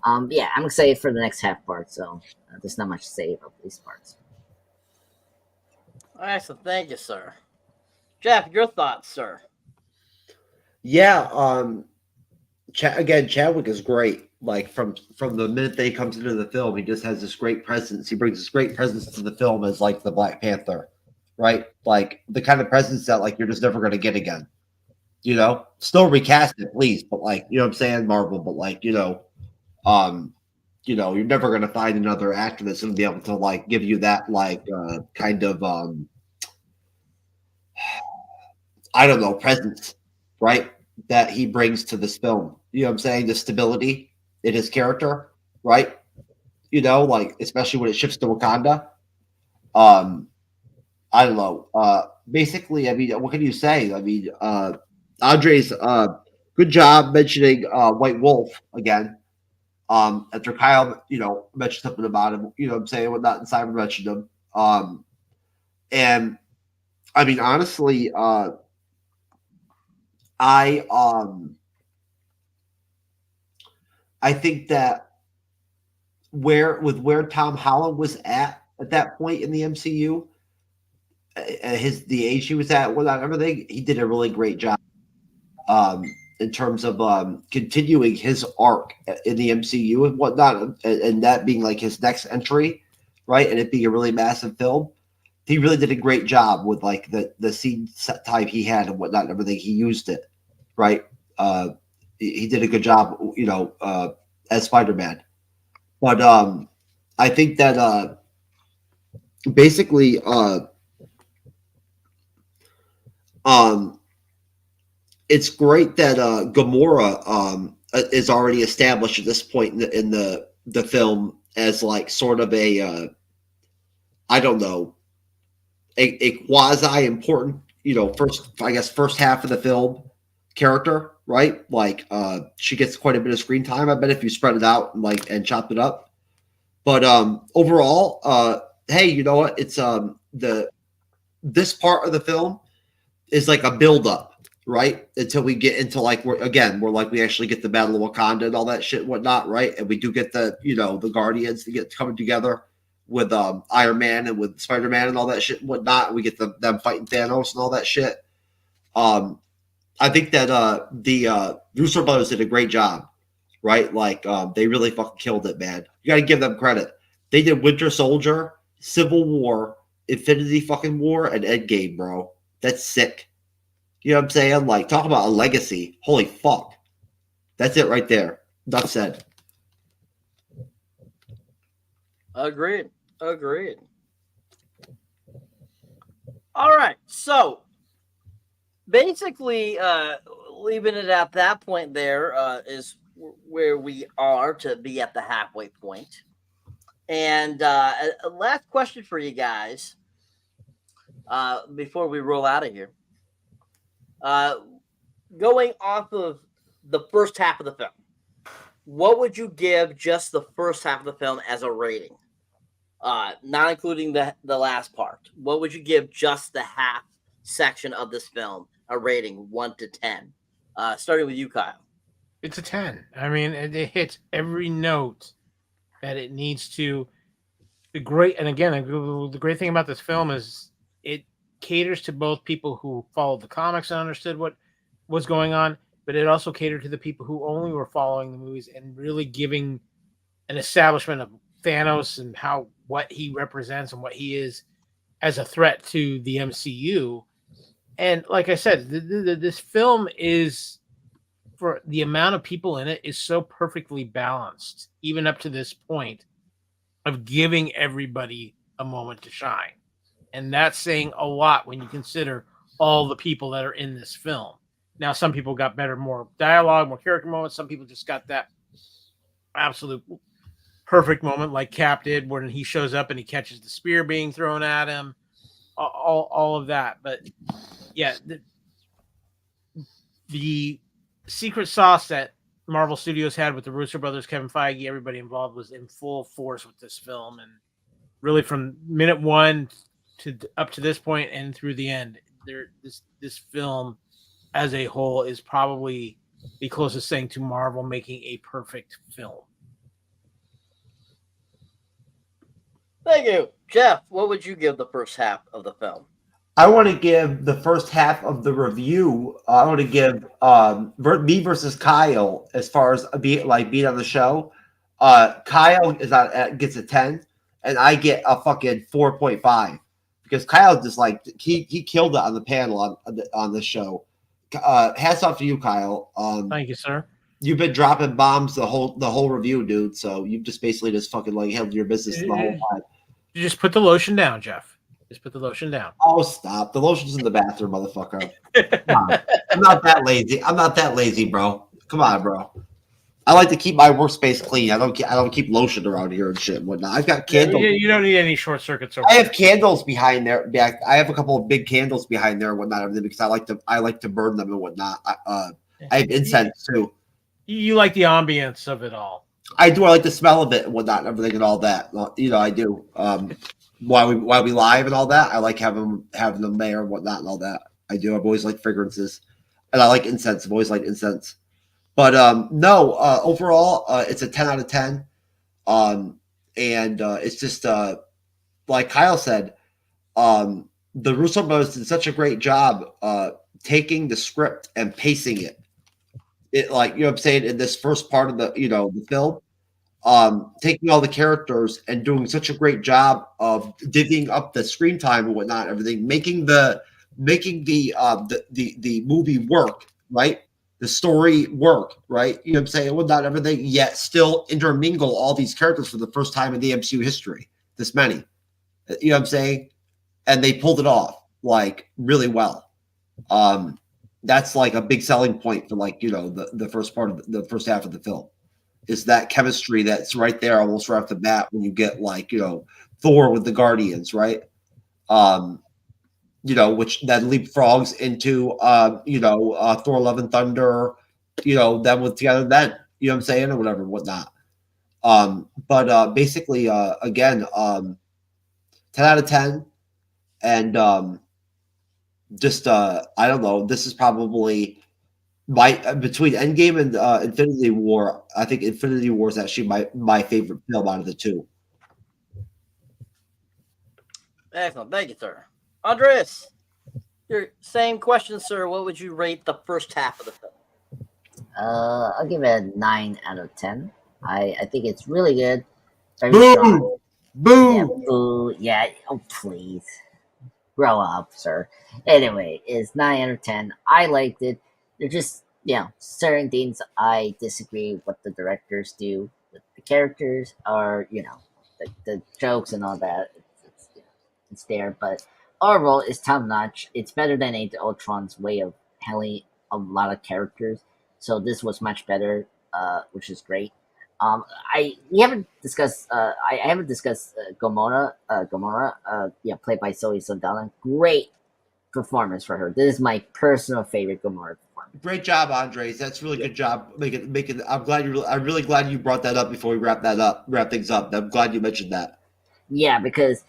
Speaker 6: I'm excited for the next half part, so there's not much to say about these parts.
Speaker 4: All right, so thank you, sir. Jeff, your thoughts, sir?
Speaker 5: Yeah, Chadwick is great. Like from the minute that he comes into the film, he just has this great presence. He brings this great presence to the film as like the Black Panther, right? Like the kind of presence that like you're just never going to get again. Still recast it, please, but like what I'm saying, Marvel, but like you're never going to find another actor that's going to be able to like give you that like kind of I don't know, presence, right? That he brings to this film. You know what I'm saying? The stability in his character, right? Like especially when it shifts to Wakanda. I don't know. Basically, I mean, what can you say? I mean, Andre's good job mentioning White Wolf again. After Kyle, mentioned something about him, what I'm saying, whatnot, and Cyber mentioned him. And I mean, honestly, I think that where Tom Holland was at that point in the MCU, the age he was at, whatnot, everything, he did a really great job. In terms of continuing his arc in the MCU and whatnot, and that being like his next entry, right? And it being a really massive film. He really did a great job with like the scene set type he had and whatnot and everything. He used it, right? He did a good job, as Spider-Man. But I think that basically it's great that Gamora is already established at this point in the film as like sort of a I don't know, a quasi important, first half of the film character, right? Like she gets quite a bit of screen time, I bet, if you spread it out and chop it up. But overall, hey, you know what? It's this part of the film is like a build up, right? Until we get into we actually get the Battle of Wakanda and all that shit and whatnot, right? And we do get the Guardians to get coming together with Iron Man and with Spider-Man and all that shit and whatnot. We get them fighting Thanos and all that shit. I think that the Russo brothers did a great job, right? Like they really fucking killed it, man. You got to give them credit. They did Winter Soldier, Civil War, Infinity fucking War, and Endgame, bro. That's sick. You know what I'm saying? Like, talk about a legacy. Holy fuck. That's it right there. Enough said.
Speaker 4: Agreed. All right. So, basically, leaving it at that point there is where we are to be at the halfway point. And a last question for you guys before we roll out of here. Going off of the first half of the film, what would you give just the first half of the film as a rating? Not including the last part. What would you give just the half section of this film a rating 1 to 10? Starting with you, Kyle.
Speaker 3: It's a 10. I mean, it hits every note that it needs to. The great thing about this film is it caters to both people who followed the comics and understood what was going on, but it also catered to the people who only were following the movies and really giving an establishment of Thanos and what he represents and what he is as a threat to the MCU. And like I said, this film is, for the amount of people in it, is so perfectly balanced, even up to this point, of giving everybody a moment to shine. And that's saying a lot when you consider all the people that are in this film. Now, some people got more dialogue, more character moments. Some people just got that absolute perfect moment like Cap did when he shows up and he catches the spear being thrown at him. All of that. But yeah, the secret sauce that Marvel Studios had with the Russo brothers, Kevin Feige, everybody involved was in full force with this film. And really from minute one to up to this point and through the end, this film as a whole is probably the closest thing to Marvel making a perfect film.
Speaker 4: Thank you. Jeff, what would you give the first half of the film?
Speaker 5: I want to give the first half of the review. I want to give me versus Kyle as far as being on the show. Kyle gets a 10, and I get a fucking 4.5 because Kyle just he killed it on the panel on this show. Hats off to you, Kyle.
Speaker 3: Thank you, sir.
Speaker 5: You've been dropping bombs the whole review, dude. So you've just basically fucking handled your business the whole time.
Speaker 3: You just put the lotion down, Jeff. Just put the lotion down.
Speaker 5: Oh, stop. The lotion's in the bathroom, motherfucker. I'm not that lazy. I'm not that lazy, bro. Come on, bro. I like to keep my workspace clean. I don't keep lotion around here and shit and whatnot. I've got candles.
Speaker 3: You don't need any short circuits.
Speaker 5: I have candles behind there. I have a couple of big candles behind there and whatnot, everything, because I like to burn them and whatnot. I have incense too.
Speaker 3: You like the ambience of it all.
Speaker 5: I do. I like the smell of it and whatnot, and everything and all that. I do. While we live and all that, I like having them there and whatnot and all that. I do. I've always liked fragrances, and I like incense. I've always liked incense. But no, overall, it's a 10 out of 10. And it's just like Kyle said, the Russo brothers did such a great job taking the script and pacing it. It, like, you know what I'm saying, in this first part of the the film, taking all the characters and doing such a great job of divvying up the screen time and whatnot, everything, making the movie work, right? The story work, right? You know what I'm saying? Well, not everything, yet still intermingle all these characters for the first time in the MCU history. This many. You know what I'm saying? And they pulled it off, like, really well. That's like a big selling point for, like, the first part of the first half of the film. Is that chemistry that's right there almost right off the bat when you get, like, Thor with the Guardians, right? Which then leapfrogs into, Thor Love and Thunder, them with together then, you know what I'm saying, or whatever, whatnot. But basically, again, 10 out of 10. And just, I don't know, this is probably between Endgame and Infinity War. I think Infinity War is actually my favorite film out of the two.
Speaker 4: Excellent. Thank you, sir. Andres, your same question, sir. What would you rate the first half of the film?
Speaker 6: I'll give it a 9 out of 10. I think it's really good. Very
Speaker 5: Boo!
Speaker 6: strong.
Speaker 5: Boo!
Speaker 6: Yeah, boo! Yeah. Oh, please, grow up, sir. Anyway, it's 9 out of 10. I liked it. They're just certain things I disagree with what the directors do with the characters, or the jokes and all that. It's there, but overall, it's top notch. It's better than Age of Ultron's way of handling a lot of characters. So this was much better, which is great. We haven't discussed. I haven't discussed Gamora. Played by Zoe Saldana. Great performance for her. This is my personal favorite Gamora performance.
Speaker 5: Great job, Andres. That's really good job. Making. I'm really glad you brought that up before we wrap things up. I'm glad you mentioned that.
Speaker 6: Yeah, because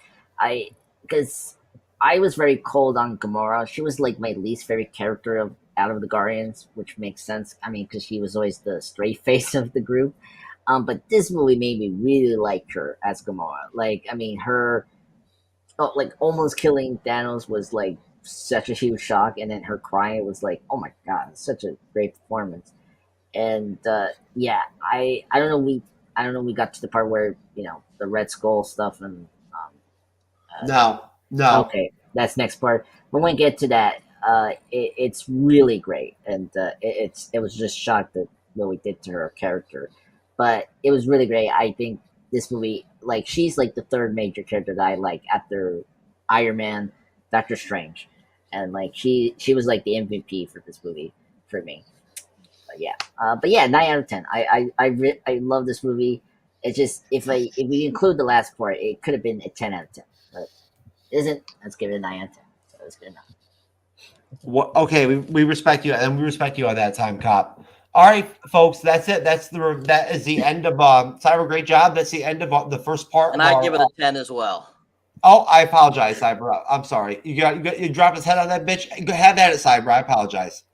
Speaker 6: I was very cold on Gamora. She was like my least favorite character out of the Guardians, which makes sense. I mean, because she was always the straight face of the group. But this movie made me really like her as Gamora. Like, I mean, her almost killing Thanos was like such a huge shock, and then her crying was like, oh my god, such a great performance. And I don't know. We got to the part where the Red Skull stuff and.
Speaker 5: No.
Speaker 6: Okay, that's next part. When we get to that, it's really great, and it was just shocked at what we did to her character, but it was really great. I think this movie, like, she's like the third major character that I like after Iron Man, Doctor Strange, and like she was like the MVP for this movie for me. But yeah, 9 out of 10. I love this movie. It's just if we include the last part, it could have been a 10 out of 10. But isn't. Let's give it a 9 out of 10. So it's good enough.
Speaker 5: Okay, we respect you, and we respect you on that time, Cop. All right, folks, that's it. That is the end of Cyber. Great job. That's the end of the first part.
Speaker 4: And I give it a 10 as well.
Speaker 5: Oh, I apologize, Cyber. I'm sorry. You dropped his head on that bitch. Go have that at Cyber. I apologize.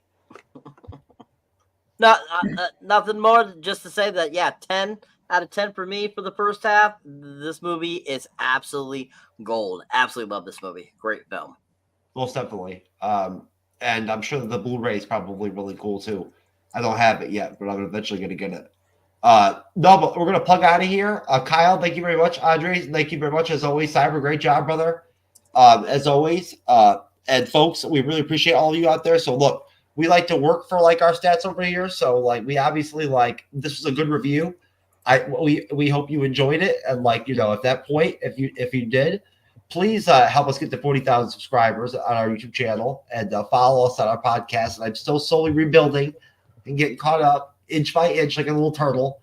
Speaker 4: Nothing more. Just to say that 10 out of 10 for me for the first half. This movie is absolutely gold. Absolutely love this movie. Great film.
Speaker 5: Most definitely. And I'm sure that the Blu-ray is probably really cool too. I don't have it yet, but I'm eventually going to get it. No, but we're going to plug out of here. Kyle, thank you very much. Andres, thank you very much. As always, Cyber, great job, brother. As always. And folks, we really appreciate all of you out there. So look, we like to work for like our stats over here. So like, we obviously this was a good review. We hope you enjoyed it. And like, at that point, if you did, please help us get to 40,000 subscribers on our YouTube channel and follow us on our podcast. And I'm still slowly rebuilding and getting caught up inch by inch like a little turtle.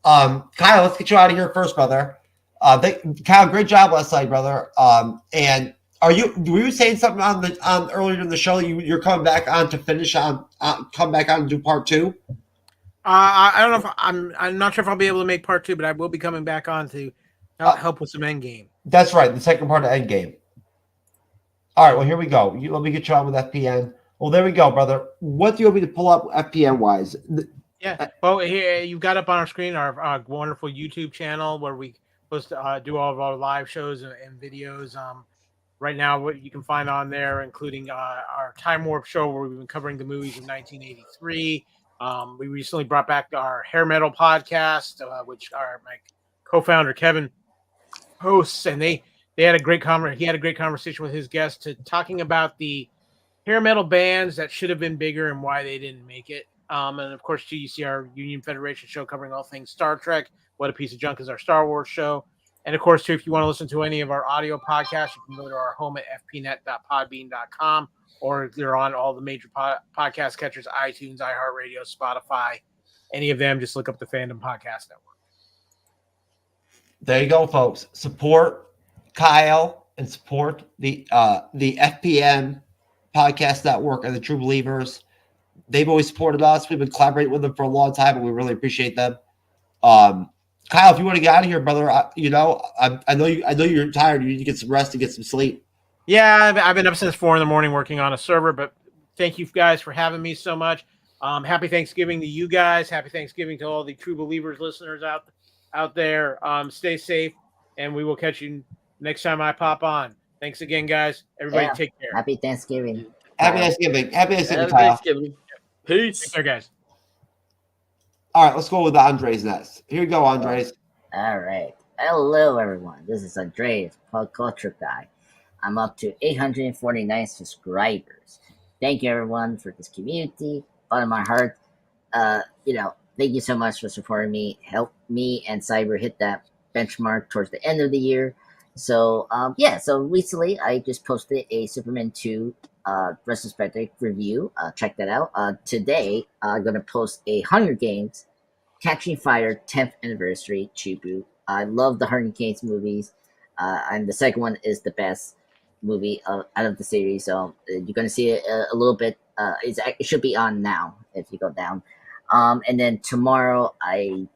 Speaker 5: Kyle, let's get you out of here first, brother. Kyle, great job last night, brother. And were you saying something on earlier in the show? You're coming back on to finish on, come back on and do part 2?
Speaker 3: I don't know if I'm not sure if I'll be able to make part 2, but I will be coming back on to help with some Endgame.
Speaker 5: That's right, the second part of Endgame. All right, well, here we go. Let me get you on with FPN. Well, there we go, brother. What do you want me to pull up FPN-wise?
Speaker 3: Yeah, well, here you've got up on our screen our wonderful YouTube channel where we post do all of our live shows and videos. Right now, what you can find on there, including our Time Warp show where we've been covering the movies of 1983. We recently brought back our Hair Metal podcast, which my co-founder Kevin hosts, and they had a great he had a great conversation with his guest talking about the hair metal bands that should have been bigger and why they didn't make it. And of course, you see our Union Federation show covering all things Star Trek. What a Piece of Junk is our Star Wars show. And of course, too, if you want to listen to any of our audio podcasts, you can go to our home at fpnet.podbean.com, or they're on all the major podcast catchers, iTunes, iHeartRadio, Spotify, any of them. Just look up the Fandom Podcast Network.
Speaker 5: There you go, folks. Support Kyle and support the FPN Podcast Network and the True Believers. They've always supported us. We've been collaborating with them for a long time, and we really appreciate them. Kyle, if you want to get out of here, brother, I know you're tired. You need to get some rest and get some sleep.
Speaker 3: Yeah, I've been up since 4 a.m. working on a server, but thank you guys for having me so much. Happy Thanksgiving to you guys. Happy Thanksgiving to all the True Believers listeners out there. Stay safe, and we will catch you next time I pop on. Thanks again, guys. Everybody take care.
Speaker 6: Happy Thanksgiving.
Speaker 5: Happy Thanksgiving. Happy Thanksgiving,
Speaker 4: Happy
Speaker 5: Kyle.
Speaker 4: Thanksgiving. Peace.
Speaker 3: Take care, guys.
Speaker 5: All right, let's go with Andres next. Here you go, Andres.
Speaker 6: All right. Hello, everyone. This is Andres, Pop Culture Guy. I'm up to 849 subscribers. Thank you, everyone, for this community. Bottom of my heart, thank you so much for supporting me. Help me and Cyber hit that benchmark towards the end of the year. So, so recently I just posted a Superman 2 retrospective review. Check that out. Today, I'm going to post a Hunger Games Catching Fire 10th Anniversary tribute. I love the Hunger Games movies, and the second one is the best movie out of the series. So you're going to see it a little bit. It should be on now if you go down. And then tomorrow, I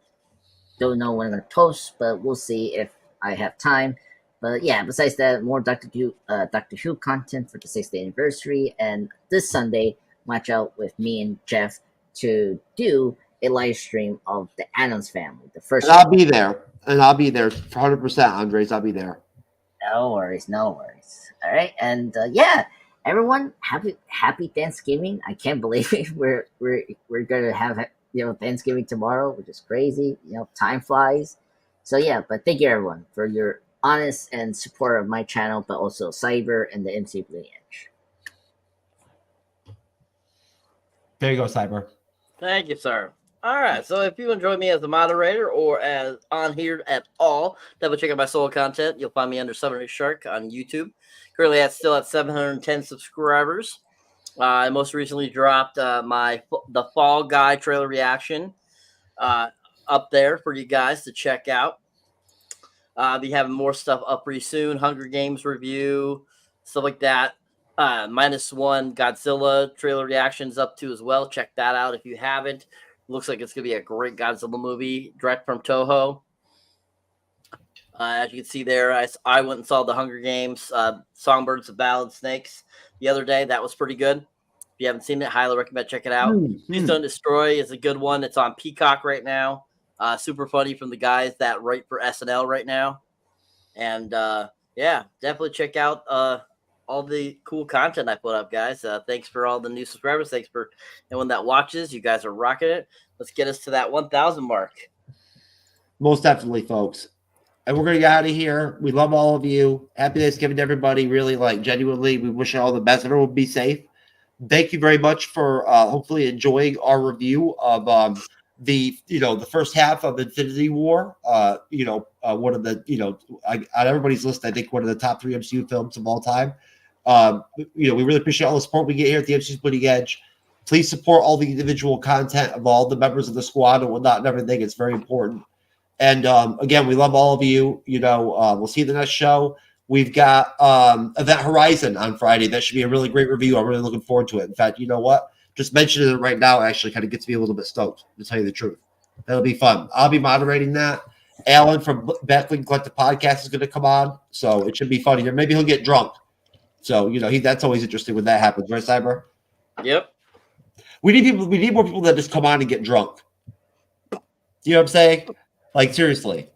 Speaker 6: don't know when I'm going to post, but we'll see if I have time. But yeah, besides that, more Doctor Who content for the 6th anniversary. And this Sunday, watch out with me and Jeff to do a live stream of the Addams Family. The first.
Speaker 5: And I'll be there. And I'll be there 100%, Andres. I'll be there.
Speaker 6: No worries. All right, and everyone, happy Thanksgiving. I can't believe it. We're gonna have Thanksgiving tomorrow, which is crazy. Time flies. So yeah, but thank you everyone for your honest and support of my channel, but also Cyber and the MC Bleeding Edge.
Speaker 5: There you go, Cyber.
Speaker 4: Thank you, sir. All right, so if you enjoy me as a moderator or as on here at all, definitely check out my solo content. You'll find me under Cyberneticshark on YouTube. Currently, still at 710 subscribers. I most recently dropped the Fall Guy trailer reaction up there for you guys to check out. I'll be having more stuff up pretty soon. Hunger Games review, stuff like that. -1 Godzilla trailer reactions up to as well. Check that out if you haven't. Looks like it's going to be a great Godzilla movie, direct from Toho. As you can see there, I went and saw the Hunger Games, Songbirds, The Ballad Snakes the other day. That was pretty good. If you haven't seen it, highly recommend check it out. Please Don't Destroy is a good one. It's on Peacock right now. Super funny from the guys that write for SNL right now. And definitely check out all the cool content I put up, guys. Thanks for all the new subscribers. Thanks for anyone that watches. You guys are rocking it. Let's get us to that 1,000 mark.
Speaker 5: Most definitely, folks. And we're going to get out of here. We love all of you. Happy Thanksgiving to everybody. Really, genuinely, we wish you all the best. Everyone be safe. Thank you very much for hopefully enjoying our review of the first half of Infinity War. One of the, on everybody's list, I think one of the top 3 MCU films of all time. We really appreciate all the support we get here at the MCU'S Bleeding Edge. Please support all the individual content of all the members of the squad and whatnot and everything. It's very important. And again, we love all of you. We'll see you the next show. We've got Event Horizon on Friday. That should be a really great review. I'm really looking forward to it. In fact, you know what? Just mentioning it right now actually kind of gets me a little bit stoked, to tell you the truth. That'll be fun. I'll be moderating that. Alan from Backlink Collective Podcast is going to come on, so it should be funny. Or maybe he'll get drunk. So, that's always interesting when that happens, right, Cyber?
Speaker 4: Yep.
Speaker 5: We need more people that just come on and get drunk. You know what I'm saying? Like, seriously.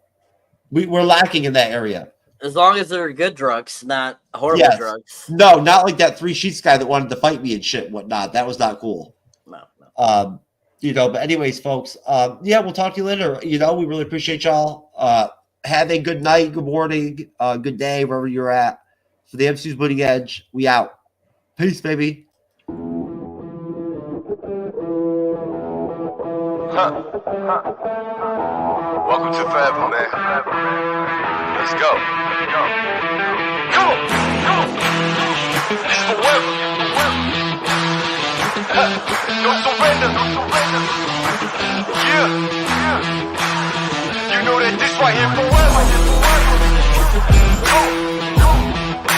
Speaker 5: We're lacking in that area.
Speaker 4: As long as they're good drugs, not horrible drugs.
Speaker 5: No, not like that 3 Sheets guy that wanted to fight me and shit and whatnot. That was not cool.
Speaker 4: No.
Speaker 5: But anyways, folks, we'll talk to you later. We really appreciate y'all. Have a good night, good morning, good day, wherever you're at. For the MCU'S Bleeding Edge, we out. Peace, baby.
Speaker 11: Welcome to Forever, man. Let's go. Come on. It's forever. No surrender. Yeah. You know that this right here forever. Go.